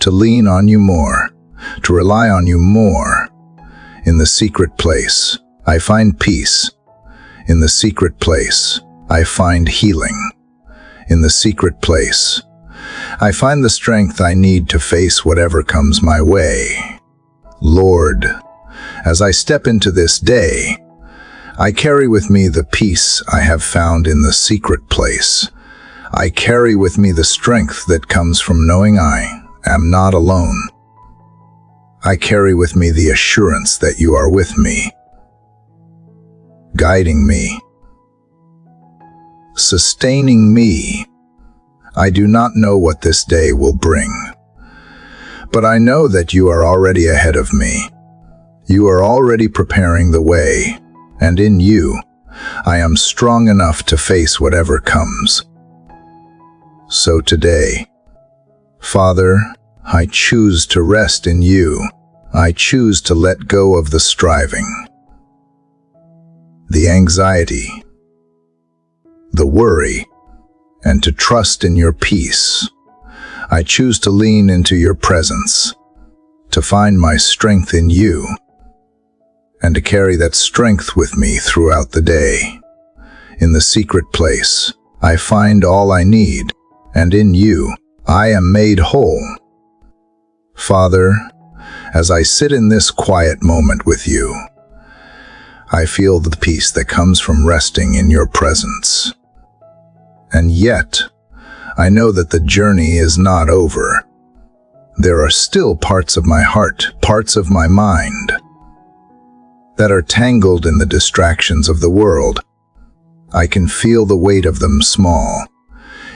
to lean on you more, to rely on you more. In the secret place, I find peace. In the secret place, I find healing. In the secret place, I find the strength I need to face whatever comes my way. Lord, as I step into this day, I carry with me the peace I have found in the secret place. I carry with me the strength that comes from knowing I am not alone. I carry with me the assurance that you are with me, guiding me, sustaining me. I do not know what this day will bring, but I know that you are already ahead of me. You are already preparing the way, and in you, I am strong enough to face whatever comes. So today, Father, I choose to rest in you. I choose to let go of the striving, the anxiety, the worry, and to trust in your peace. I choose to lean into your presence, to find my strength in you, and to carry that strength with me throughout the day. In the secret place, I find all I need, and in you, I am made whole. Father, as I sit in this quiet moment with you, I feel the peace that comes from resting in your presence. And yet, I know that the journey is not over. There are still parts of my heart, parts of my mind, that are tangled in the distractions of the world. I can feel the weight of them, small,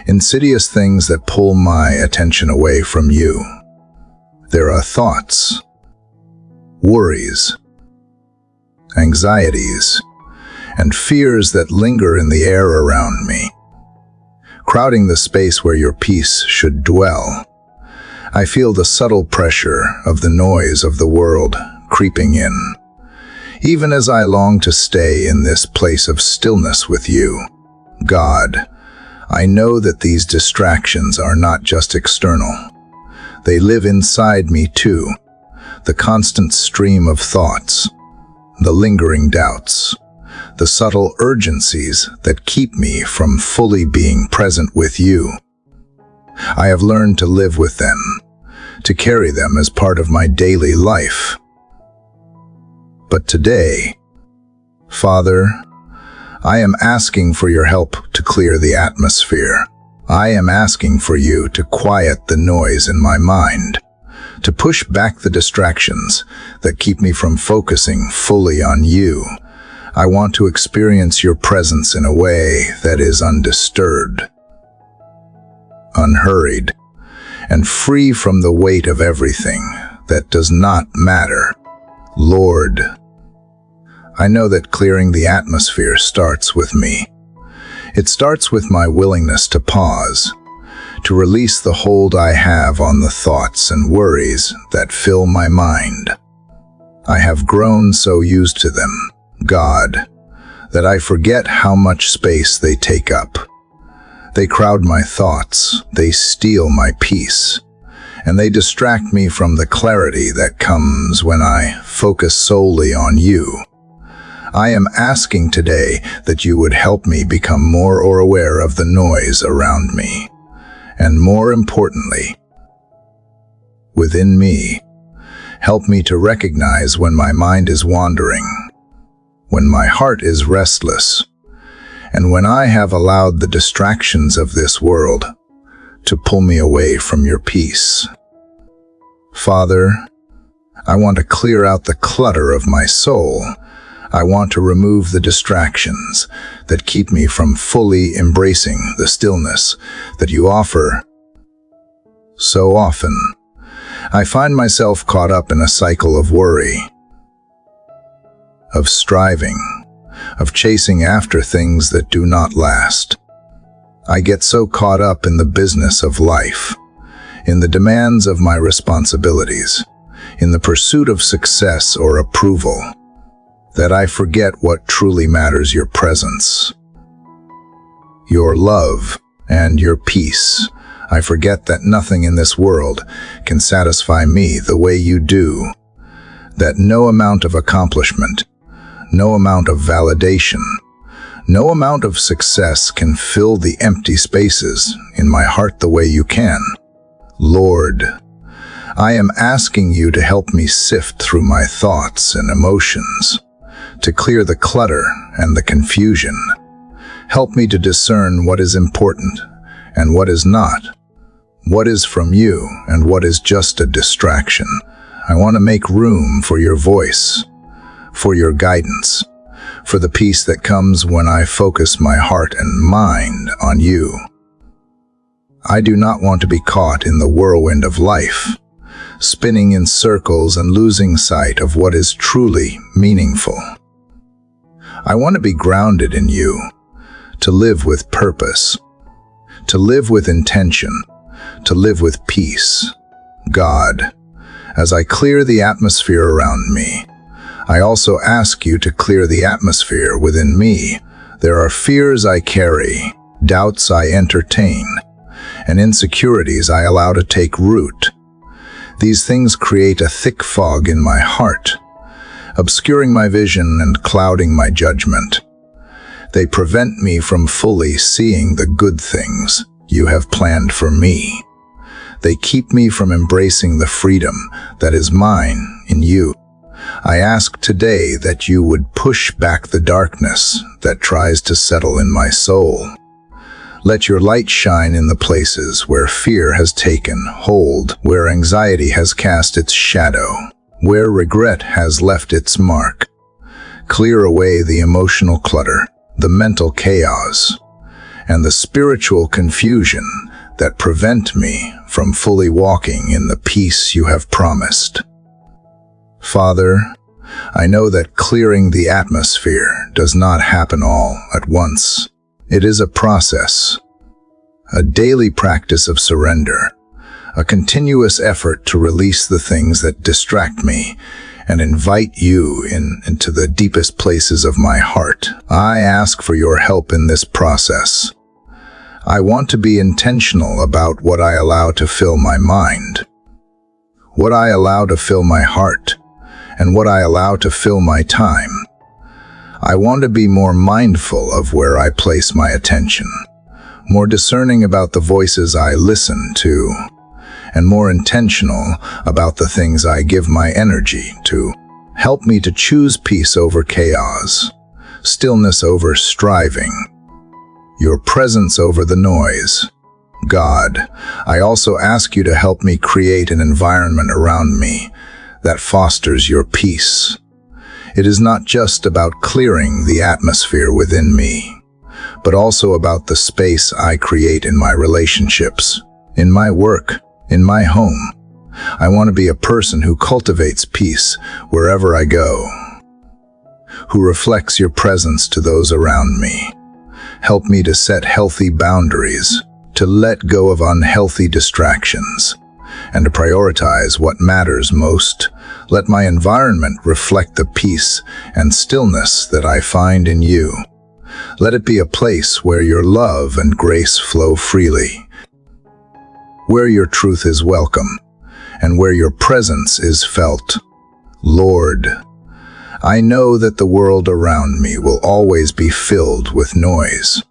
insidious things that pull my attention away from you. There are thoughts, worries, anxieties, and fears that linger in the air around me, crowding the space where your peace should dwell. I feel the subtle pressure of the noise of the world creeping in, even as I long to stay in this place of stillness with you. God, I know that these distractions are not just external. They live inside me too. The constant stream of thoughts, the lingering doubts, the subtle urgencies that keep me from fully being present with you. I have learned to live with them, to carry them as part of my daily life. But today, Father, I am asking for your help to clear the atmosphere. I am asking for you to quiet the noise in my mind, to push back the distractions that keep me from focusing fully on you. I want to experience your presence in a way that is undisturbed, unhurried, and free from the weight of everything that does not matter. Lord, I know that clearing the atmosphere starts with me. It starts with my willingness to pause, to release the hold I have on the thoughts and worries that fill my mind. I have grown so used to them, God, that I forget how much space they take up. They crowd my thoughts, they steal my peace, and they distract me from the clarity that comes when I focus solely on you. I am asking today that you would help me become more aware of the noise around me, and more importantly, within me. Help me to recognize when my mind is wandering, when my heart is restless, and when I have allowed the distractions of this world to pull me away from your peace. Father, I want to clear out the clutter of my soul. I want to remove the distractions that keep me from fully embracing the stillness that you offer. So often, I find myself caught up in a cycle of worry, of striving, of chasing after things that do not last. I get so caught up in the business of life, in the demands of my responsibilities, in the pursuit of success or approval, that I forget what truly matters: your presence, your love, and your peace. I forget that nothing in this world can satisfy me the way you do, that no amount of accomplishment, no amount of validation, no amount of success can fill the empty spaces in my heart the way you can. Lord, I am asking you to help me sift through my thoughts and emotions, to clear the clutter and the confusion. Help me to discern what is important and what is not, what is from you and what is just a distraction. I want to make room for your voice, for your guidance, for the peace that comes when I focus my heart and mind on you. I do not want to be caught in the whirlwind of life, spinning in circles and losing sight of what is truly meaningful. I want to be grounded in you, to live with purpose, to live with intention, to live with peace. God, as I clear the atmosphere around me, I also ask you to clear the atmosphere within me. There are fears I carry, doubts I entertain, and insecurities I allow to take root. These things create a thick fog in my heart, obscuring my vision and clouding my judgment. They prevent me from fully seeing the good things you have planned for me. They keep me from embracing the freedom that is mine in you. I ask today that you would push back the darkness that tries to settle in my soul. Let your light shine in the places where fear has taken hold, where anxiety has cast its shadow, where regret has left its mark. Clear away the emotional clutter, the mental chaos, and the spiritual confusion that prevent me from fully walking in the peace you have promised. Father, I know that clearing the atmosphere does not happen all at once. It is a process, a daily practice of surrender, a continuous effort to release the things that distract me and invite you into the deepest places of my heart. I ask for your help in this process. I want to be intentional about what I allow to fill my mind, what I allow to fill my heart, and what I allow to fill my time. I want to be more mindful of where I place my attention, more discerning about the voices I listen to, and more intentional about the things I give my energy to. Help me to choose peace over chaos, stillness over striving, your presence over the noise. God, I also ask you to help me create an environment around me that fosters your peace. It is not just about clearing the atmosphere within me, but also about the space I create in my relationships, in my work, in my home. I want to be a person who cultivates peace wherever I go, who reflects your presence to those around me. Help me to set healthy boundaries, to let go of unhealthy distractions, and to prioritize what matters most. Let my environment reflect the peace and stillness that I find in you. Let it be a place where your love and grace flow freely, where your truth is welcome, and where your presence is felt. Lord, I know that the world around me will always be filled with noise,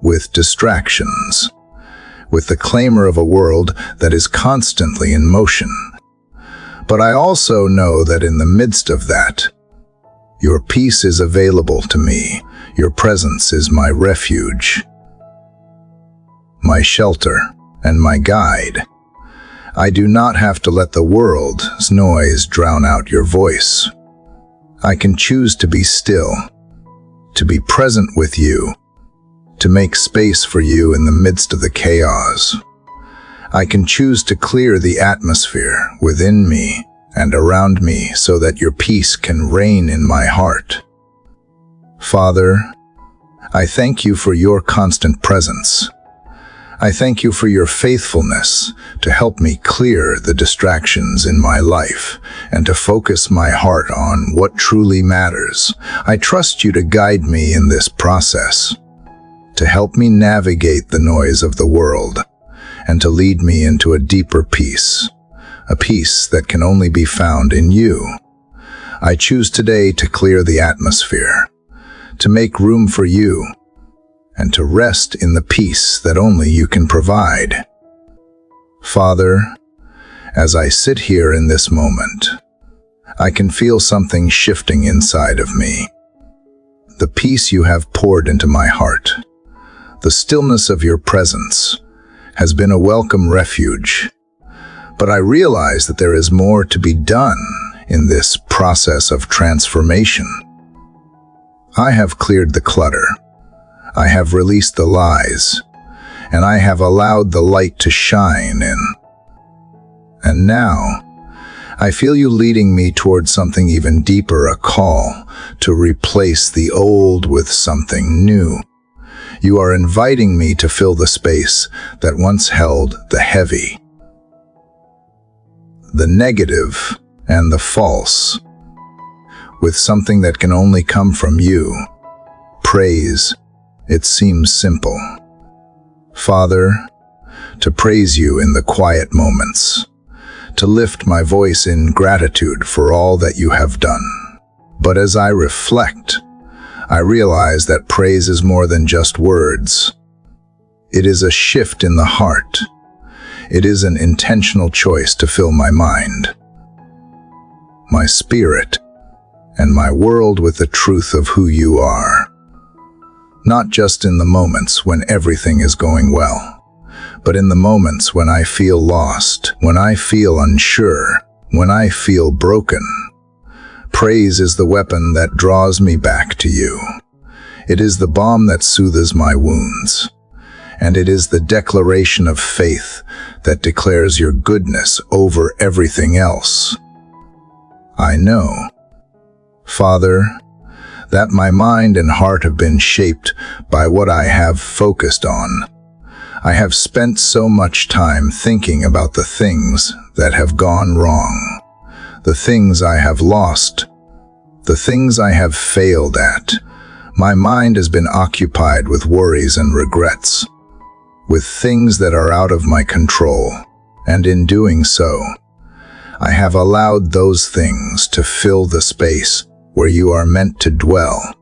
with distractions, with the clamor of a world that is constantly in motion. But I also know that in the midst of that, your peace is available to me. Your presence is my refuge, my shelter, and my guide. I do not have to let the world's noise drown out your voice. I can choose to be still, to be present with you, to make space for you in the midst of the chaos. I can choose to clear the atmosphere within me and around me so that your peace can reign in my heart. Father, I thank you for your constant presence. I thank you for your faithfulness to help me clear the distractions in my life and to focus my heart on what truly matters. I trust you to guide me in this process, to help me navigate the noise of the world, and to lead me into a deeper peace, a peace that can only be found in you. I choose today to clear the atmosphere, to make room for you, and to rest in the peace that only you can provide. Father, as I sit here in this moment, I can feel something shifting inside of me. The peace you have poured into my heart, the stillness of your presence, has been a welcome refuge. But I realize that there is more to be done in this process of transformation. I have cleared the clutter. I have released the lies, and I have allowed the light to shine in. And now, I feel you leading me towards something even deeper, a call to replace the old with something new. You are inviting me to fill the space that once held the heavy, the negative, and the false, with something that can only come from you. Praise. It seems simple, Father, to praise you in the quiet moments, to lift my voice in gratitude for all that you have done. But as I reflect, I realize that praise is more than just words. It is a shift in the heart. It is an intentional choice to fill my mind, my spirit, and my world with the truth of who you are. Not just in the moments when everything is going well, but in the moments when I feel lost, when I feel unsure, when I feel broken. Praise is the weapon that draws me back to you. It is the balm that soothes my wounds, and it is the declaration of faith that declares your goodness over everything else. I know, Father, that my mind and heart have been shaped by what I have focused on. I have spent so much time thinking about the things that have gone wrong, the things I have lost, the things I have failed at. My mind has been occupied with worries and regrets, with things that are out of my control, and in doing so, I have allowed those things to fill the space where you are meant to dwell.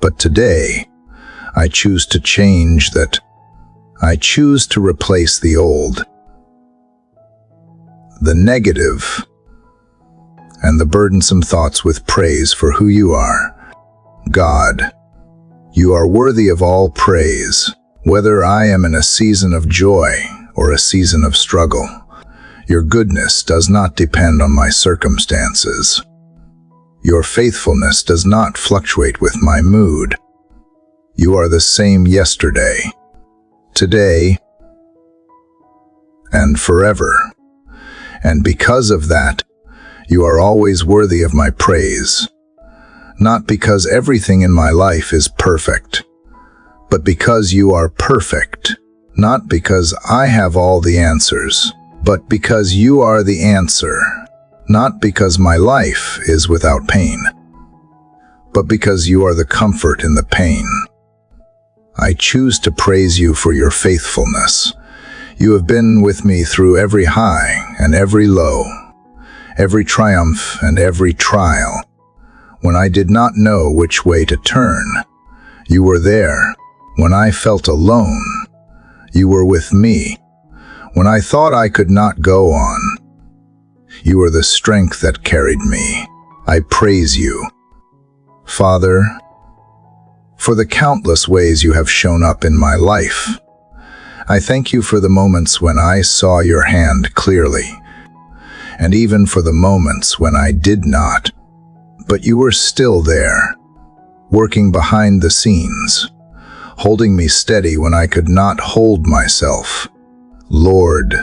But today, I choose to change that. I choose to replace the old, the negative, and the burdensome thoughts with praise for who you are. God, you are worthy of all praise, whether I am in a season of joy or a season of struggle. Your goodness does not depend on my circumstances. Your faithfulness does not fluctuate with my mood. You are the same yesterday, today, and forever. And because of that, you are always worthy of my praise. Not because everything in my life is perfect, but because you are perfect. Not because I have all the answers, but because you are the answer. Not because my life is without pain, but because you are the comfort in the pain. I choose to praise you for your faithfulness. You have been with me through every high and every low, every triumph and every trial. When I did not know which way to turn, you were there. When I felt alone, you were with me. When I thought I could not go on, you were the strength that carried me. I praise you, Father, for the countless ways you have shown up in my life. I thank you for the moments when I saw your hand clearly, and even for the moments when I did not. But you were still there, working behind the scenes, holding me steady when I could not hold myself. Lord,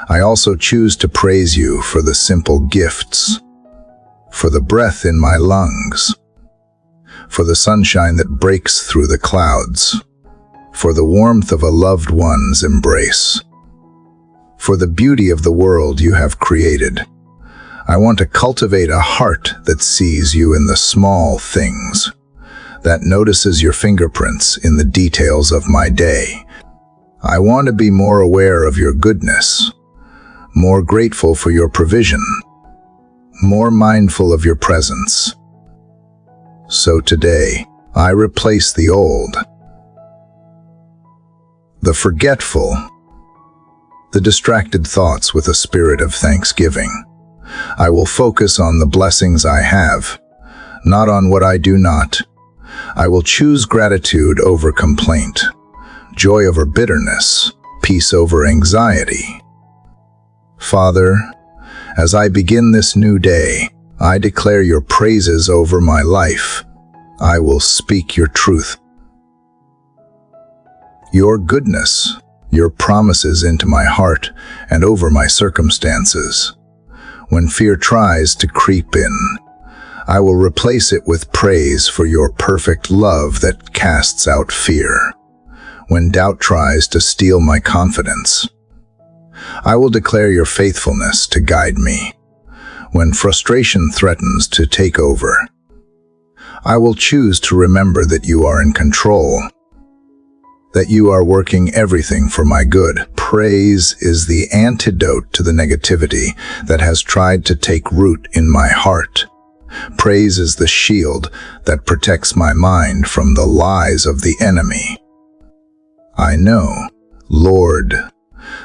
I also choose to praise you for the simple gifts, for the breath in my lungs, for the sunshine that breaks through the clouds, for the warmth of a loved one's embrace, for the beauty of the world you have created. I want to cultivate a heart that sees you in the small things, that notices your fingerprints in the details of my day. I want to be more aware of your goodness, more grateful for your provision, more mindful of your presence. So today, I replace the old, the forgetful, the distracted thoughts with a spirit of thanksgiving. I will focus on the blessings I have, not on what I do not. I will choose gratitude over complaint, joy over bitterness, peace over anxiety. Father, as I begin this new day, I declare your praises over my life. I will speak your truth, your goodness, your promises into my heart and over my circumstances. When fear tries to creep in, I will replace it with praise for your perfect love that casts out fear. When doubt tries to steal my confidence, I will declare your faithfulness to guide me. When frustration threatens to take over, I will choose to remember that you are in control, that you are working everything for my good. Praise is the antidote to the negativity that has tried to take root in my heart. Praise is the shield that protects my mind from the lies of the enemy. I know, Lord,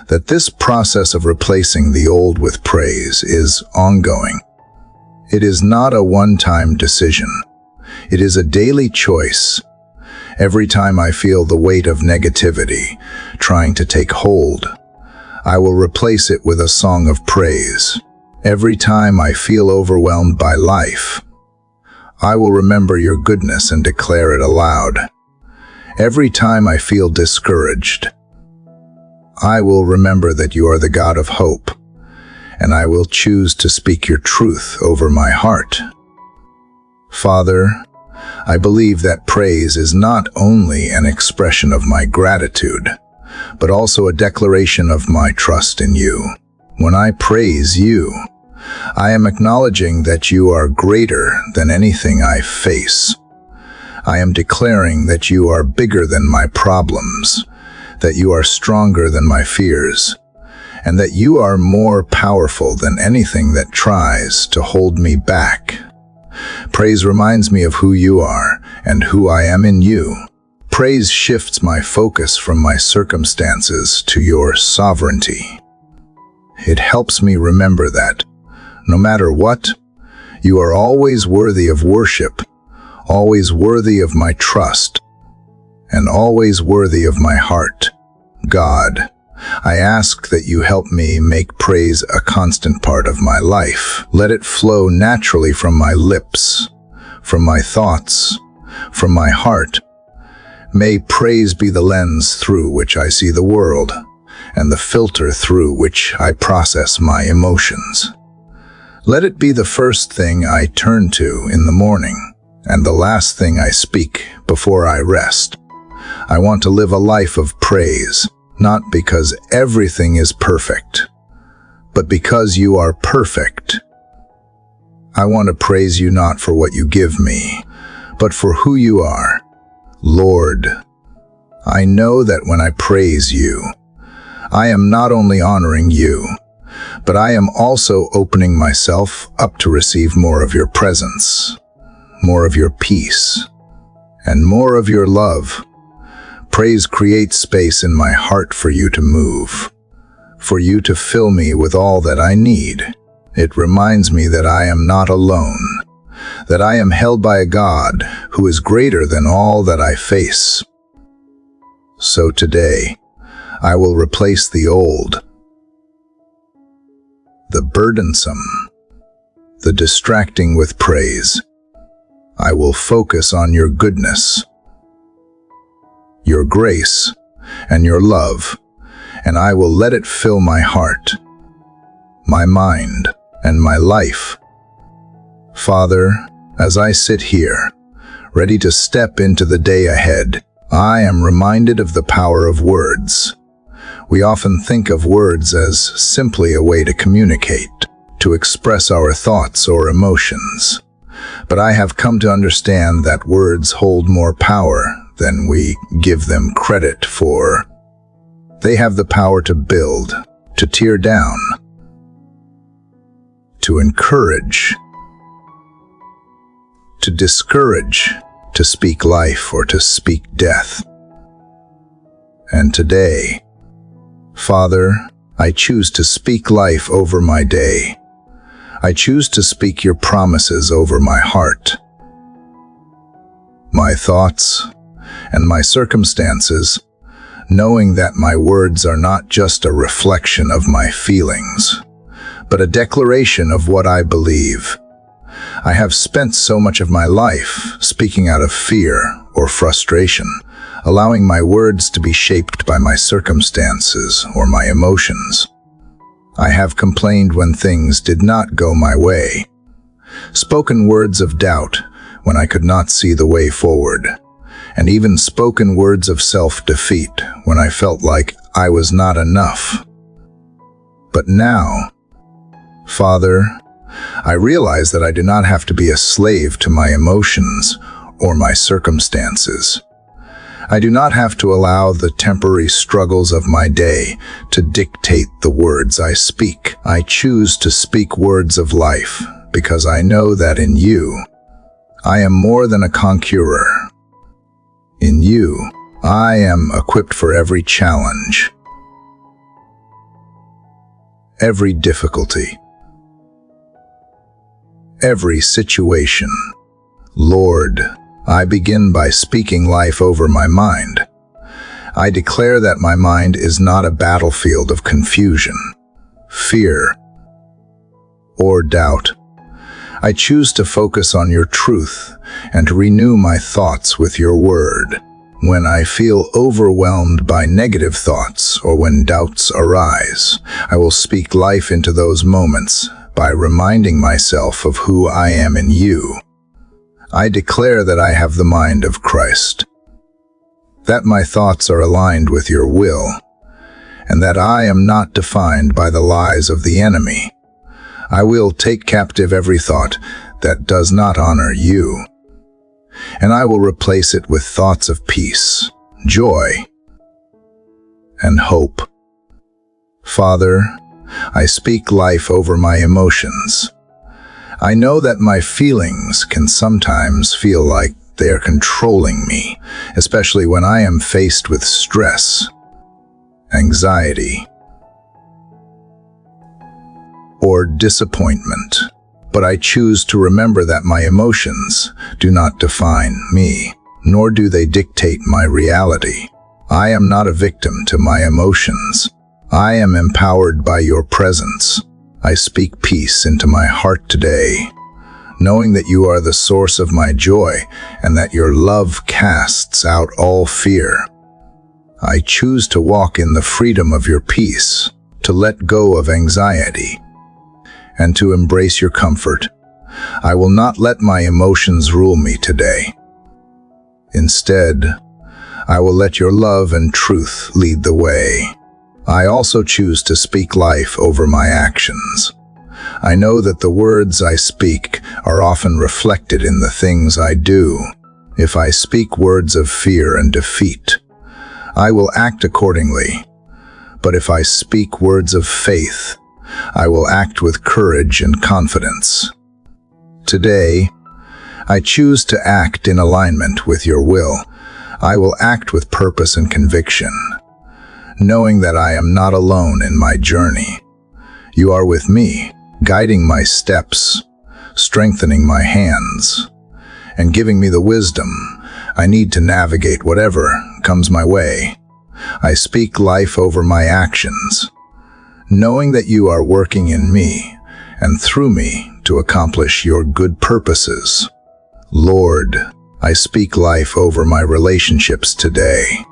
that this process of replacing the old with praise is ongoing. It is not a one-time decision. It is a daily choice. Every time I feel the weight of negativity trying to take hold, I will replace it with a song of praise. Every time I feel overwhelmed by life, I will remember your goodness and declare it aloud. Every time I feel discouraged, I will remember that you are the God of hope, and I will choose to speak your truth over my heart. Father, I believe that praise is not only an expression of my gratitude, but also a declaration of my trust in you. When I praise you, I am acknowledging that you are greater than anything I face. I am declaring that you are bigger than my problems, that you are stronger than my fears, and that you are more powerful than anything that tries to hold me back. Praise reminds me of who you are and who I am in you. Praise shifts my focus from my circumstances to your sovereignty. It helps me remember that, no matter what, you are always worthy of worship, always worthy of my trust, and always worthy of my heart. God, I ask that you help me make praise a constant part of my life. Let it flow naturally from my lips, from my thoughts, from my heart. May praise be the lens through which I see the world, and the filter through which I process my emotions. Let it be the first thing I turn to in the morning, and the last thing I speak before I rest. I want to live a life of praise, not because everything is perfect, but because you are perfect. I want to praise you not for what you give me, but for who you are. Lord, I know that when I praise you, I am not only honoring you, but I am also opening myself up to receive more of your presence, more of your peace, and more of your love. Praise creates space in my heart for you to move, for you to fill me with all that I need. It reminds me that I am not alone, that I am held by a God who is greater than all that I face. So today, I will replace the old, the burdensome, the distracting with praise. I will focus on your goodness, your grace, and your love, and I will let it fill my heart, my mind, and my life. Father, as I sit here, ready to step into the day ahead, I am reminded of the power of words. We often think of words as simply a way to communicate, to express our thoughts or emotions. But I have come to understand that words hold more power than we give them credit for. They have the power to build, to tear down, to encourage, to discourage, to speak life or to speak death. And today, Father, I choose to speak life over my day. I choose to speak your promises over my heart, my thoughts, and my circumstances, knowing that my words are not just a reflection of my feelings, but a declaration of what I believe. I have spent so much of my life speaking out of fear or frustration, allowing my words to be shaped by my circumstances or my emotions. I have complained when things did not go my way, spoken words of doubt when I could not see the way forward, and even spoken words of self-defeat when I felt like I was not enough. But now, Father, I realize that I do not have to be a slave to my emotions or my circumstances. I do not have to allow the temporary struggles of my day to dictate the words I speak. I choose to speak words of life because I know that in you, I am more than a conqueror. In you, I am equipped for every challenge, every difficulty, every situation. Lord, I begin by speaking life over my mind. I declare that my mind is not a battlefield of confusion, fear, or doubt. I choose to focus on your truth and to renew my thoughts with your word. When I feel overwhelmed by negative thoughts or when doubts arise, I will speak life into those moments by reminding myself of who I am in you. I declare that I have the mind of Christ, that my thoughts are aligned with your will, and that I am not defined by the lies of the enemy. I will take captive every thought that does not honor you, and I will replace it with thoughts of peace, joy, and hope. Father, I speak life over my emotions. I know that my feelings can sometimes feel like they are controlling me, especially when I am faced with stress, anxiety, or disappointment. But I choose to remember that my emotions do not define me, nor do they dictate my reality. I am not a victim to my emotions. I am empowered by your presence. I speak peace into my heart today, knowing that you are the source of my joy and that your love casts out all fear. I choose to walk in the freedom of your peace, to let go of anxiety, and to embrace your comfort. I will not let my emotions rule me today. Instead, I will let your love and truth lead the way. I also choose to speak life over my actions. I know that the words I speak are often reflected in the things I do. If I speak words of fear and defeat, I will act accordingly. But if I speak words of faith, I will act with courage and confidence. Today, I choose to act in alignment with your will. I will act with purpose and conviction, knowing that I am not alone in my journey. You are with me, guiding my steps, strengthening my hands, and giving me the wisdom I need to navigate whatever comes my way. I speak life over my actions, knowing that you are working in me and through me to accomplish your good purposes. Lord, I speak life over my relationships today.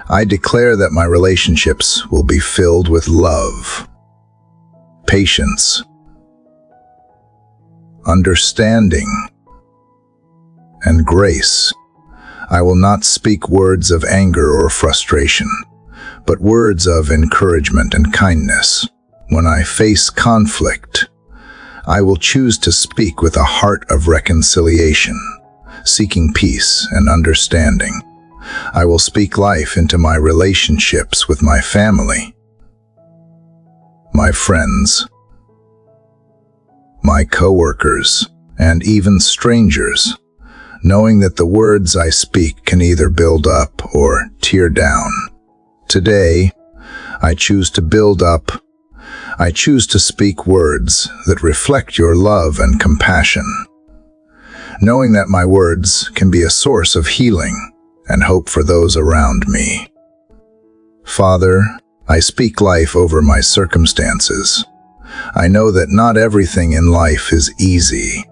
I declare that my relationships will be filled with love, patience, understanding, and grace. I will not speak words of anger or frustration, but words of encouragement and kindness. When I face conflict, I will choose to speak with a heart of reconciliation, seeking peace and understanding. I will speak life into my relationships with my family, my friends, my coworkers, and even strangers, knowing that the words I speak can either build up or tear down. Today, I choose to build up. I choose to speak words that reflect your love and compassion, knowing that my words can be a source of healing and hope for those around me. Father, I speak life over my circumstances. I know that not everything in life is easy,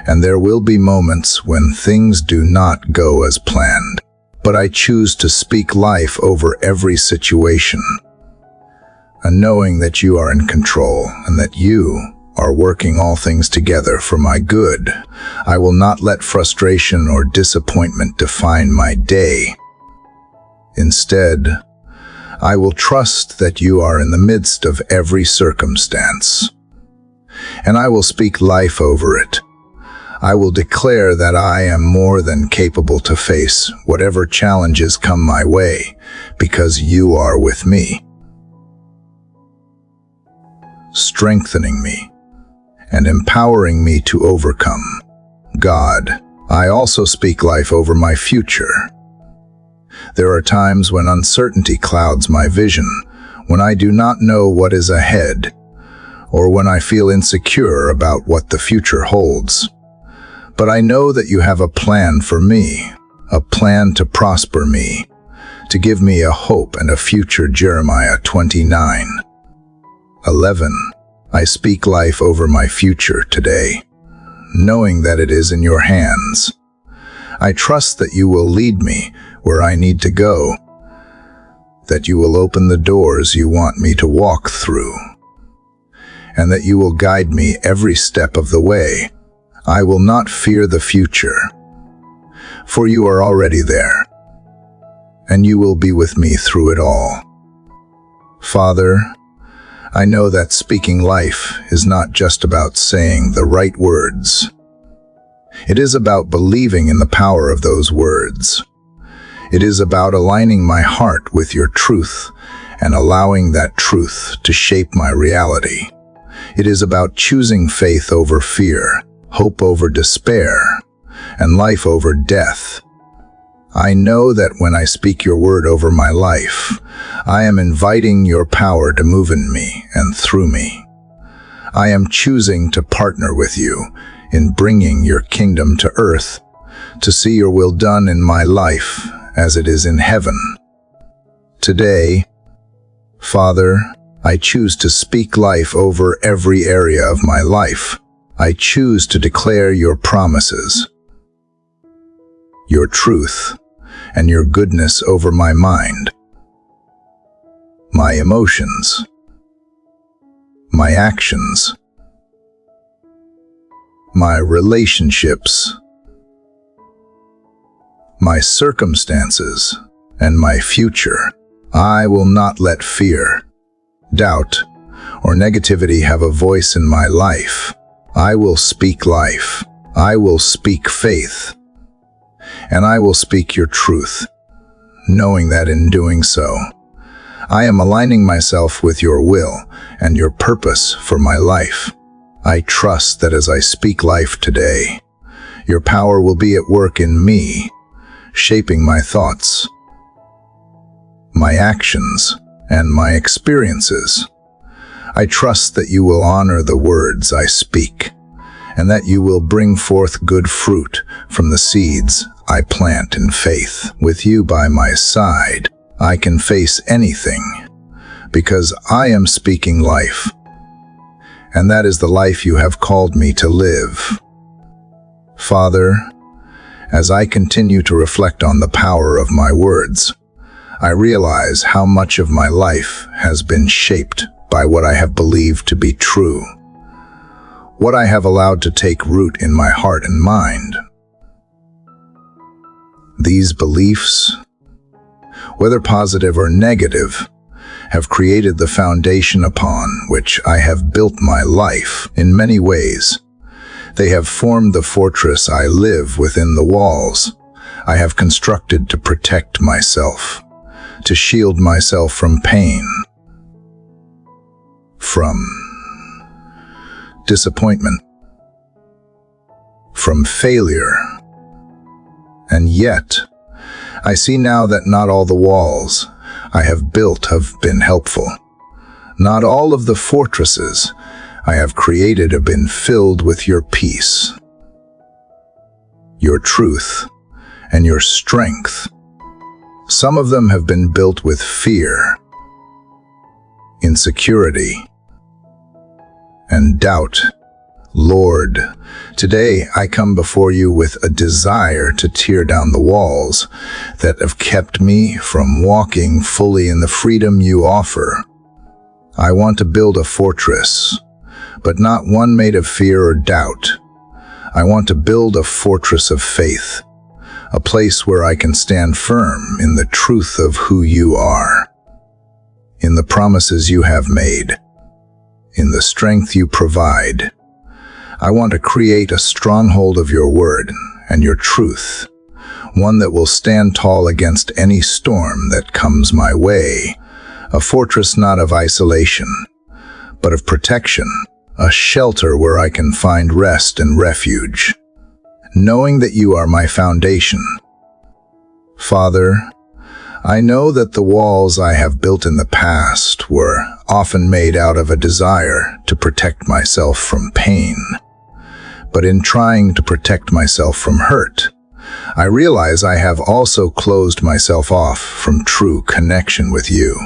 and there will be moments when things do not go as planned. But I choose to speak life over every situation, and knowing that you are in control and that you are working all things together for my good. I will not let frustration or disappointment define my day. Instead, I will trust that you are in the midst of every circumstance, and I will speak life over it. I will declare that I am more than capable to face whatever challenges come my way, because you are with me, strengthening me and empowering me to overcome. God, I also speak life over my future. There are times when uncertainty clouds my vision, when I do not know what is ahead, or when I feel insecure about what the future holds. But I know that you have a plan for me, a plan to prosper me, to give me a hope and a future. Jeremiah 29:11. I speak life over my future today, knowing that it is in your hands. I trust that you will lead me where I need to go, that you will open the doors you want me to walk through, and that you will guide me every step of the way. I will not fear the future, for you are already there, and you will be with me through it all. Father, I know that speaking life is not just about saying the right words. It is about believing in the power of those words. It is about aligning my heart with your truth and allowing that truth to shape my reality. It is about choosing faith over fear, hope over despair, and life over death. I know that when I speak your word over my life, I am inviting your power to move in me and through me. I am choosing to partner with you in bringing your kingdom to earth, to see your will done in my life as it is in heaven. Today, Father, I choose to speak life over every area of my life. I choose to declare your promises, your truth, and your goodness over my mind, my emotions, my actions, my relationships, my circumstances, and my future. I will not let fear, doubt, or negativity have a voice in my life. I will speak life. I will speak faith. And I will speak your truth, knowing that in doing so, I am aligning myself with your will and your purpose for my life. I trust that as I speak life today, your power will be at work in me, shaping my thoughts, my actions, and my experiences. I trust that you will honor the words I speak, and that you will bring forth good fruit from the seeds I plant in faith. With you by my side, I can face anything, because I am speaking life, and that is the life you have called me to live. Father, as I continue to reflect on the power of my words, I realize how much of my life has been shaped by what I have believed to be true, what I have allowed to take root in my heart and mind. These beliefs, whether positive or negative, have created the foundation upon which I have built my life in many ways. They have formed the fortress I live within the walls I have constructed to protect myself, to shield myself from pain, from disappointment, from failure. And yet, I see now that not all the walls I have built have been helpful. Not all of the fortresses I have created have been filled with your peace, your truth, and your strength. Some of them have been built with fear, insecurity, and doubt. Lord, today I come before you with a desire to tear down the walls that have kept me from walking fully in the freedom you offer. I want to build a fortress, but not one made of fear or doubt. I want to build a fortress of faith, a place where I can stand firm in the truth of who you are, in the promises you have made, in the strength you provide. I want to create a stronghold of your word and your truth, one that will stand tall against any storm that comes my way, a fortress not of isolation, but of protection, a shelter where I can find rest and refuge, knowing that you are my foundation. Father, I know that the walls I have built in the past were often made out of a desire to protect myself from pain. But in trying to protect myself from hurt, I realize I have also closed myself off from true connection with you,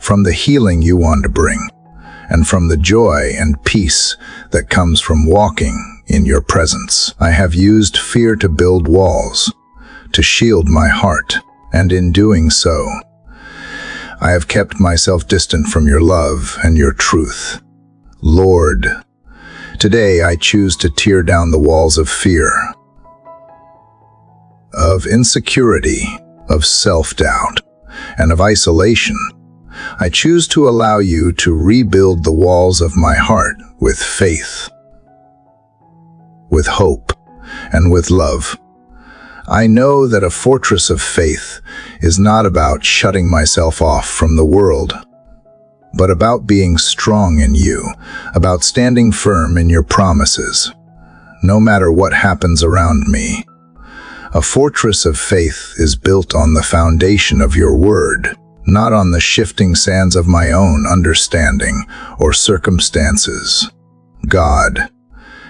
from the healing you want to bring, and from the joy and peace that comes from walking in your presence. I have used fear to build walls, to shield my heart, and in doing so, I have kept myself distant from your love and your truth. Lord, today I choose to tear down the walls of fear, of insecurity, of self-doubt, and of isolation. I choose to allow you to rebuild the walls of my heart with faith, with hope, and with love. I know that a fortress of faith is not about shutting myself off from the world, but about being strong in you, about standing firm in your promises, no matter what happens around me. A fortress of faith is built on the foundation of your word, not on the shifting sands of my own understanding or circumstances. God,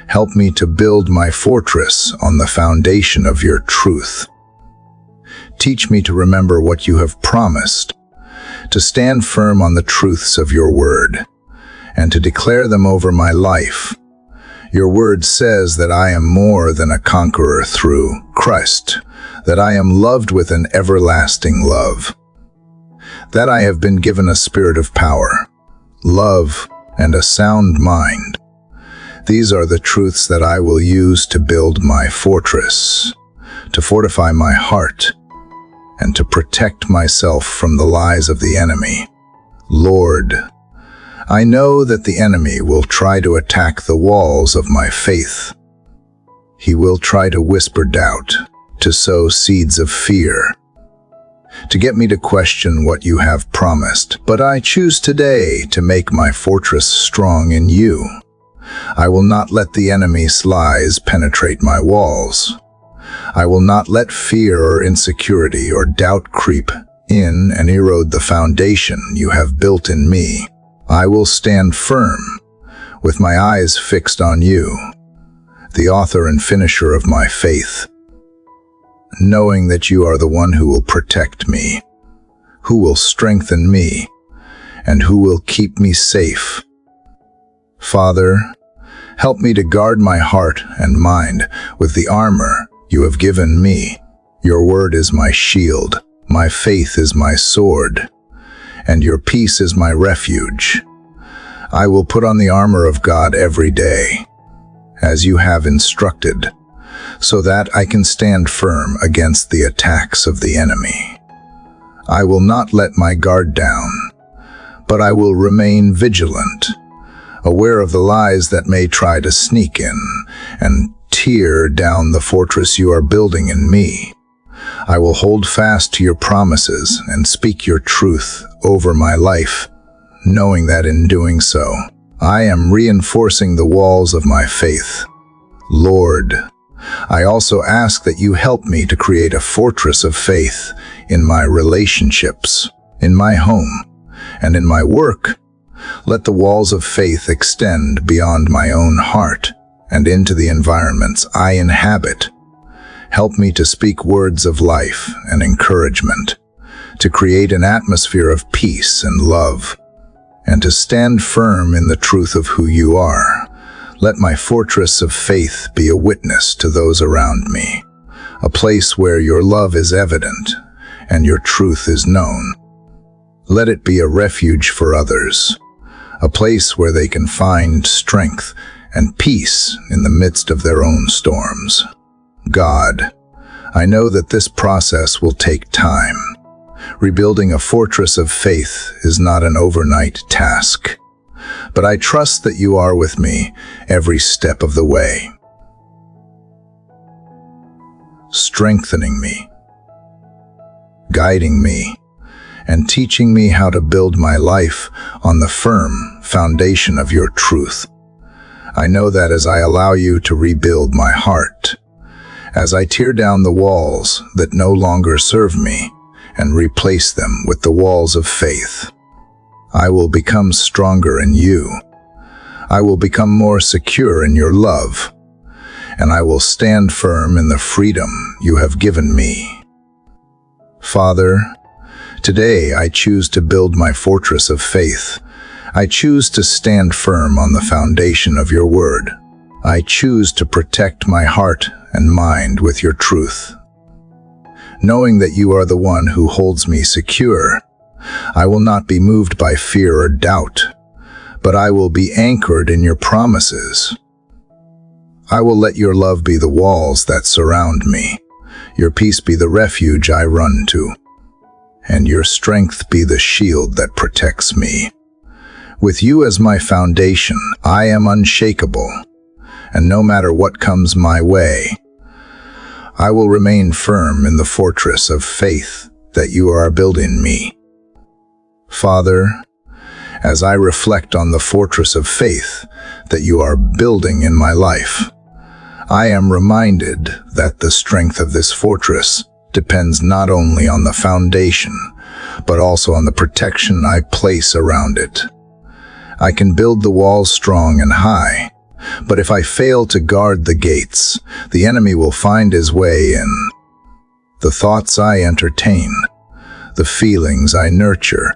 help me to build my fortress on the foundation of your truth. Teach me to remember what you have promised, to stand firm on the truths of your word, and to declare them over my life. Your word says that I am more than a conqueror through Christ, that I am loved with an everlasting love, that I have been given a spirit of power, love, and a sound mind. These are the truths that I will use to build my fortress, to fortify my heart, and to protect myself from the lies of the enemy. Lord, I know that the enemy will try to attack the walls of my faith. He will try to whisper doubt, to sow seeds of fear, to get me to question what you have promised. But I choose today to make my fortress strong in you. I will not let the enemy's lies penetrate my walls. I will not let fear or insecurity or doubt creep in and erode the foundation you have built in me. I will stand firm, with my eyes fixed on you, the author and finisher of my faith, knowing that you are the one who will protect me, who will strengthen me, and who will keep me safe. Father, help me to guard my heart and mind with the armor you have given me. Your word is my shield, my faith is my sword, and your peace is my refuge. I will put on the armor of God every day, as you have instructed, so that I can stand firm against the attacks of the enemy. I will not let my guard down, but I will remain vigilant, aware of the lies that may try to sneak in and tear down the fortress you are building in me. I will hold fast to your promises and speak your truth over my life, knowing that in doing so, I am reinforcing the walls of my faith. Lord, I also ask that you help me to create a fortress of faith in my relationships, in my home, and in my work. Let the walls of faith extend beyond my own heart and into the environments I inhabit. Help me to speak words of life and encouragement, to create an atmosphere of peace and love, and to stand firm in the truth of who you are. Let my fortress of faith be a witness to those around me, a place where your love is evident and your truth is known. Let it be a refuge for others, a place where they can find strength and peace in the midst of their own storms. God, I know that this process will take time. Rebuilding a fortress of faith is not an overnight task, but I trust that you are with me every step of the way, strengthening me, guiding me, and teaching me how to build my life on the firm foundation of your truth. I know that as I allow you to rebuild my heart, as I tear down the walls that no longer serve me and replace them with the walls of faith, I will become stronger in you. I will become more secure in your love, and I will stand firm in the freedom you have given me. Father, today I choose to build my fortress of faith. I choose to stand firm on the foundation of your word. I choose to protect my heart and mind with your truth. Knowing that you are the one who holds me secure, I will not be moved by fear or doubt, but I will be anchored in your promises. I will let your love be the walls that surround me, your peace be the refuge I run to, and your strength be the shield that protects me. With you as my foundation, I am unshakable, and no matter what comes my way, I will remain firm in the fortress of faith that you are building me. Father, as I reflect on the fortress of faith that you are building in my life, I am reminded that the strength of this fortress depends not only on the foundation, but also on the protection I place around it. I can build the walls strong and high, but if I fail to guard the gates, the enemy will find his way in. The thoughts I entertain, the feelings I nurture,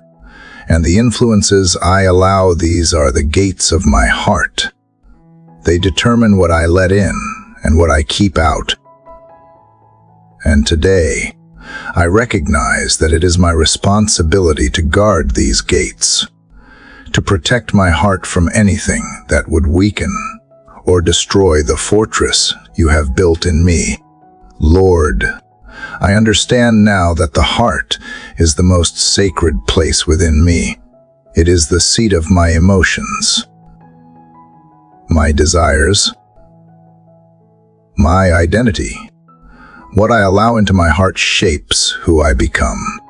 And the influences I allow, these are the gates of my heart. They determine what I let in and what I keep out. And today, I recognize that it is my responsibility to guard these gates, to protect my heart from anything that would weaken or destroy the fortress you have built in me. Lord, I understand now that the heart is the most sacred place within me. It is the seat of my emotions, my desires, my identity. What I allow into my heart shapes who I become.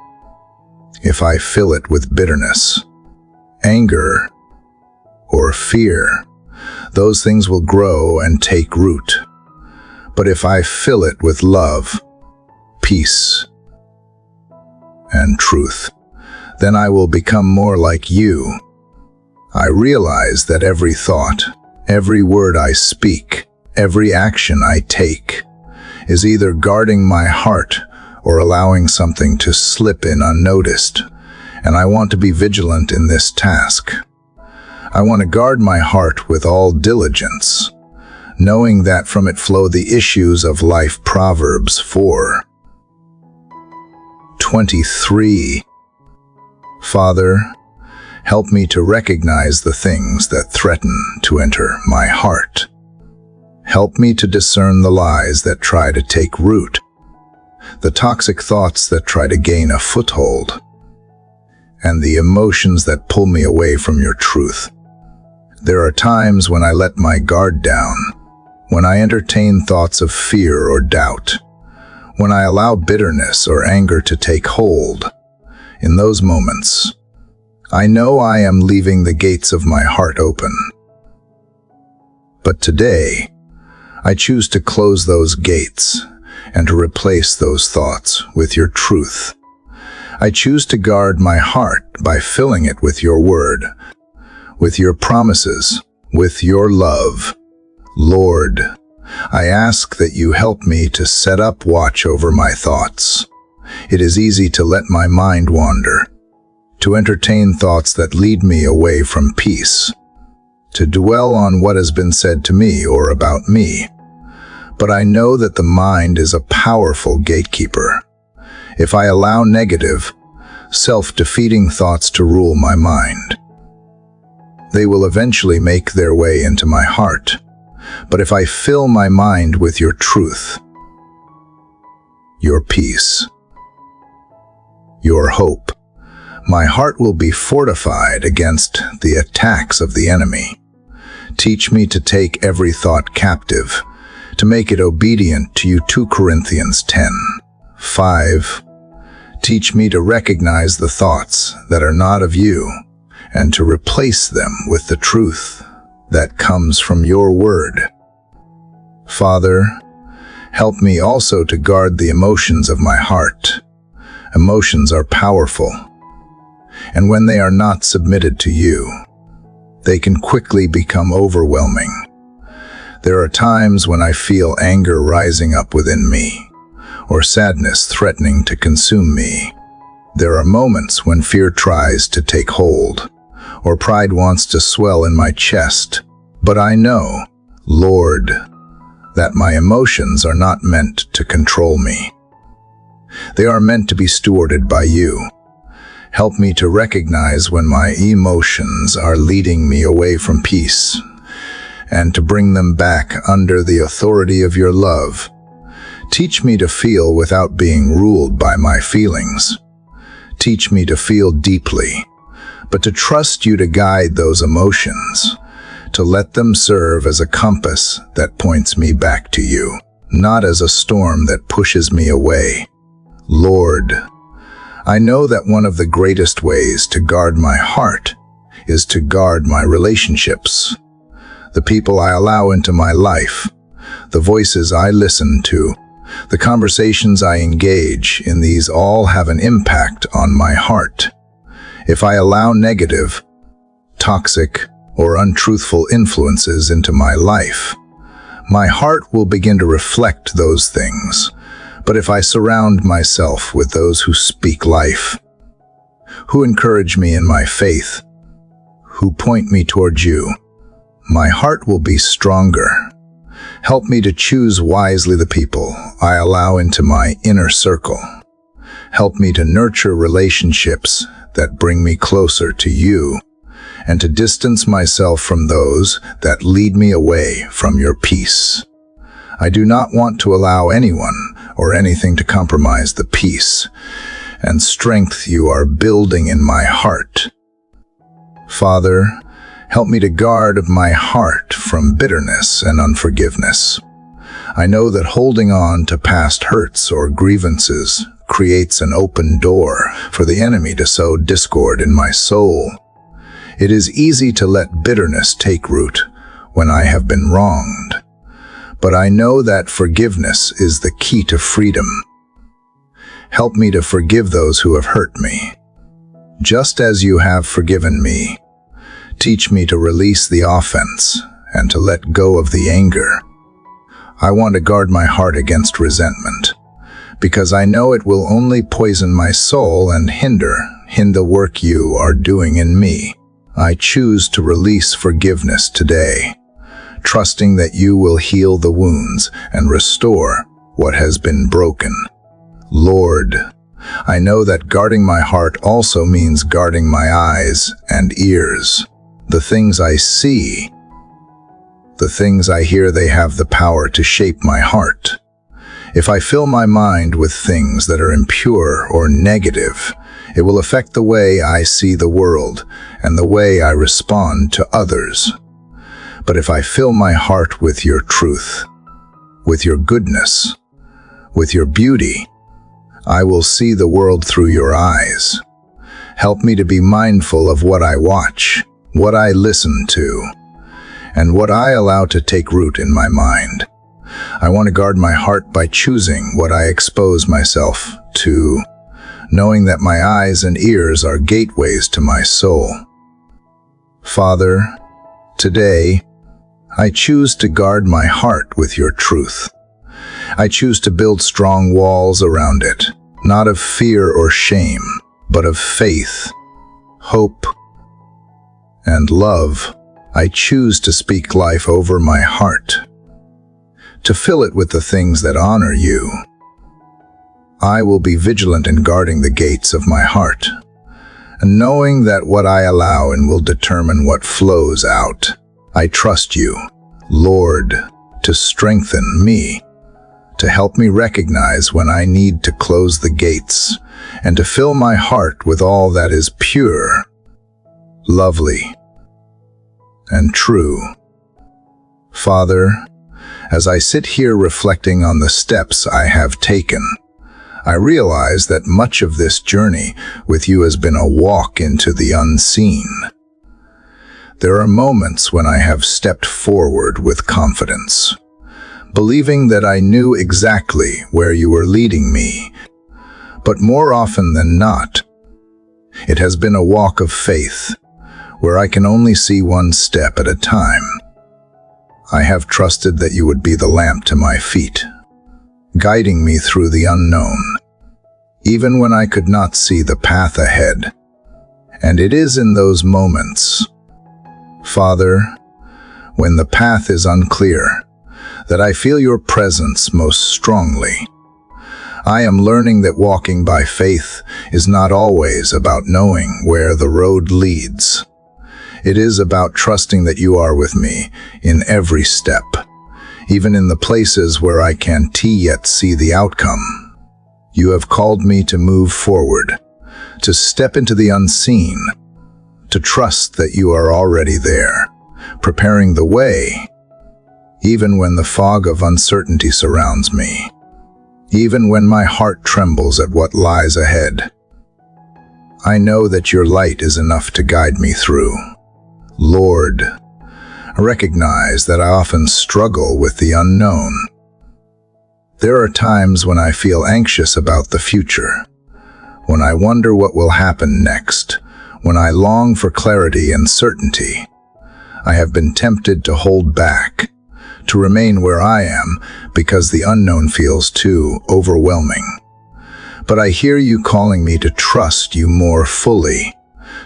If I fill it with bitterness, anger, or fear, those things will grow and take root. But if I fill it with love, peace, and truth, then I will become more like you. I realize that every thought, every word I speak, every action I take, is either guarding my heart or allowing something to slip in unnoticed, and I want to be vigilant in this task. I want to guard my heart with all diligence, knowing that from it flow the issues of life. Proverbs 4:23. Father, help me to recognize the things that threaten to enter my heart. Help me to discern the lies that try to take root, the toxic thoughts that try to gain a foothold, and the emotions that pull me away from your truth. There are times when I let my guard down, when I entertain thoughts of fear or doubt, when I allow bitterness or anger to take hold. In those moments, I know I am leaving the gates of my heart open. But today, I choose to close those gates and to replace those thoughts with your truth. I choose to guard my heart by filling it with your word, with your promises, with your love. Lord, I ask that you help me to set up watch over my thoughts. It is easy to let my mind wander, to entertain thoughts that lead me away from peace, to dwell on what has been said to me or about me. But I know that the mind is a powerful gatekeeper. If I allow negative, self-defeating thoughts to rule my mind, they will eventually make their way into my heart. But if I fill my mind with your truth, your peace, your hope, my heart will be fortified against the attacks of the enemy. Teach me to take every thought captive, to make it obedient to you. 2 Corinthians 10:5. Teach me to recognize the thoughts that are not of you and to replace them with the truth that comes from your word. Father, help me also to guard the emotions of my heart. Emotions are powerful, and when they are not submitted to you, they can quickly become overwhelming. There are times when I feel anger rising up within me, or sadness threatening to consume me. There are moments when fear tries to take hold, or pride wants to swell in my chest. But I know, Lord, that my emotions are not meant to control me. They are meant to be stewarded by you. Help me to recognize when my emotions are leading me away from peace, and to bring them back under the authority of your love. Teach me to feel without being ruled by my feelings. Teach me to feel deeply, but to trust you to guide those emotions, to let them serve as a compass that points me back to you, not as a storm that pushes me away. Lord, I know that one of the greatest ways to guard my heart is to guard my relationships. The people I allow into my life, the voices I listen to, the conversations I engage in, these all have an impact on my heart. If I allow negative, toxic, or untruthful influences into my life, my heart will begin to reflect those things. But if I surround myself with those who speak life, who encourage me in my faith, who point me towards you. My heart will be stronger. Help me to choose wisely the people I allow into my inner circle. Help me to nurture relationships that bring me closer to you, and to distance myself from those that lead me away from your peace. I do not want to allow anyone or anything to compromise the peace and strength you are building in my heart. Father, help me to guard my heart from bitterness and unforgiveness. I know that holding on to past hurts or grievances creates an open door for the enemy to sow discord in my soul. It is easy to let bitterness take root when I have been wronged, but I know that forgiveness is the key to freedom. Help me to forgive those who have hurt me, just as you have forgiven me. Teach me to release the offense and to let go of the anger. I want to guard my heart against resentment, because I know it will only poison my soul and hinder the work you are doing in me. I choose to release forgiveness today, trusting that you will heal the wounds and restore what has been broken. Lord, I know that guarding my heart also means guarding my eyes and ears. The things I see, the things I hear, they have the power to shape my heart. If I fill my mind with things that are impure or negative, it will affect the way I see the world and the way I respond to others. But if I fill my heart with your truth, with your goodness, with your beauty, I will see the world through your eyes. Help me to be mindful of what I watch, what I listen to, and what I allow to take root in my mind. I want to guard my heart by choosing what I expose myself to, knowing that my eyes and ears are gateways to my soul. Father, today, I choose to guard my heart with your truth. I choose to build strong walls around it, not of fear or shame, but of faith, hope, and love. I choose to speak life over my heart, to fill it with the things that honor you. I will be vigilant in guarding the gates of my heart, and knowing that what I allow in will determine what flows out. I trust you, Lord, to strengthen me, to help me recognize when I need to close the gates, and to fill my heart with all that is pure, lovely, and true. Father, as I sit here reflecting on the steps I have taken, I realize that much of this journey with you has been a walk into the unseen. There are moments when I have stepped forward with confidence, believing that I knew exactly where you were leading me. But more often than not, it has been a walk of faith, where I can only see one step at a time. I have trusted that you would be the lamp to my feet, guiding me through the unknown, even when I could not see the path ahead. And it is in those moments, Father, when the path is unclear, that I feel your presence most strongly. I am learning that walking by faith is not always about knowing where the road leads. It is about trusting that you are with me in every step, even in the places where I can't yet see the outcome. You have called me to move forward, to step into the unseen, to trust that you are already there, preparing the way, even when the fog of uncertainty surrounds me, even when my heart trembles at what lies ahead. I know that your light is enough to guide me through. Lord, I recognize that I often struggle with the unknown. There are times when I feel anxious about the future, when I wonder what will happen next, when I long for clarity and certainty. I have been tempted to hold back, to remain where I am, because the unknown feels too overwhelming. but I hear you calling me to trust you more fully,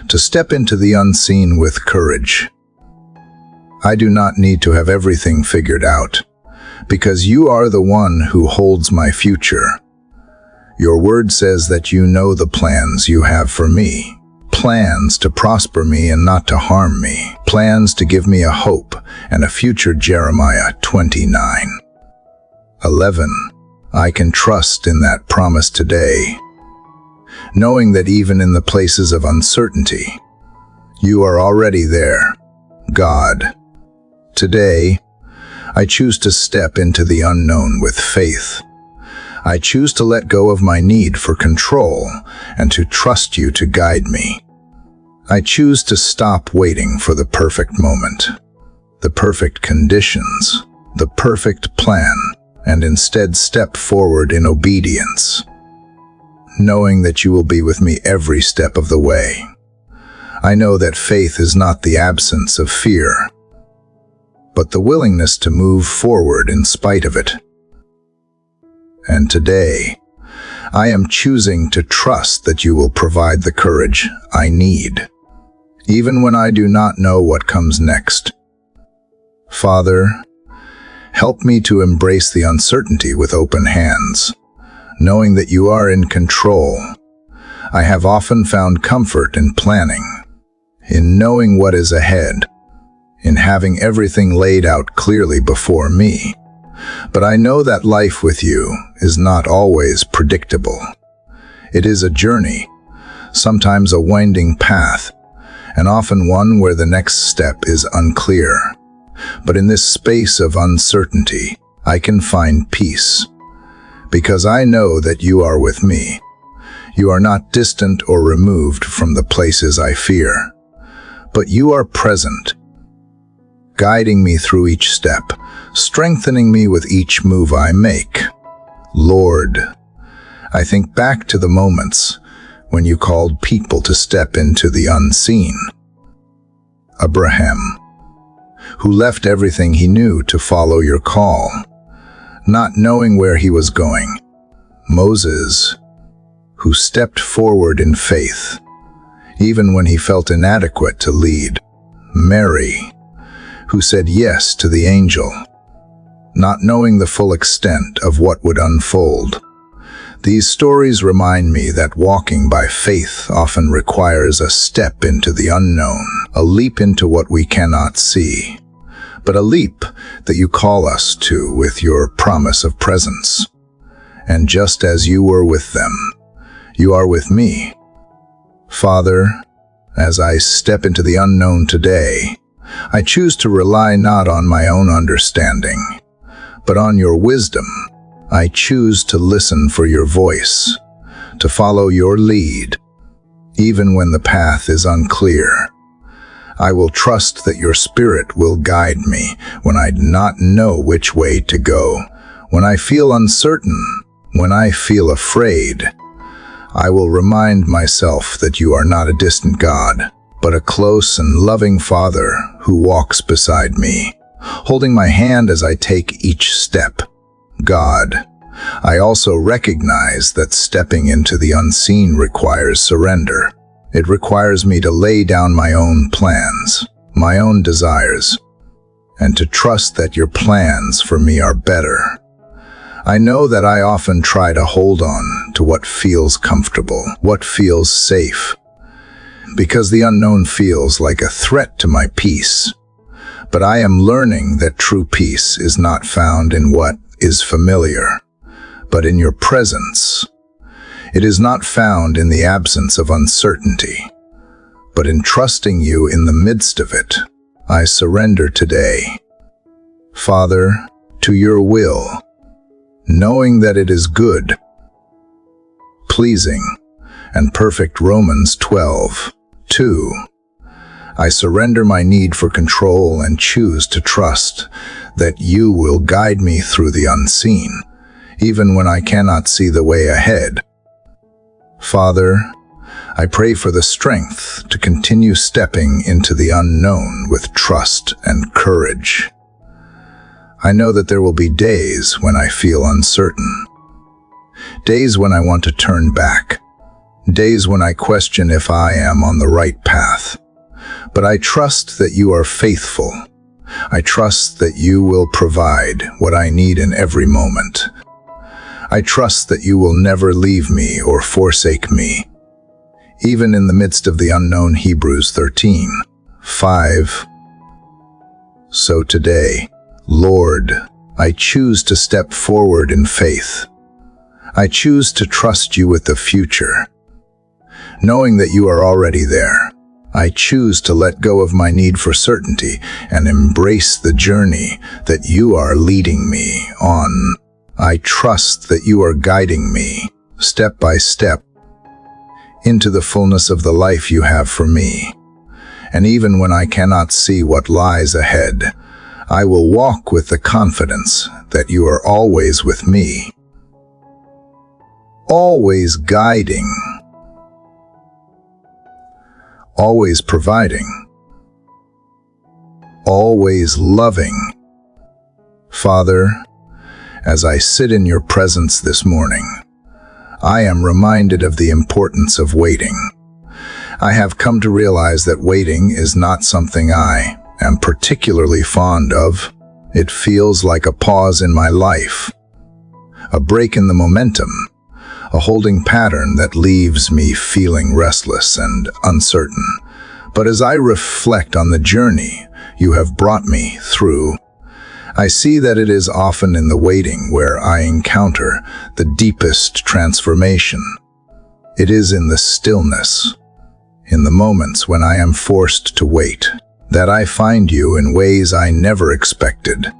to step into the unseen with courage. I do not need to have everything figured out, because you are the one who holds my future. Your word says that you know the plans you have for me, plans to prosper me and not to harm me, plans to give me a hope and a future. Jeremiah 29:11. I can trust in that promise today, knowing that even in the places of uncertainty, you are already there, God. Today, I choose to step into the unknown with faith. I choose to let go of my need for control and to trust you to guide me. I choose to stop waiting for the perfect moment, the perfect conditions, the perfect plan, and instead step forward in obedience, knowing that you will be with me every step of the way. I know that faith is not the absence of fear, but the willingness to move forward in spite of it. And today, I am choosing to trust that you will provide the courage I need, even when I do not know what comes next. Father, help me to embrace the uncertainty with open hands, knowing that you are in control. I have often found comfort in planning, in knowing what is ahead, in having everything laid out clearly before me. But I know that life with you is not always predictable. It is a journey, sometimes a winding path, and often one where the next step is unclear. But in this space of uncertainty, I can find peace, because I know that you are with me. You are not distant or removed from the places I fear, but you are present, guiding me through each step, strengthening me with each move I make. Lord, I think back to the moments when you called people to step into the unseen. Abraham, who left everything he knew to follow your call, not knowing where he was going. Moses, who stepped forward in faith, even when he felt inadequate to lead. Mary, who said yes to the angel, not knowing the full extent of what would unfold. These stories remind me that walking by faith often requires a step into the unknown, a leap into what we cannot see, but a leap that you call us to with your promise of presence. And just as you were with them, you are with me. Father, as I step into the unknown today, I choose to rely not on my own understanding, but on your wisdom. I choose to listen for your voice, to follow your lead, even when the path is unclear. I will trust that your Spirit will guide me when I do not know which way to go. When I feel uncertain, when I feel afraid, I will remind myself that you are not a distant God, but a close and loving Father who walks beside me, holding my hand as I take each step. God, I also recognize that stepping into the unseen requires surrender. It requires me to lay down my own plans, my own desires, and to trust that your plans for me are better. I know that I often try to hold on to what feels comfortable, what feels safe, because the unknown feels like a threat to my peace. But I am learning that true peace is not found in what is familiar, but in your presence. It is not found in the absence of uncertainty, but in trusting you in the midst of it. I surrender today, Father, to your will, knowing that it is good, pleasing, and perfect. Romans 12:2. I surrender my need for control and choose to trust that you will guide me through the unseen, even when I cannot see the way ahead. Father, I pray for the strength to continue stepping into the unknown with trust and courage. I know that there will be days when I feel uncertain, days when I want to turn back, days when I question if I am on the right path. But I trust that you are faithful. I trust that you will provide what I need in every moment. I trust that you will never leave me or forsake me, even in the midst of the unknown. Hebrews 13:5. So today, Lord, I choose to step forward in faith. I choose to trust you with the future, knowing that you are already there. I choose to let go of my need for certainty and embrace the journey that you are leading me on. I trust that you are guiding me, step by step, into the fullness of the life you have for me. And even when I cannot see what lies ahead, I will walk with the confidence that you are always with me, always guiding, always providing, always loving. Father, as I sit in your presence this morning, I am reminded of the importance of waiting. I have come to realize that waiting is not something I am particularly fond of. It feels like a pause in my life, a break in the momentum, a holding pattern that leaves me feeling restless and uncertain. But as I reflect on the journey you have brought me through, I see that it is often in the waiting where I encounter the deepest transformation. It is in the stillness, in the moments when I am forced to wait, that I find you in ways I never expected.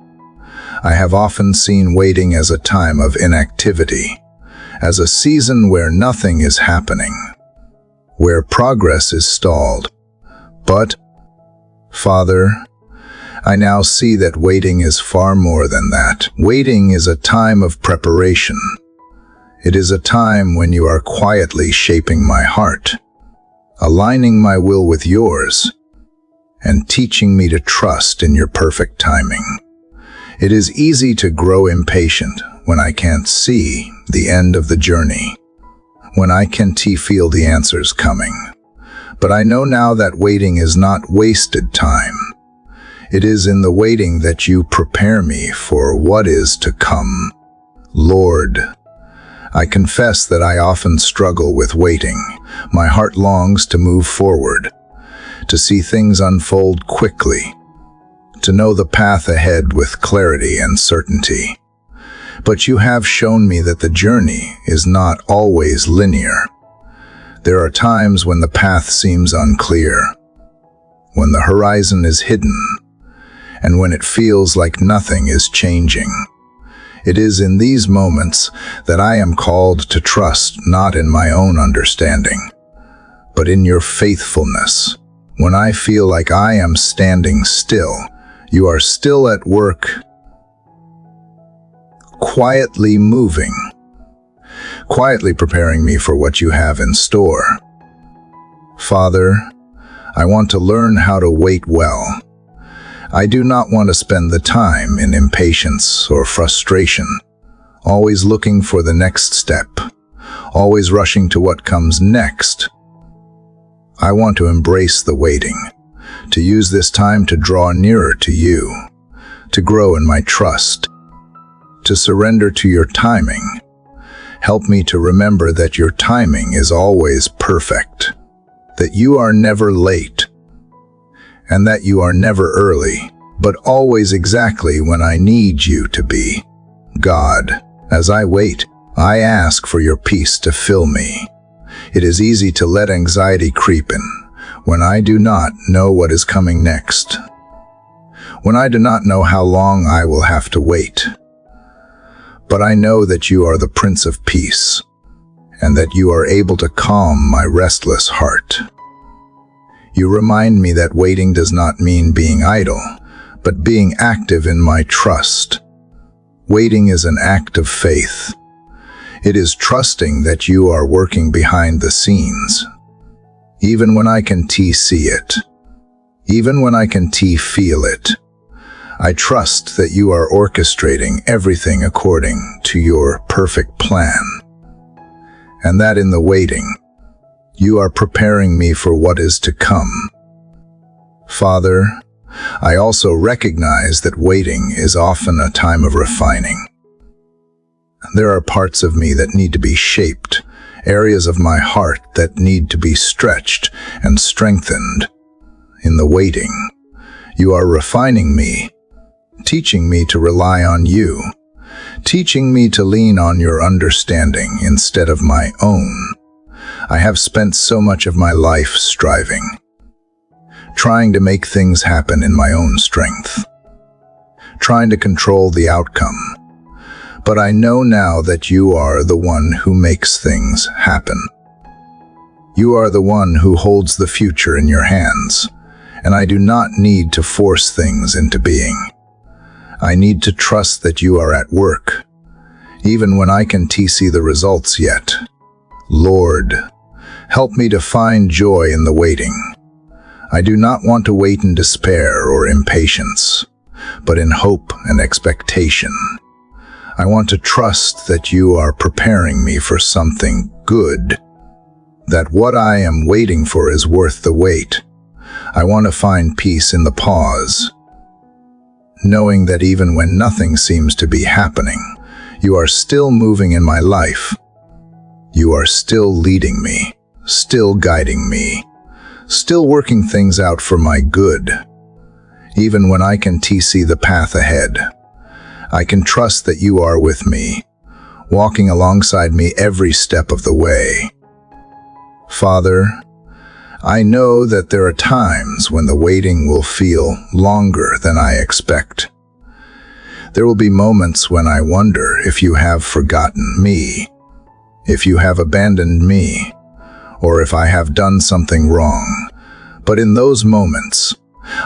I have often seen waiting as a time of inactivity, as a season where nothing is happening, where progress is stalled. But, Father, I now see that waiting is far more than that. Waiting is a time of preparation. It is a time when you are quietly shaping my heart, aligning my will with yours, and teaching me to trust in your perfect timing. It is easy to grow impatient when I can't see the end of the journey, when I can't feel the answers coming. But I know now that waiting is not wasted time. It is in the waiting that you prepare me for what is to come. Lord, I confess that I often struggle with waiting. My heart longs to move forward, to see things unfold quickly, to know the path ahead with clarity and certainty. But you have shown me that the journey is not always linear. There are times when the path seems unclear, when the horizon is hidden, and when it feels like nothing is changing. It is in these moments that I am called to trust not in my own understanding, but in your faithfulness. When I feel like I am standing still, you are still at work, quietly moving, quietly preparing me for what you have in store. Father, I want to learn how to wait well. I do not want to spend the time in impatience or frustration, always looking for the next step, always rushing to what comes next. I want to embrace the waiting, to use this time to draw nearer to you, to grow in my trust, to surrender to your timing. Help me to remember that your timing is always perfect, that you are never late, and that you are never early, but always exactly when I need you to be. God, as I wait, I ask for your peace to fill me. It is easy to let anxiety creep in when I do not know what is coming next, when I do not know how long I will have to wait. But I know that you are the Prince of Peace, and that you are able to calm my restless heart. You remind me that waiting does not mean being idle, but being active in my trust. Waiting is an act of faith. It is trusting that you are working behind the scenes, even when I can see it, even when I can feel it. I trust that you are orchestrating everything according to your perfect plan. and that in the waiting, you are preparing me for what is to come. Father, I also recognize that waiting is often a time of refining. There are parts of me that need to be shaped, areas of my heart that need to be stretched and strengthened. In the waiting, you are refining me, teaching me to rely on you, teaching me to lean on your understanding instead of my own. I have spent so much of my life striving, trying to make things happen in my own strength, trying to control the outcome. But I know now that you are the one who makes things happen. You are the one who holds the future in your hands, and I do not need to force things into being. I need to trust that you are at work, even when I can't see the results yet. Lord, help me to find joy in the waiting. I do not want to wait in despair or impatience, but in hope and expectation. I want to trust that you are preparing me for something good, that what I am waiting for is worth the wait. I want to find peace in the pause, knowing that even when nothing seems to be happening, you are still moving in my life. You are still leading me, still guiding me, still working things out for my good. Even when I can't see the path ahead, I can trust that you are with me, walking alongside me every step of the way. Father, I know that there are times when the waiting will feel longer than I expect. There will be moments when I wonder if you have forgotten me, if you have abandoned me, or if I have done something wrong. But in those moments,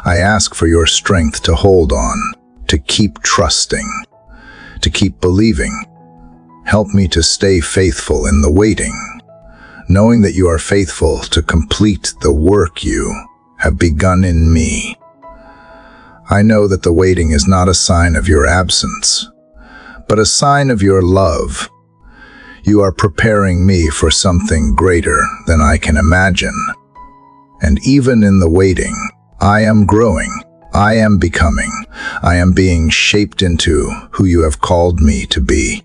I ask for your strength to hold on, to keep trusting, to keep believing. Help me to stay faithful in the waiting, knowing that you are faithful to complete the work you have begun in me. I know that the waiting is not a sign of your absence, but a sign of your love. You are preparing me for something greater than I can imagine. And even in the waiting, I am growing, I am becoming, I am being shaped into who you have called me to be.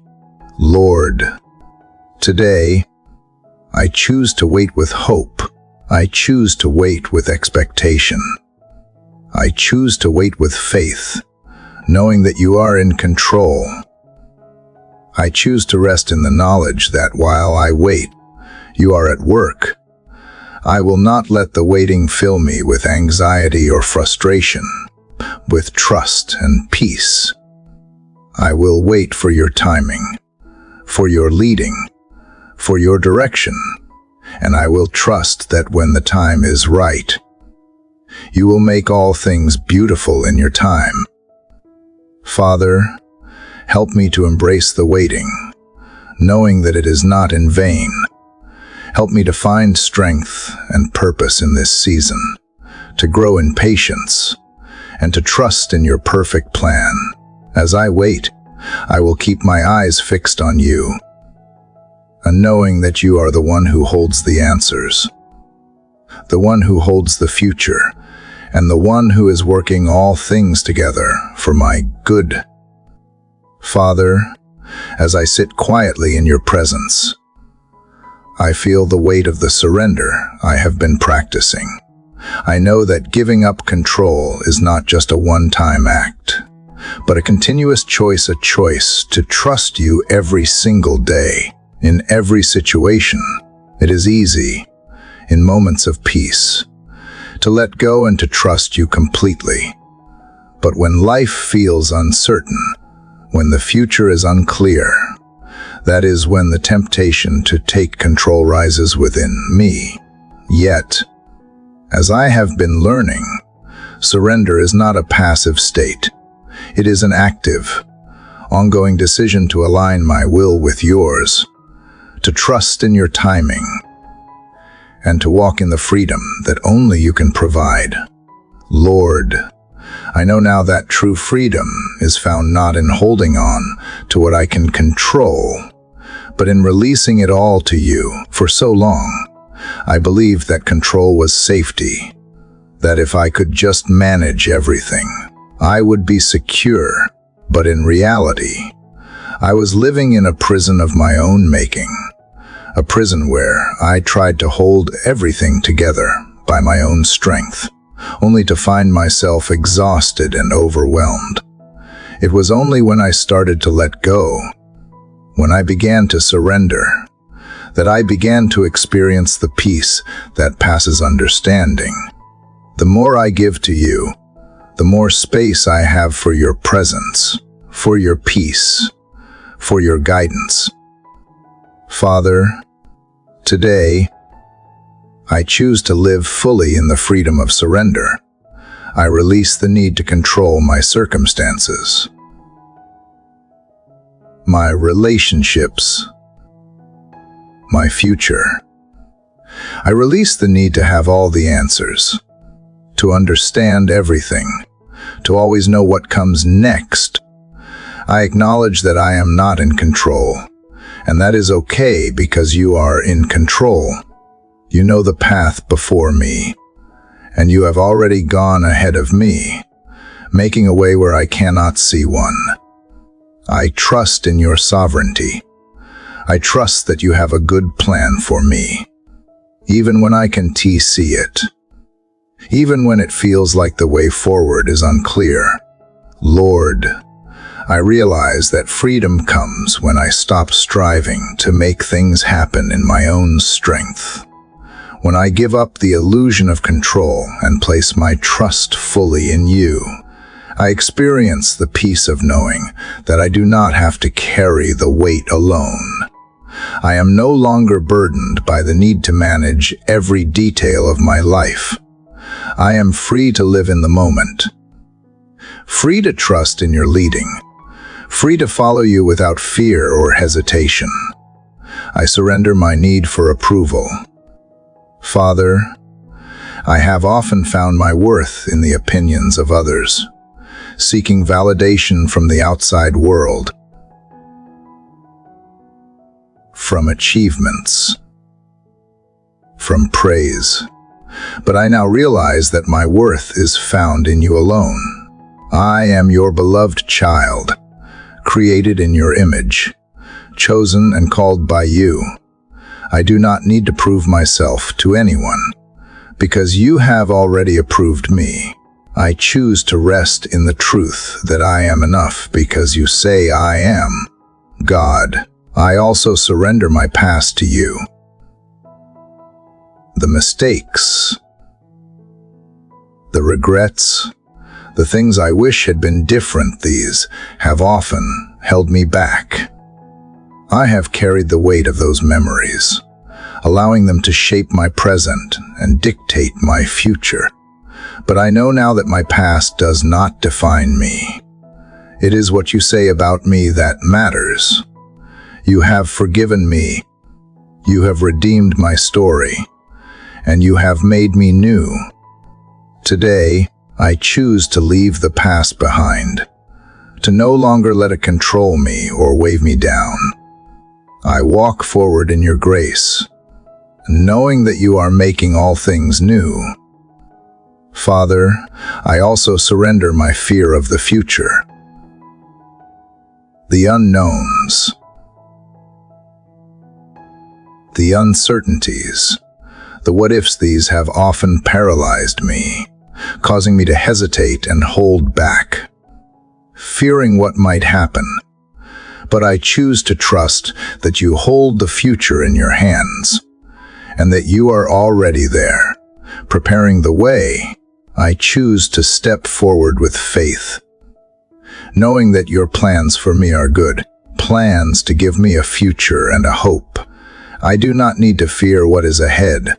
Lord, today, I choose to wait with hope. I choose to wait with expectation. I choose to wait with faith, knowing that you are in control. I choose to rest in the knowledge that while I wait, you are at work. I will not let the waiting fill me with anxiety or frustration, with trust and peace. I will wait for your timing, for your leading, for your direction, and I will trust that when the time is right, you will make all things beautiful in your time. Father, help me to embrace the waiting, knowing that it is not in vain. Help me to find strength and purpose in this season, to grow in patience, and to trust in your perfect plan. As I wait, I will keep my eyes fixed on you, and knowing that you are the one who holds the answers, the one who holds the future, and the one who is working all things together for my good. Father, as I sit quietly in your presence, I feel the weight of the surrender I have been practicing. I know that giving up control is not just a one-time act, but a continuous choice, a choice to trust you every single day, in every situation. It is easy, in moments of peace, to let go and to trust you completely. But when life feels uncertain, when the future is unclear, that is when the temptation to take control rises within me. Yet, as I have been learning, surrender is not a passive state. It is an active, ongoing decision to align my will with yours, to trust in your timing, and to walk in the freedom that only you can provide. Lord, I know now that true freedom is found not in holding on to what I can control, But in releasing it all to you for so long, I believed that control was safety, that if I could just manage everything, I would be secure. But in reality, I was living in a prison of my own making, a prison where I tried to hold everything together by my own strength, only to find myself exhausted and overwhelmed. It was only when I started to let go, when I began to surrender, that I began to experience the peace that passes understanding. The more I give to you, the more space I have for your presence, for your peace, for your guidance. Father, today, I choose to live fully in the freedom of surrender. I release the need to control my circumstances, my relationships, my future. I release the need to have all the answers, to understand everything, to always know what comes next. I acknowledge that I am not in control, and that is okay because you are in control. You know the path before me, and you have already gone ahead of me, making a way where I cannot see one. I trust in your sovereignty. I trust that you have a good plan for me, even when I can't see it, even when it feels like the way forward is unclear. Lord, I realize that freedom comes when I stop striving to make things happen in my own strength. When I give up the illusion of control and place my trust fully in you, I experience the peace of knowing that I do not have to carry the weight alone. I am no longer burdened by the need to manage every detail of my life. I am free to live in the moment, free to trust in your leading, free to follow you without fear or hesitation. I surrender my need for approval. Father, I have often found my worth in the opinions of others, seeking validation from the outside world, from achievements, from praise. But I now realize that my worth is found in you alone. I am your beloved child, created in your image, chosen and called by you. I do not need to prove myself to anyone, because you have already approved me. I choose to rest in the truth that I am enough because you say I am. God, I also surrender my past to you. The mistakes, the regrets, the things I wish had been different, these have often held me back. I have carried the weight of those memories, allowing them to shape my present and dictate my future. But I know now that my past does not define me. It is what you say about me that matters. You have forgiven me. You have redeemed my story, and you have made me new. Today, I choose to leave the past behind, to no longer let it control me or weigh me down. I walk forward in your grace, knowing that you are making all things new. Father, I also surrender my fear of the future, the unknowns, the uncertainties, the what-ifs. These have often paralyzed me, causing me to hesitate and hold back, fearing what might happen. But I choose to trust that you hold the future in your hands, and that you are already there, preparing the way. I choose to step forward with faith, knowing that your plans for me are good, plans to give me a future and a hope. I do not need to fear what is ahead,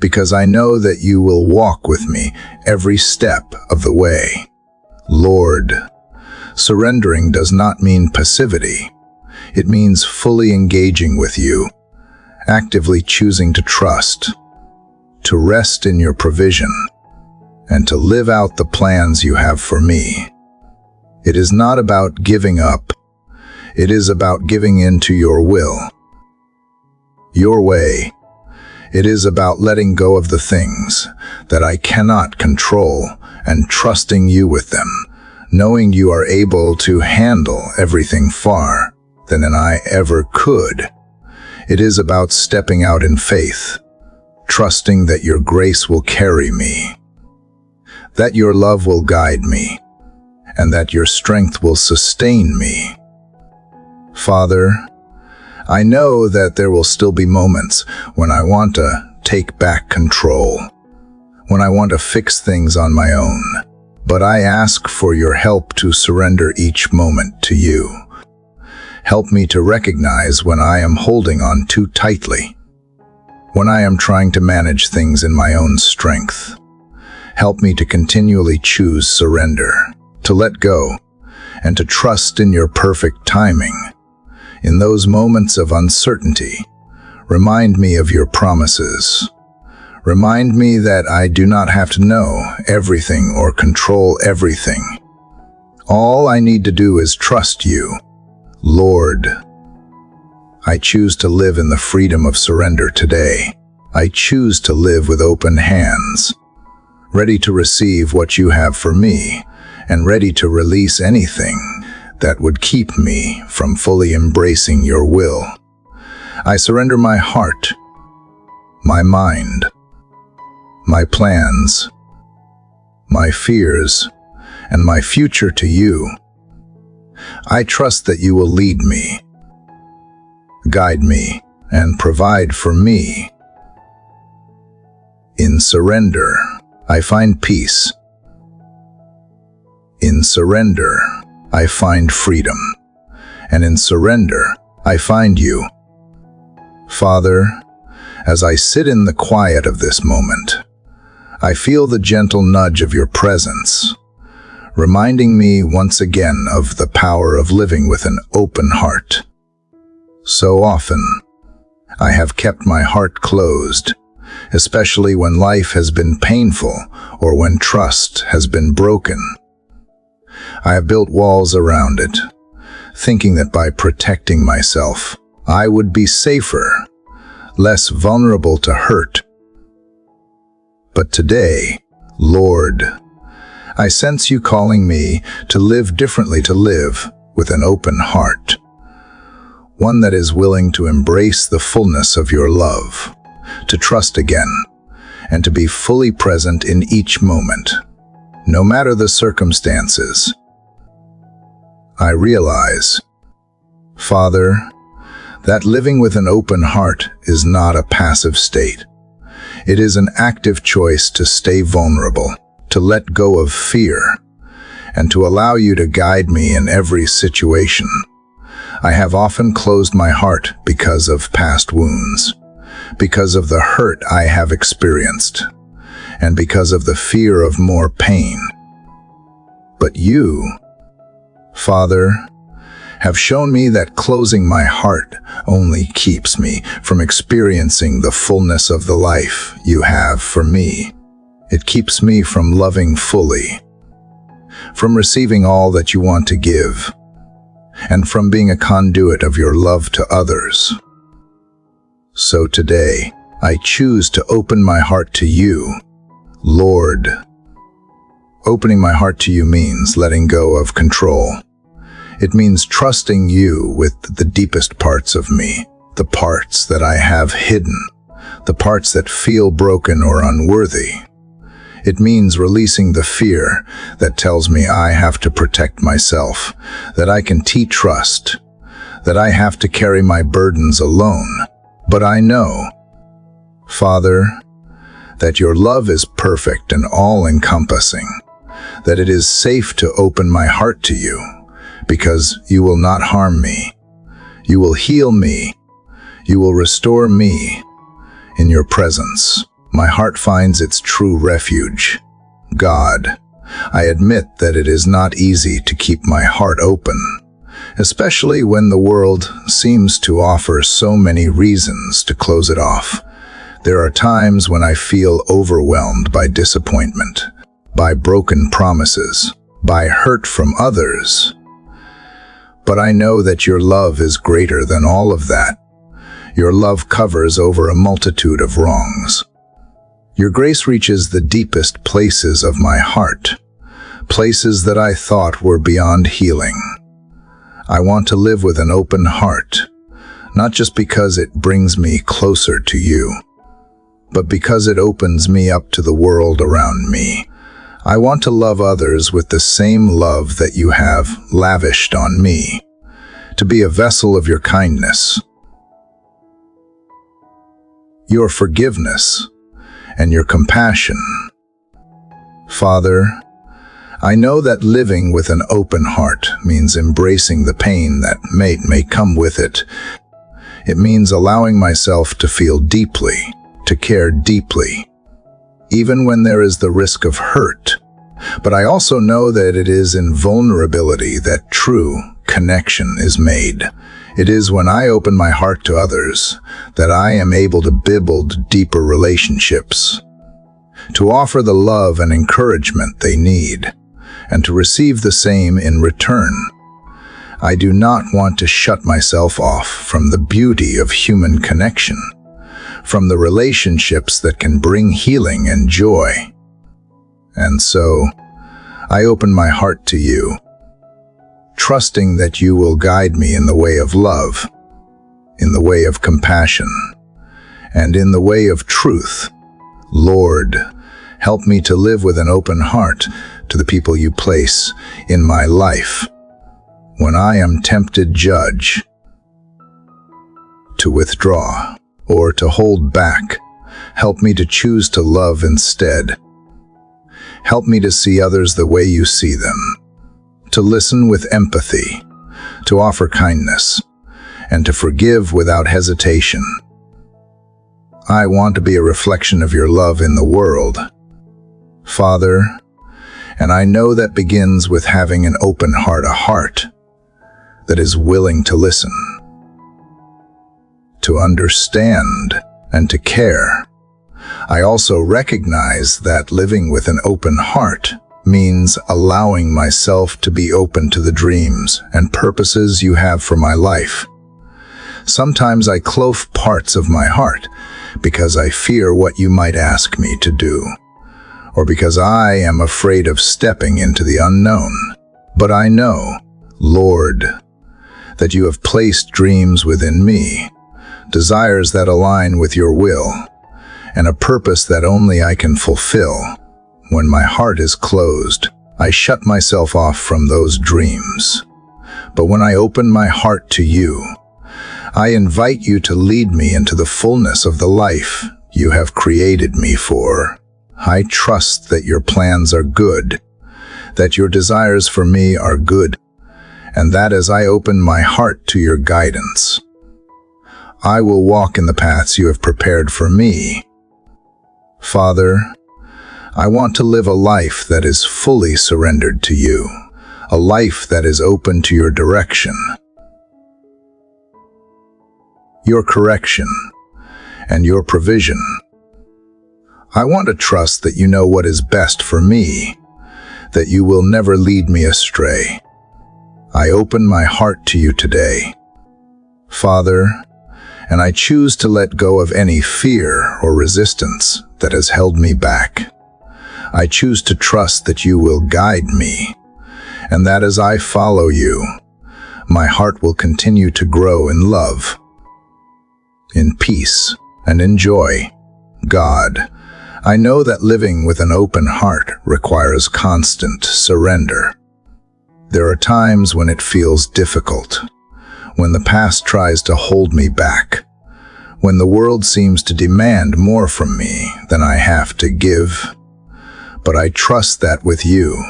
because I know that you will walk with me every step of the way. Lord, surrendering does not mean passivity. It means fully engaging with you, actively choosing to trust, to rest in your provision, and to live out the plans you have for me. It is not about giving up. It is about giving in to your will. your way. It is about letting go of the things that I cannot control and trusting you with them, knowing you are able to handle everything far than I ever could. It is about stepping out in faith, trusting that your grace will carry me, that your love will guide me, and that your strength will sustain me. Father, I know that there will still be moments when I want to take back control, when I want to fix things on my own, but I ask for your help to surrender each moment to you. Help me to recognize when I am holding on too tightly, when I am trying to manage things in my own strength. Help me to continually choose surrender, to let go, and to trust in your perfect timing. In those moments of uncertainty, remind me of your promises. Remind me that I do not have to know everything or control everything. All I need to do is trust you, Lord. I choose to live in the freedom of surrender today. I choose to live with open hands, ready to receive what you have for me, and ready to release anything that would keep me from fully embracing your will. I surrender my heart, my mind, my plans, my fears, and my future to you. I trust that you will lead me, guide me, and provide for me. In surrender, I find peace. In surrender, I find freedom. And in surrender, I find you. Father, as I sit in the quiet of this moment, I feel the gentle nudge of your presence, reminding me once again of the power of living with an open heart. So often, I have kept my heart closed, especially when life has been painful or when trust has been broken. I have built walls around it, thinking that by protecting myself, I would be safer, less vulnerable to hurt. But today, Lord, I sense you calling me to live differently, to live with an open heart, one that is willing to embrace the fullness of your love, to trust again, and to be fully present in each moment, no matter the circumstances. I realize, Father, that living with an open heart is not a passive state. It is an active choice to stay vulnerable, to let go of fear, and to allow you to guide me in every situation. I have often closed my heart because of past wounds, because of the hurt I have experienced, and because of the fear of more pain. But you, Father, have shown me that closing my heart only keeps me from experiencing the fullness of the life you have for me. It keeps me from loving fully, from receiving all that you want to give, and from being a conduit of your love to others. So today, I choose to open my heart to you, Lord. Opening my heart to you means letting go of control. It means trusting you with the deepest parts of me, the parts that I have hidden, the parts that feel broken or unworthy. It means releasing the fear that tells me I have to protect myself, that I can trust, that I have to carry my burdens alone. But I know, Father, that your love is perfect and all-encompassing, that it is safe to open my heart to you, because you will not harm me. You will heal me. You will restore me. In your presence, my heart finds its true refuge. God, I admit that it is not easy to keep my heart open, especially when the world seems to offer so many reasons to close it off. There are times when I feel overwhelmed by disappointment, by broken promises, by hurt from others. But I know that your love is greater than all of that. Your love covers over a multitude of wrongs. Your grace reaches the deepest places of my heart, places that I thought were beyond healing. I want to live with an open heart, not just because it brings me closer to you, but because it opens me up to the world around me. I want to love others with the same love that you have lavished on me, to be a vessel of your kindness, your forgiveness, and your compassion. Father, I know that living with an open heart means embracing the pain that may come with it. It means allowing myself to feel deeply, to care deeply, even when there is the risk of hurt. But I also know that it is in vulnerability that true connection is made. It is when I open my heart to others that I am able to build deeper relationships, to offer the love and encouragement they need, and to receive the same in return. I do not want to shut myself off from the beauty of human connection, from the relationships that can bring healing and joy. And so, I open my heart to you, trusting that you will guide me in the way of love, in the way of compassion, and in the way of truth. Lord, help me to live with an open heart to the people you place in my life. When I am tempted, judge, to withdraw, or to hold back, help me to choose to love instead. Help me to see others the way you see them, to listen with empathy, to offer kindness, and to forgive without hesitation. I want to be a reflection of your love in the world, Father, and I know that begins with having an open heart, a heart that is willing to listen, to understand, and to care. I also recognize that living with an open heart means allowing myself to be open to the dreams and purposes you have for my life. Sometimes I close parts of my heart because I fear what you might ask me to do, or because I am afraid of stepping into the unknown. But I know, Lord, that you have placed dreams within me, desires that align with your will, and a purpose that only I can fulfill. When my heart is closed, I shut myself off from those dreams. But when I open my heart to you, I invite you to lead me into the fullness of the life you have created me for. I trust that your plans are good, that your desires for me are good, and that as I open my heart to your guidance, I will walk in the paths you have prepared for me. Father, I want to live a life that is fully surrendered to you, a life that is open to your direction, your correction, and your provision. I want to trust that you know what is best for me, that you will never lead me astray. I open my heart to you today, Father, and I choose to let go of any fear or resistance that has held me back. I choose to trust that you will guide me, and that as I follow you, my heart will continue to grow in love, in peace, and in joy. God, I know that living with an open heart requires constant surrender. There are times when it feels difficult, when the past tries to hold me back, when the world seems to demand more from me than I have to give. But I trust that with you,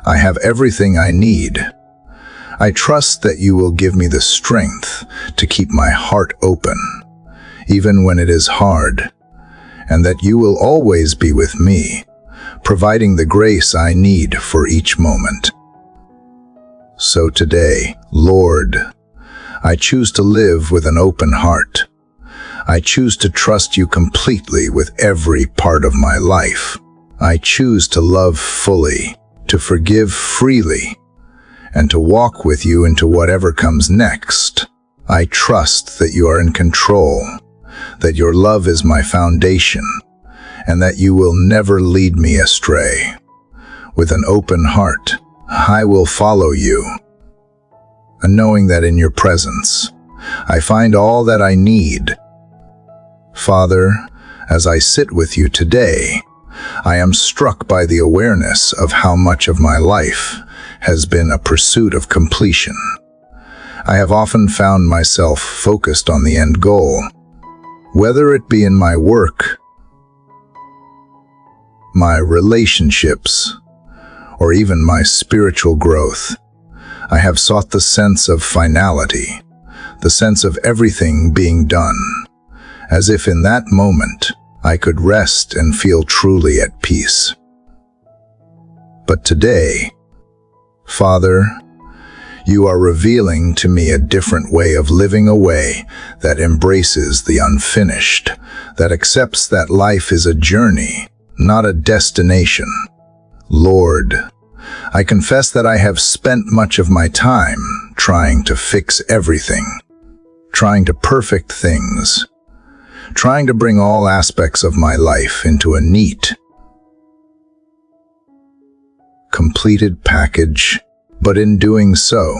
I have everything I need. I trust that you will give me the strength to keep my heart open, even when it is hard, and that you will always be with me, providing the grace I need for each moment. So today, Lord, I choose to live with an open heart. I choose to trust you completely with every part of my life. I choose to love fully, to forgive freely, and to walk with you into whatever comes next. I trust that you are in control, that your love is my foundation, and that you will never lead me astray. With an open heart, I will follow you, and knowing that in your presence, I find all that I need. Father, as I sit with you today, I am struck by the awareness of how much of my life has been a pursuit of completion. I have often found myself focused on the end goal, whether it be in my work, my relationships, or even my spiritual growth. I have sought the sense of finality, the sense of everything being done, as if in that moment I could rest and feel truly at peace. But today, Father, you are revealing to me a different way of living, a way that embraces the unfinished, that accepts that life is a journey, not a destination. Lord, I confess that I have spent much of my time trying to fix everything, trying to perfect things, trying to bring all aspects of my life into a neat, completed package, but in doing so,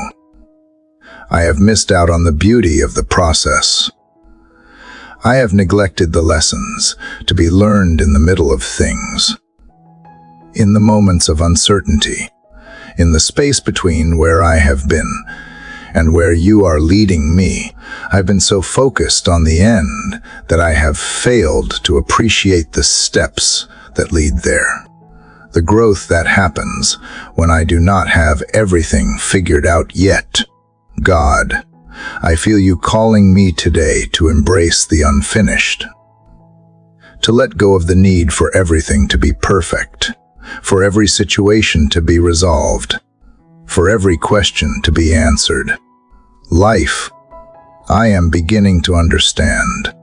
I have missed out on the beauty of the process. I have neglected the lessons to be learned in the middle of things, in the moments of uncertainty, in the space between where I have been and where you are leading me. I've been so focused on the end that I have failed to appreciate the steps that lead there, the growth that happens when I do not have everything figured out yet. God, I feel you calling me today to embrace the unfinished, to let go of the need for everything to be perfect, for every situation to be resolved, for every question to be answered. Life, I am beginning to understand,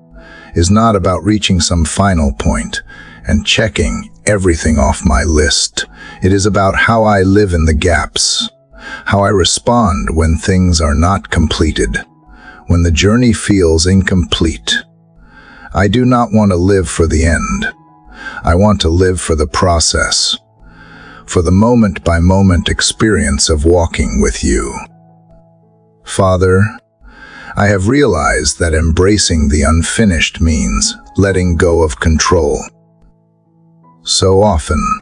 is not about reaching some final point and checking everything off my list. It is about how I live in the gaps, how I respond when things are not completed, when the journey feels incomplete. I do not want to live for the end. I want to live for the process, for the moment-by-moment experience of walking with you. Father, I have realized that embracing the unfinished means letting go of control. So often,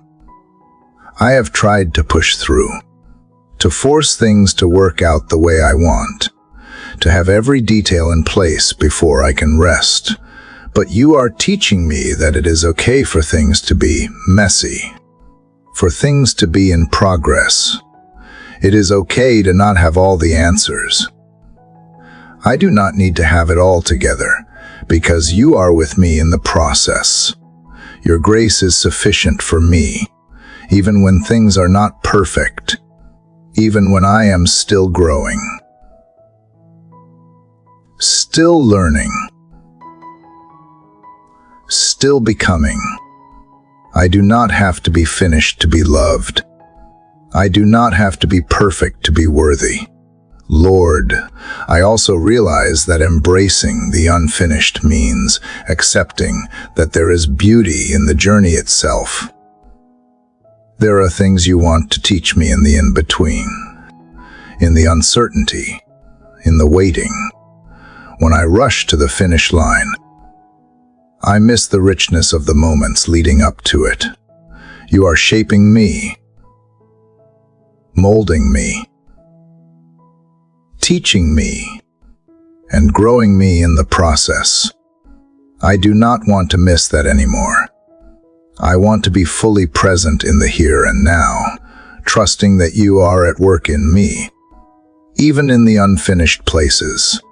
I have tried to push through, to force things to work out the way I want, to have every detail in place before I can rest. But you are teaching me that it is okay for things to be messy, for things to be in progress. It is okay to not have all the answers. I do not need to have it all together, because you are with me in the process. Your grace is sufficient for me, even when things are not perfect, even when I am still growing, still learning, still becoming. I do not have to be finished to be loved. I do not have to be perfect to be worthy. Lord, I also realize that embracing the unfinished means accepting that there is beauty in the journey itself. There are things you want to teach me in the in-between, in the uncertainty, in the waiting. When I rush to the finish line, I miss the richness of the moments leading up to it. You are shaping me, molding me, teaching me, and growing me in the process. I do not want to miss that anymore. I want to be fully present in the here and now, trusting that you are at work in me, even in the unfinished places.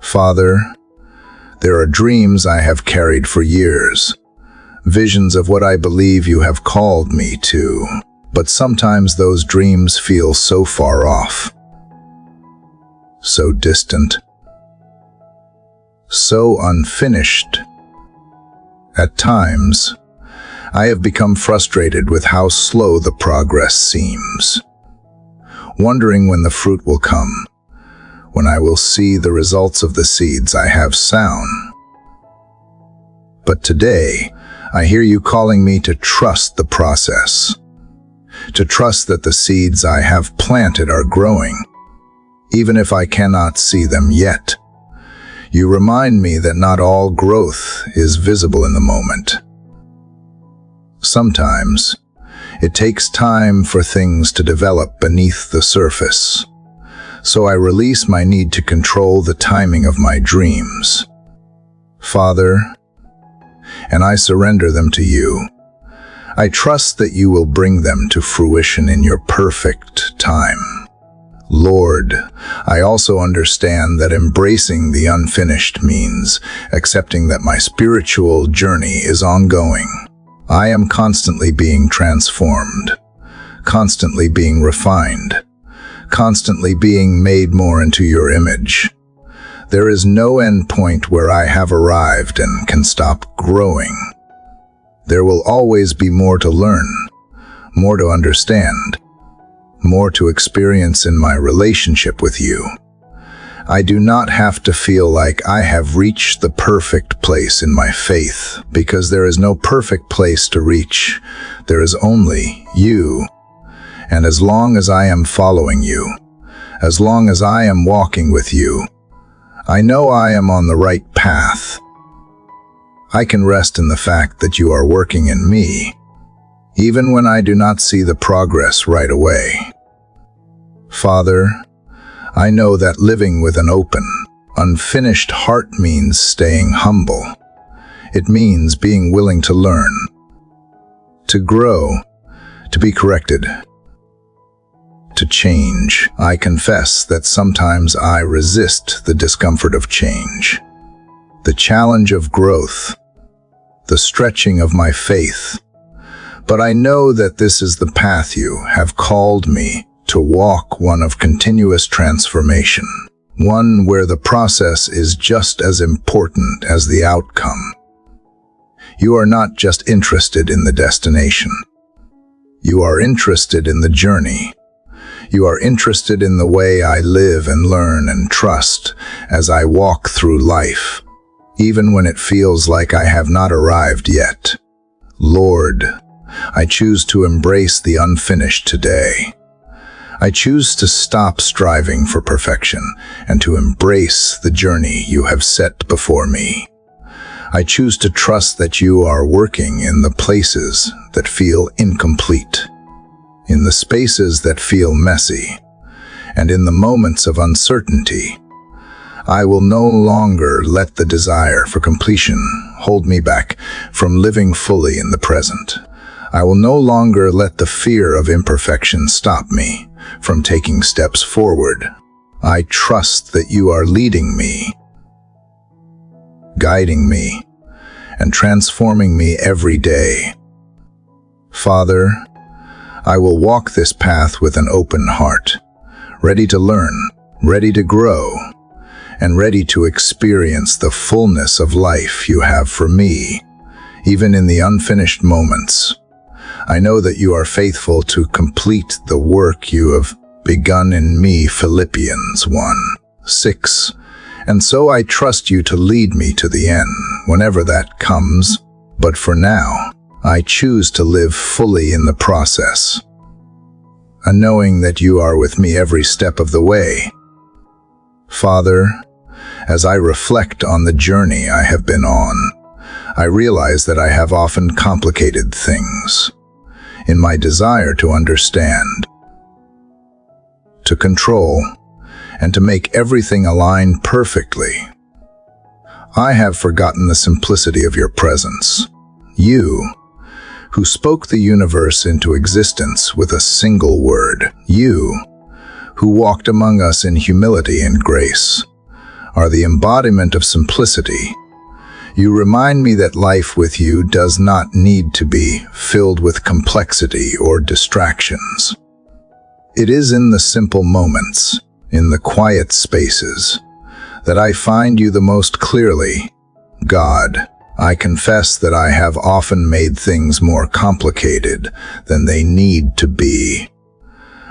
Father, there are dreams I have carried for years, visions of what I believe you have called me to, but sometimes those dreams feel so far off, so distant, so unfinished. At times, I have become frustrated with how slow the progress seems, wondering when the fruit will come, when I will see the results of the seeds I have sown. But today, I hear you calling me to trust the process, to trust that the seeds I have planted are growing, even if I cannot see them yet. You remind me that not all growth is visible in the moment. Sometimes, it takes time for things to develop beneath the surface, so I release my need to control the timing of my dreams. Father, and I surrender them to you. I trust that you will bring them to fruition in your perfect time. Lord, I also understand that embracing the unfinished means accepting that my spiritual journey is ongoing. I am constantly being transformed, constantly being refined, constantly being made more into your image. There is no end point where I have arrived and can stop growing. There will always be more to learn, more to understand, more to experience in my relationship with you. I do not have to feel like I have reached the perfect place in my faith, because there is no perfect place to reach. There is only you. And as long as I am following you, as long as I am walking with you, I know I am on the right path. I can rest in the fact that you are working in me, even when I do not see the progress right away. Father, I know that living with an open, unfinished heart means staying humble. It means being willing to learn, to grow, to be corrected, to change. I confess that sometimes I resist the discomfort of change, the challenge of growth, the stretching of my faith. But I know that this is the path you have called me to walk, one of continuous transformation, one where the process is just as important as the outcome. You are not just interested in the destination. You are interested in the journey. You are interested in the way I live and learn and trust as I walk through life, even when it feels like I have not arrived yet. Lord, I choose to embrace the unfinished today. I choose to stop striving for perfection and to embrace the journey you have set before me. I choose to trust that you are working in the places that feel incomplete, in the spaces that feel messy, and in the moments of uncertainty. I will no longer let the desire for completion hold me back from living fully in the present. I will no longer let the fear of imperfection stop me from taking steps forward. I trust that you are leading me, guiding me, and transforming me every day. Father, I will walk this path with an open heart, ready to learn, ready to grow, and ready to experience the fullness of life you have for me, even in the unfinished moments. I know that you are faithful to complete the work you have begun in me, Philippians 1:6. And so I trust you to lead me to the end, whenever that comes. But for now, I choose to live fully in the process, and knowing that you are with me every step of the way. Father, as I reflect on the journey I have been on, I realize that I have often complicated things in my desire to understand, to control, and to make everything align perfectly. I have forgotten the simplicity of your presence. You, who spoke the universe into existence with a single word. You, who walked among us in humility and grace, are the embodiment of simplicity. You remind me that life with you does not need to be filled with complexity or distractions. It is in the simple moments, in the quiet spaces, that I find you the most clearly. God, I confess that I have often made things more complicated than they need to be.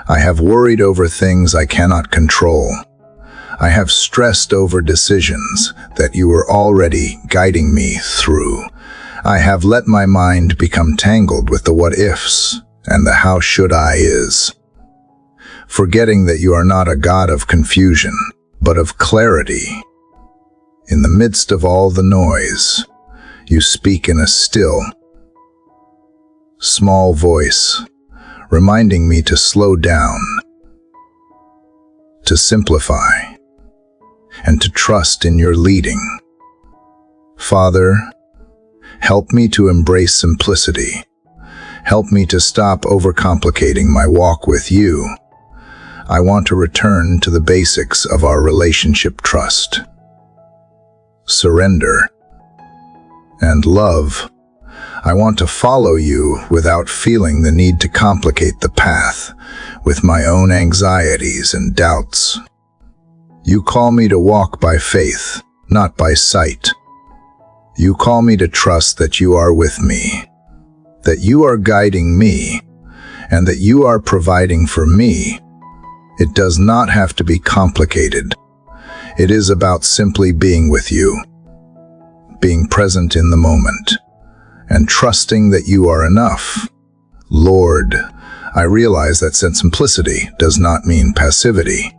I have worried over things I cannot control. I have stressed over decisions that you were already guiding me through. I have let my mind become tangled with the what-ifs and the how should I is, forgetting that you are not a God of confusion, but of clarity. In the midst of all the noise, you speak in a still, small voice, reminding me to slow down, to simplify, and to trust in your leading. Father, help me to embrace simplicity. Help me to stop overcomplicating my walk with you. I want to return to the basics of our relationship: trust, surrender, and love. I want to follow you without feeling the need to complicate the path with my own anxieties and doubts. You call me to walk by faith, not by sight. You call me to trust that you are with me, that you are guiding me, and that you are providing for me. It does not have to be complicated. It is about simply being with you, being present in the moment, and trusting that you are enough. Lord, I realize that simplicity does not mean passivity.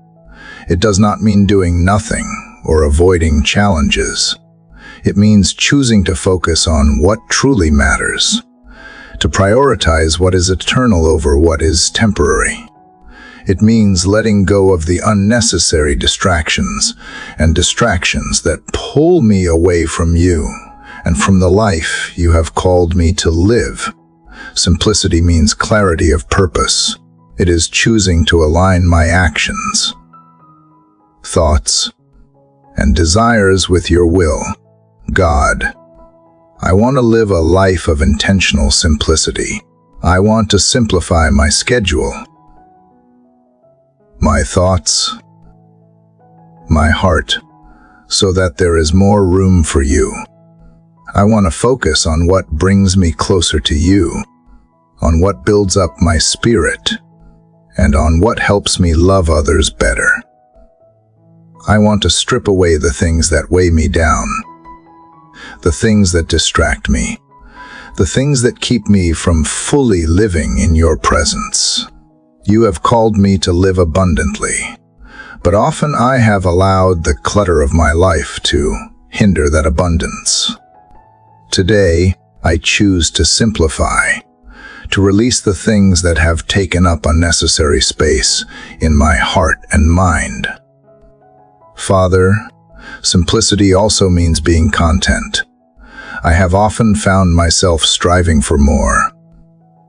It does not mean doing nothing or avoiding challenges. It means choosing to focus on what truly matters, to prioritize what is eternal over what is temporary. It means letting go of the unnecessary distractions and distractions that pull me away from you and from the life you have called me to live. Simplicity means clarity of purpose. It is choosing to align my actions, thoughts, and desires with your will. God, I want to live a life of intentional simplicity. I want to simplify my schedule, my thoughts, my heart, so that there is more room for you. I want to focus on what brings me closer to you, on what builds up my spirit, and on what helps me love others better. I want to strip away the things that weigh me down, the things that distract me, the things that keep me from fully living in your presence. You have called me to live abundantly, but often I have allowed the clutter of my life to hinder that abundance. Today, I choose to simplify, to release the things that have taken up unnecessary space in my heart and mind. Father, simplicity also means being content. I have often found myself striving for more,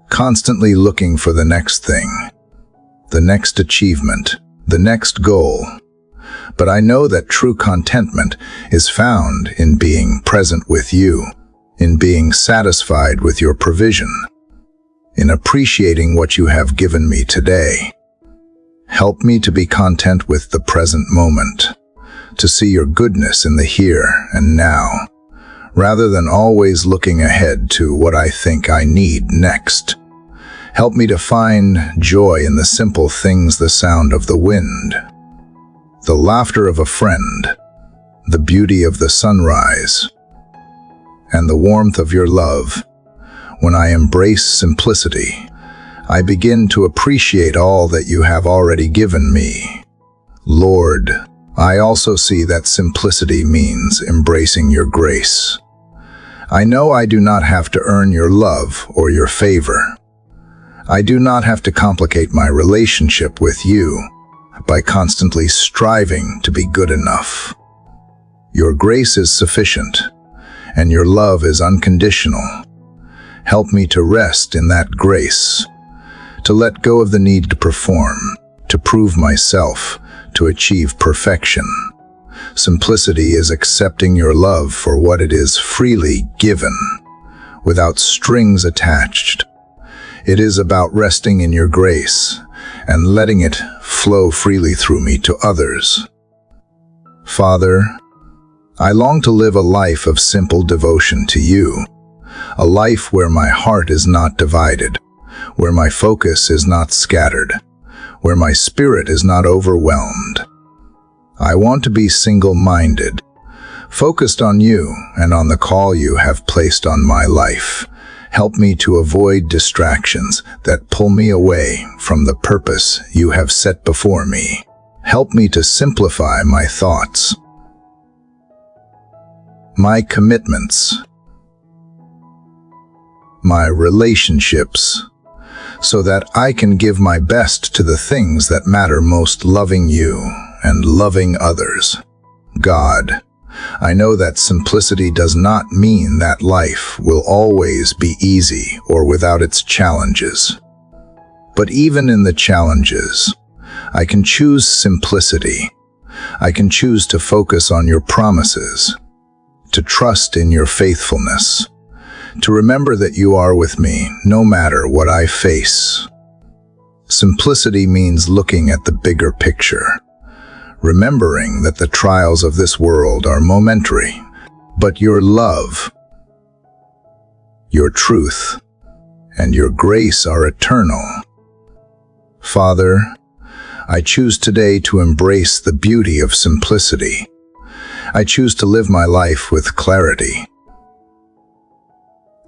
constantly looking for the next thing, the next achievement, the next goal. But I know that true contentment is found in being present with you, in being satisfied with your provision, in appreciating what you have given me today. Help me to be content with the present moment, to see your goodness in the here and now, rather than always looking ahead to what I think I need next. Help me to find joy in the simple things: the sound of the wind, the laughter of a friend, the beauty of the sunrise, and the warmth of your love. When I embrace simplicity, I begin to appreciate all that you have already given me. Lord, I also see that simplicity means embracing your grace. I know I do not have to earn your love or your favor. I do not have to complicate my relationship with you by constantly striving to be good enough. Your grace is sufficient, and your love is unconditional. Help me to rest in that grace, to let go of the need to perform, to prove myself, to achieve perfection. Simplicity is accepting your love for what it is, freely given, without strings attached. It is about resting in your grace and letting it flow freely through me to others. Father, I long to live a life of simple devotion to you, a life where my heart is not divided, where my focus is not scattered, where my spirit is not overwhelmed. I want to be single-minded, focused on you and on the call you have placed on my life. Help me to avoid distractions that pull me away from the purpose you have set before me. Help me to simplify my thoughts, my commitments, my relationships, so that I can give my best to the things that matter most, loving you and loving others. God, I know that simplicity does not mean that life will always be easy or without its challenges. But even in the challenges, I can choose simplicity. I can choose to focus on your promises, to trust in your faithfulness, to remember that you are with me no matter what I face. Simplicity means looking at the bigger picture, remembering that the trials of this world are momentary, but your love, your truth, and your grace are eternal. Father, I choose today to embrace the beauty of simplicity. I choose to live my life with clarity,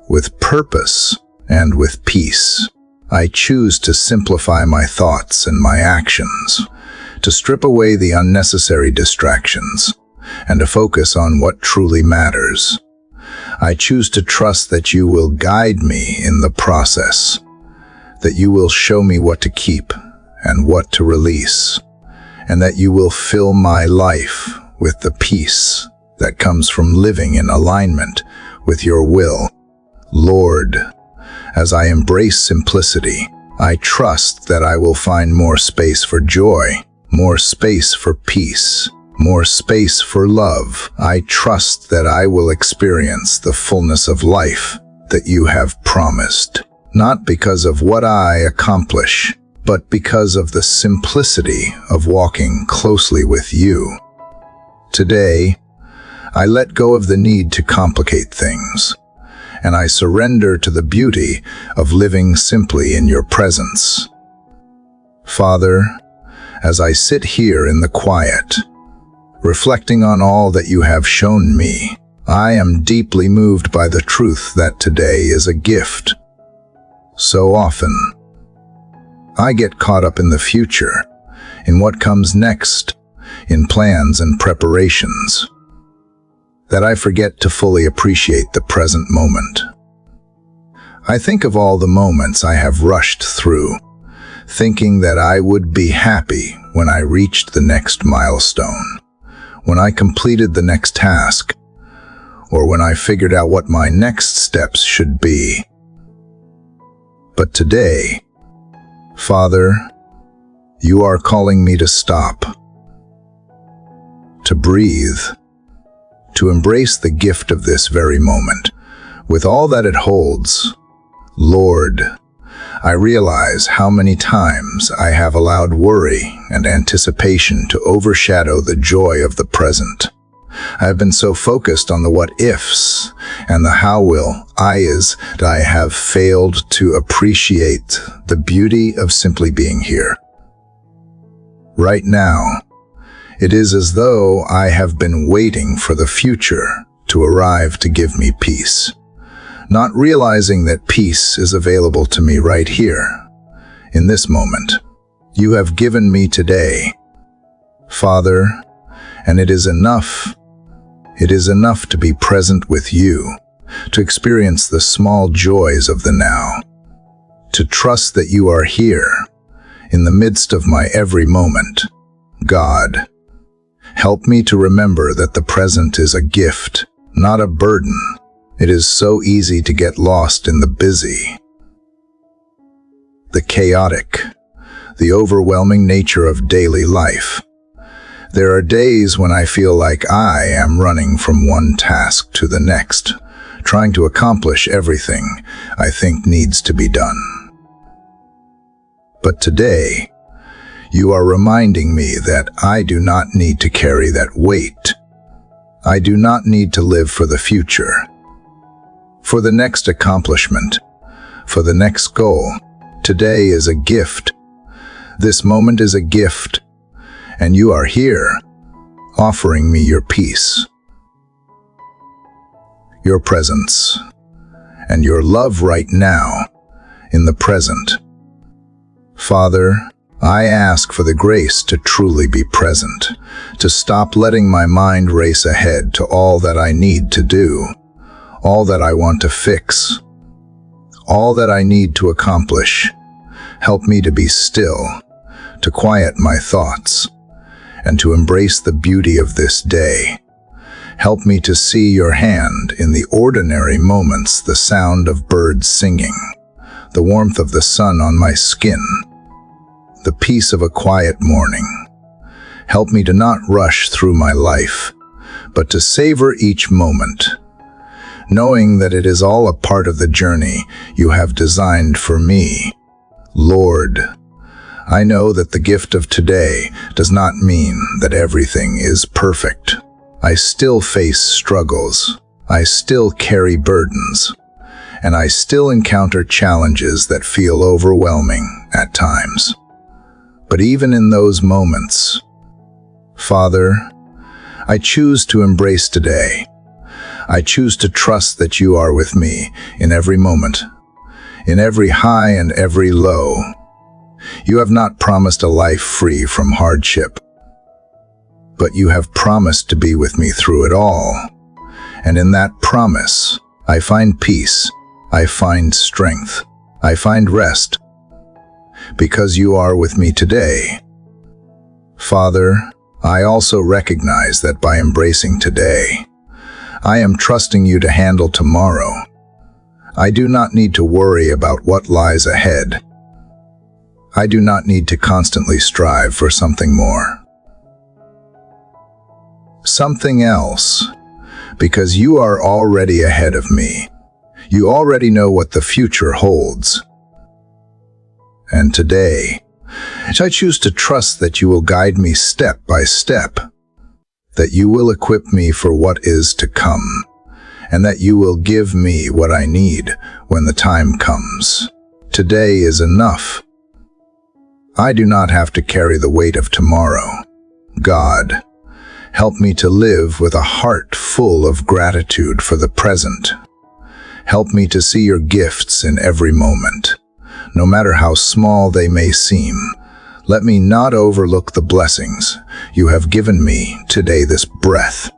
with purpose, and with peace. I choose to simplify my thoughts and my actions, to strip away the unnecessary distractions, and to focus on what truly matters. I choose to trust that you will guide me in the process, that you will show me what to keep and what to release, and that you will fill my life with the peace that comes from living in alignment with your will. Lord, as I embrace simplicity, I trust that I will find more space for joy, more space for peace, more space for love. I trust that I will experience the fullness of life that you have promised, not because of what I accomplish, but because of the simplicity of walking closely with you. Today, I let go of the need to complicate things, and I surrender to the beauty of living simply in your presence. Father, as I sit here in the quiet, reflecting on all that you have shown me, I am deeply moved by the truth that today is a gift. So often, I get caught up in the future, in what comes next, in plans and preparations, that I forget to fully appreciate the present moment. I think of all the moments I have rushed through, thinking that I would be happy when I reached the next milestone, when I completed the next task, or when I figured out what my next steps should be. But today, Father, you are calling me to stop, to breathe, to embrace the gift of this very moment, with all that it holds. Lord, I realize how many times I have allowed worry and anticipation to overshadow the joy of the present. I have been so focused on the what-ifs and the how-will-Is that I have failed to appreciate the beauty of simply being here. Right now, it is as though I have been waiting for the future to arrive to give me peace, not realizing that peace is available to me right here, in this moment. You have given me today, Father, and it is enough. It is enough to be present with you, to experience the small joys of the now, to trust that you are here, in the midst of my every moment. God, help me to remember that the present is a gift, not a burden. It is so easy to get lost in the busy, the chaotic, the overwhelming nature of daily life. There are days when I feel like I am running from one task to the next, trying to accomplish everything I think needs to be done. But today, you are reminding me that I do not need to carry that weight. I do not need to live for the future, for the next accomplishment, for the next goal. Today is a gift. This moment is a gift, and you are here, offering me your peace, your presence, and your love right now, in the present. Father, I ask for the grace to truly be present, to stop letting my mind race ahead to all that I need to do, all that I want to fix, all that I need to accomplish. Help me to be still, to quiet my thoughts, and to embrace the beauty of this day. Help me to see your hand in the ordinary moments, the sound of birds singing, the warmth of the sun on my skin, the peace of a quiet morning. Help me to not rush through my life, but to savor each moment, knowing that it is all a part of the journey you have designed for me. Lord, I know that the gift of today does not mean that everything is perfect. I still face struggles, I still carry burdens, and I still encounter challenges that feel overwhelming at times. But even in those moments, Father, I choose to embrace today. I choose to trust that you are with me in every moment, in every high and every low. You have not promised a life free from hardship, but you have promised to be with me through it all. And in that promise, I find peace, I find strength, I find rest, because you are with me today. Father, I also recognize that by embracing today, I am trusting you to handle tomorrow. I do not need to worry about what lies ahead. I do not need to constantly strive for something more, something else, because you are already ahead of me. You already know what the future holds. And today, I choose to trust that you will guide me step by step, that you will equip me for what is to come, and that you will give me what I need when the time comes. Today is enough. I do not have to carry the weight of tomorrow. God, help me to live with a heart full of gratitude for the present. Help me to see your gifts in every moment, no matter how small they may seem. Let me not overlook the blessings you have given me today, this breath,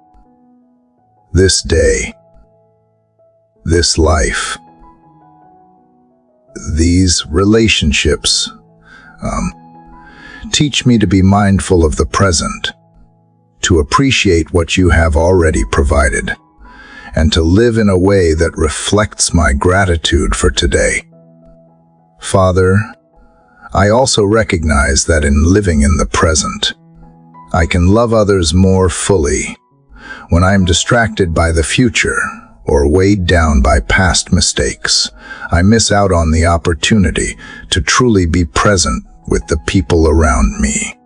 this day, this life, these relationships. Teach me to be mindful of the present, to appreciate what you have already provided, and to live in a way that reflects my gratitude for today. Father, I also recognize that in living in the present, I can love others more fully. When I am distracted by the future or weighed down by past mistakes, I miss out on the opportunity to truly be present with the people around me.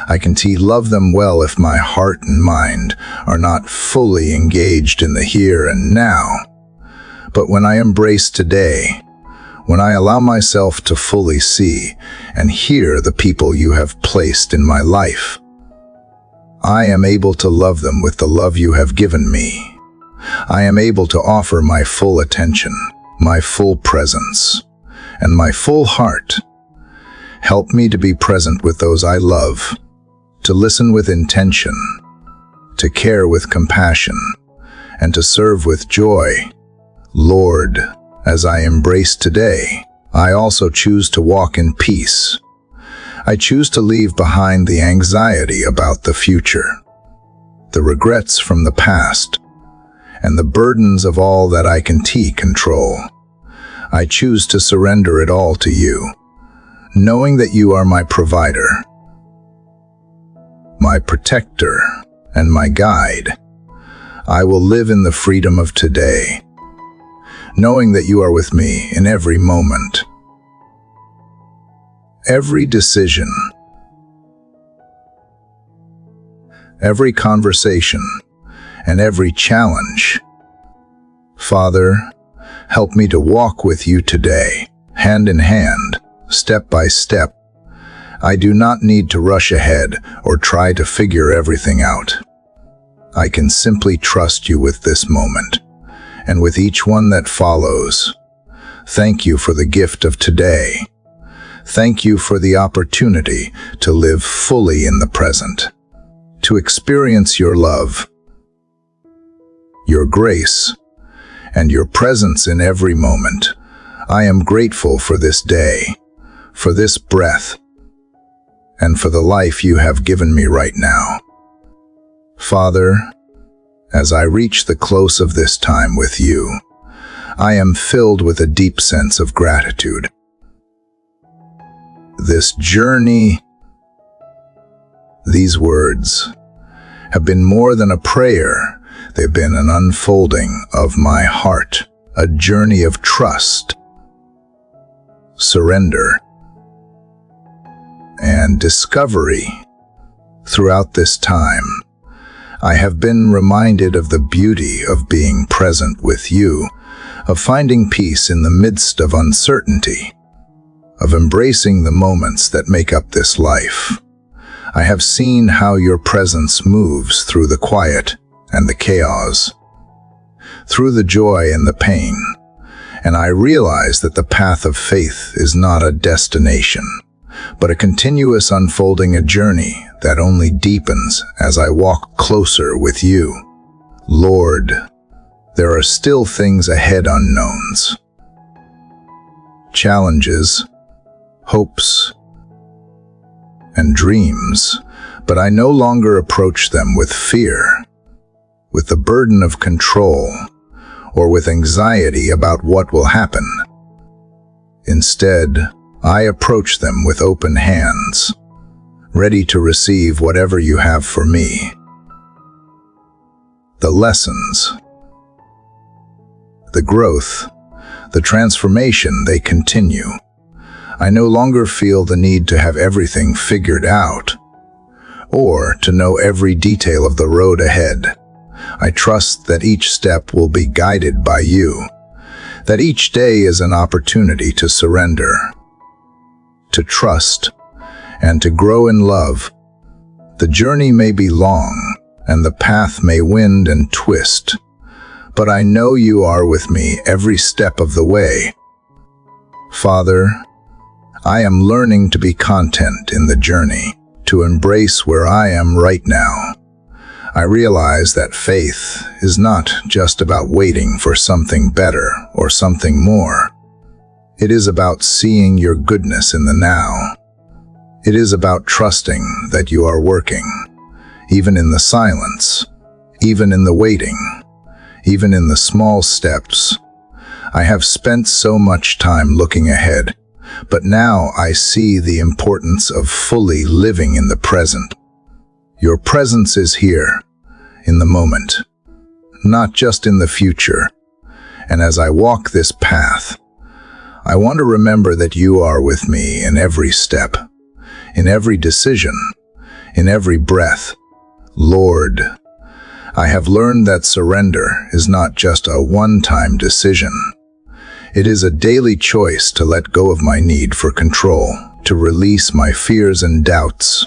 I can love them well if my heart and mind are not fully engaged in the here and now. But when I embrace today, when I allow myself to fully see and hear the people you have placed in my life, I am able to love them with the love you have given me. I am able to offer my full attention, my full presence, and my full heart. Help me to be present with those I love, to listen with intention, to care with compassion, and to serve with joy. Lord, as I embrace today, I also choose to walk in peace. I choose to leave behind the anxiety about the future, the regrets from the past, and the burdens of all that I can control. I choose to surrender it all to you, knowing that you are my provider, my protector, and my guide. I will live in the freedom of today, knowing that you are with me in every moment, every decision, every conversation, and every challenge. Father, help me to walk with you today, hand in hand, step by step. I do not need to rush ahead or try to figure everything out. I can simply trust you with this moment, and with each one that follows. Thank you for the gift of today. Thank you for the opportunity to live fully in the present, to experience your love, your grace, and your presence in every moment. I am grateful for this day, for this breath, and for the life you have given me right now. Father, as I reach the close of this time with you, I am filled with a deep sense of gratitude. This journey, these words, have been more than a prayer. They've been an unfolding of my heart, a journey of trust, surrender, and discovery. Throughout this time, I have been reminded of the beauty of being present with you, of finding peace in the midst of uncertainty, of embracing the moments that make up this life. I have seen how your presence moves through the quiet and the chaos, through the joy and the pain, and I realize that the path of faith is not a destination, but a continuous unfolding, a journey that only deepens as I walk closer with you. Lord, there are still things ahead, unknowns, challenges, hopes, and dreams, but I no longer approach them with fear, with the burden of control, or with anxiety about what will happen. Instead, I approach them with open hands, ready to receive whatever you have for me. The lessons, the growth, the transformation, they continue. I no longer feel the need to have everything figured out, or to know every detail of the road ahead. I trust that each step will be guided by you, that each day is an opportunity to surrender, to trust, and to grow in love. The journey may be long, and the path may wind and twist, but I know you are with me every step of the way. Father, I am learning to be content in the journey, to embrace where I am right now. I realize that faith is not just about waiting for something better or something more. It is about seeing your goodness in the now. It is about trusting that you are working, even in the silence, even in the waiting, even in the small steps. I have spent so much time looking ahead, but now I see the importance of fully living in the present. Your presence is here, in the moment, not just in the future. And as I walk this path, I want to remember that you are with me in every step, in every decision, in every breath. Lord, I have learned that surrender is not just a one-time decision. It is a daily choice to let go of my need for control, to release my fears and doubts,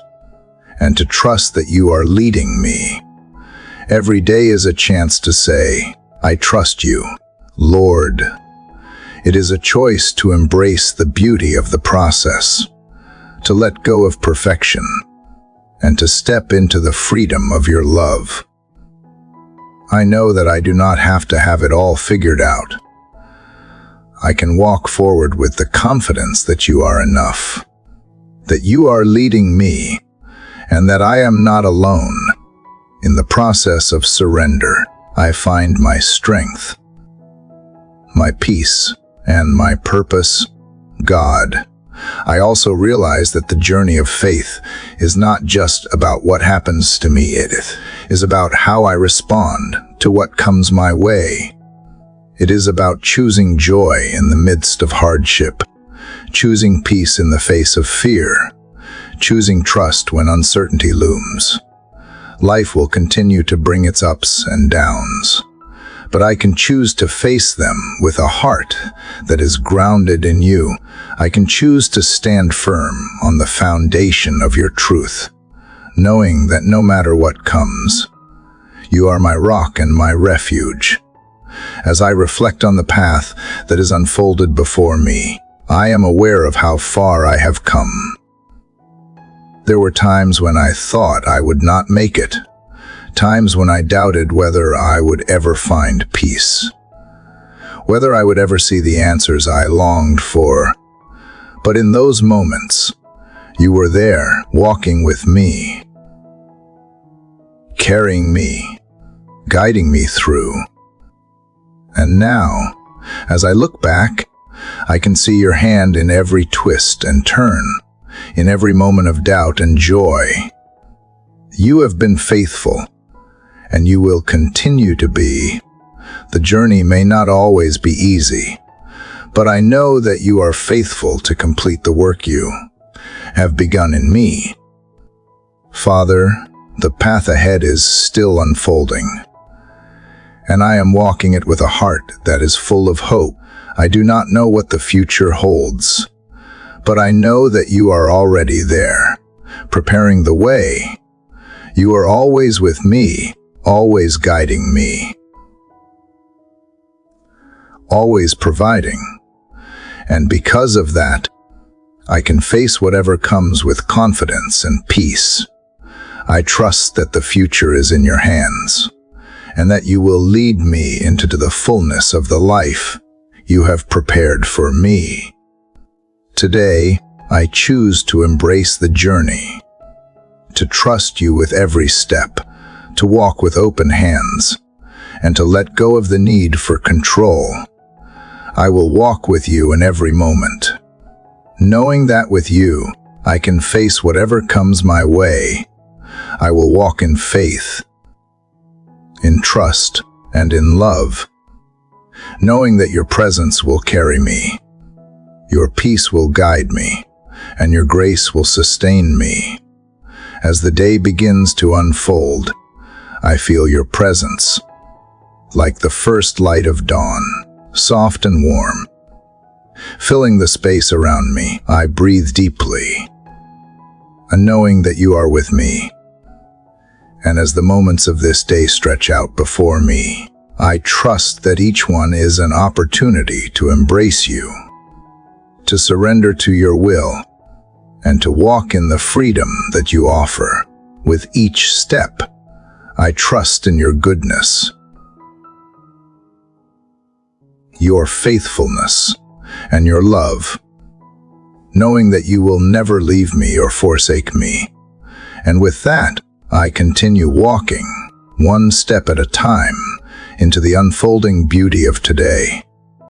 and to trust that you are leading me. Every day is a chance to say, I trust you, Lord. It is a choice to embrace the beauty of the process, to let go of perfection, and to step into the freedom of your love. I know that I do not have to have it all figured out. I can walk forward with the confidence that you are enough, that you are leading me, and that I am not alone. In the process of surrender, I find my strength, my peace, and my purpose. God, I also realize that the journey of faith is not just about what happens to me. It is about how I respond to what comes my way. It is about choosing joy in the midst of hardship, choosing peace in the face of fear, choosing trust when uncertainty looms. Life will continue to bring its ups and downs, but I can choose to face them with a heart that is grounded in you. I can choose to stand firm on the foundation of your truth, knowing that no matter what comes, You are my rock and my refuge. As I reflect on the path that is unfolded before me, I am aware of how far I have come. There were times when I thought I would not make it, times when I doubted whether I would ever find peace, whether I would ever see the answers I longed for. But in those moments, you were there, walking with me, carrying me, guiding me through. And now, as I look back, I can see your hand in every twist and turn, in every moment of doubt and joy. You have been faithful, and you will continue to be. The journey may not always be easy, but I know that you are faithful to complete the work you have begun in me. Father, the path ahead is still unfolding, and I am walking it with a heart that is full of hope. I do not know what the future holds, but I know that you are already there, preparing the way. You are always with me, always guiding me, always providing. And because of that, I can face whatever comes with confidence and peace. I trust that the future is in your hands, and that you will lead me into the fullness of the life you have prepared for me. Today, I choose to embrace the journey, to trust you with every step, to walk with open hands, and to let go of the need for control. I will walk with you in every moment, knowing that with you, I can face whatever comes my way. I will walk in faith, in trust, and in love, knowing that your presence will carry me, your peace will guide me, and your grace will sustain me. As the day begins to unfold, I feel your presence, like the first light of dawn, soft and warm, filling the space around me. I breathe deeply, and knowing that you are with me. And as the moments of this day stretch out before me, I trust that each one is an opportunity to embrace you, to surrender to your will, and to walk in the freedom that you offer. With each step, I trust in your goodness, your faithfulness, and your love, knowing that you will never leave me or forsake me. And with that, I continue walking, one step at a time, into the unfolding beauty of today.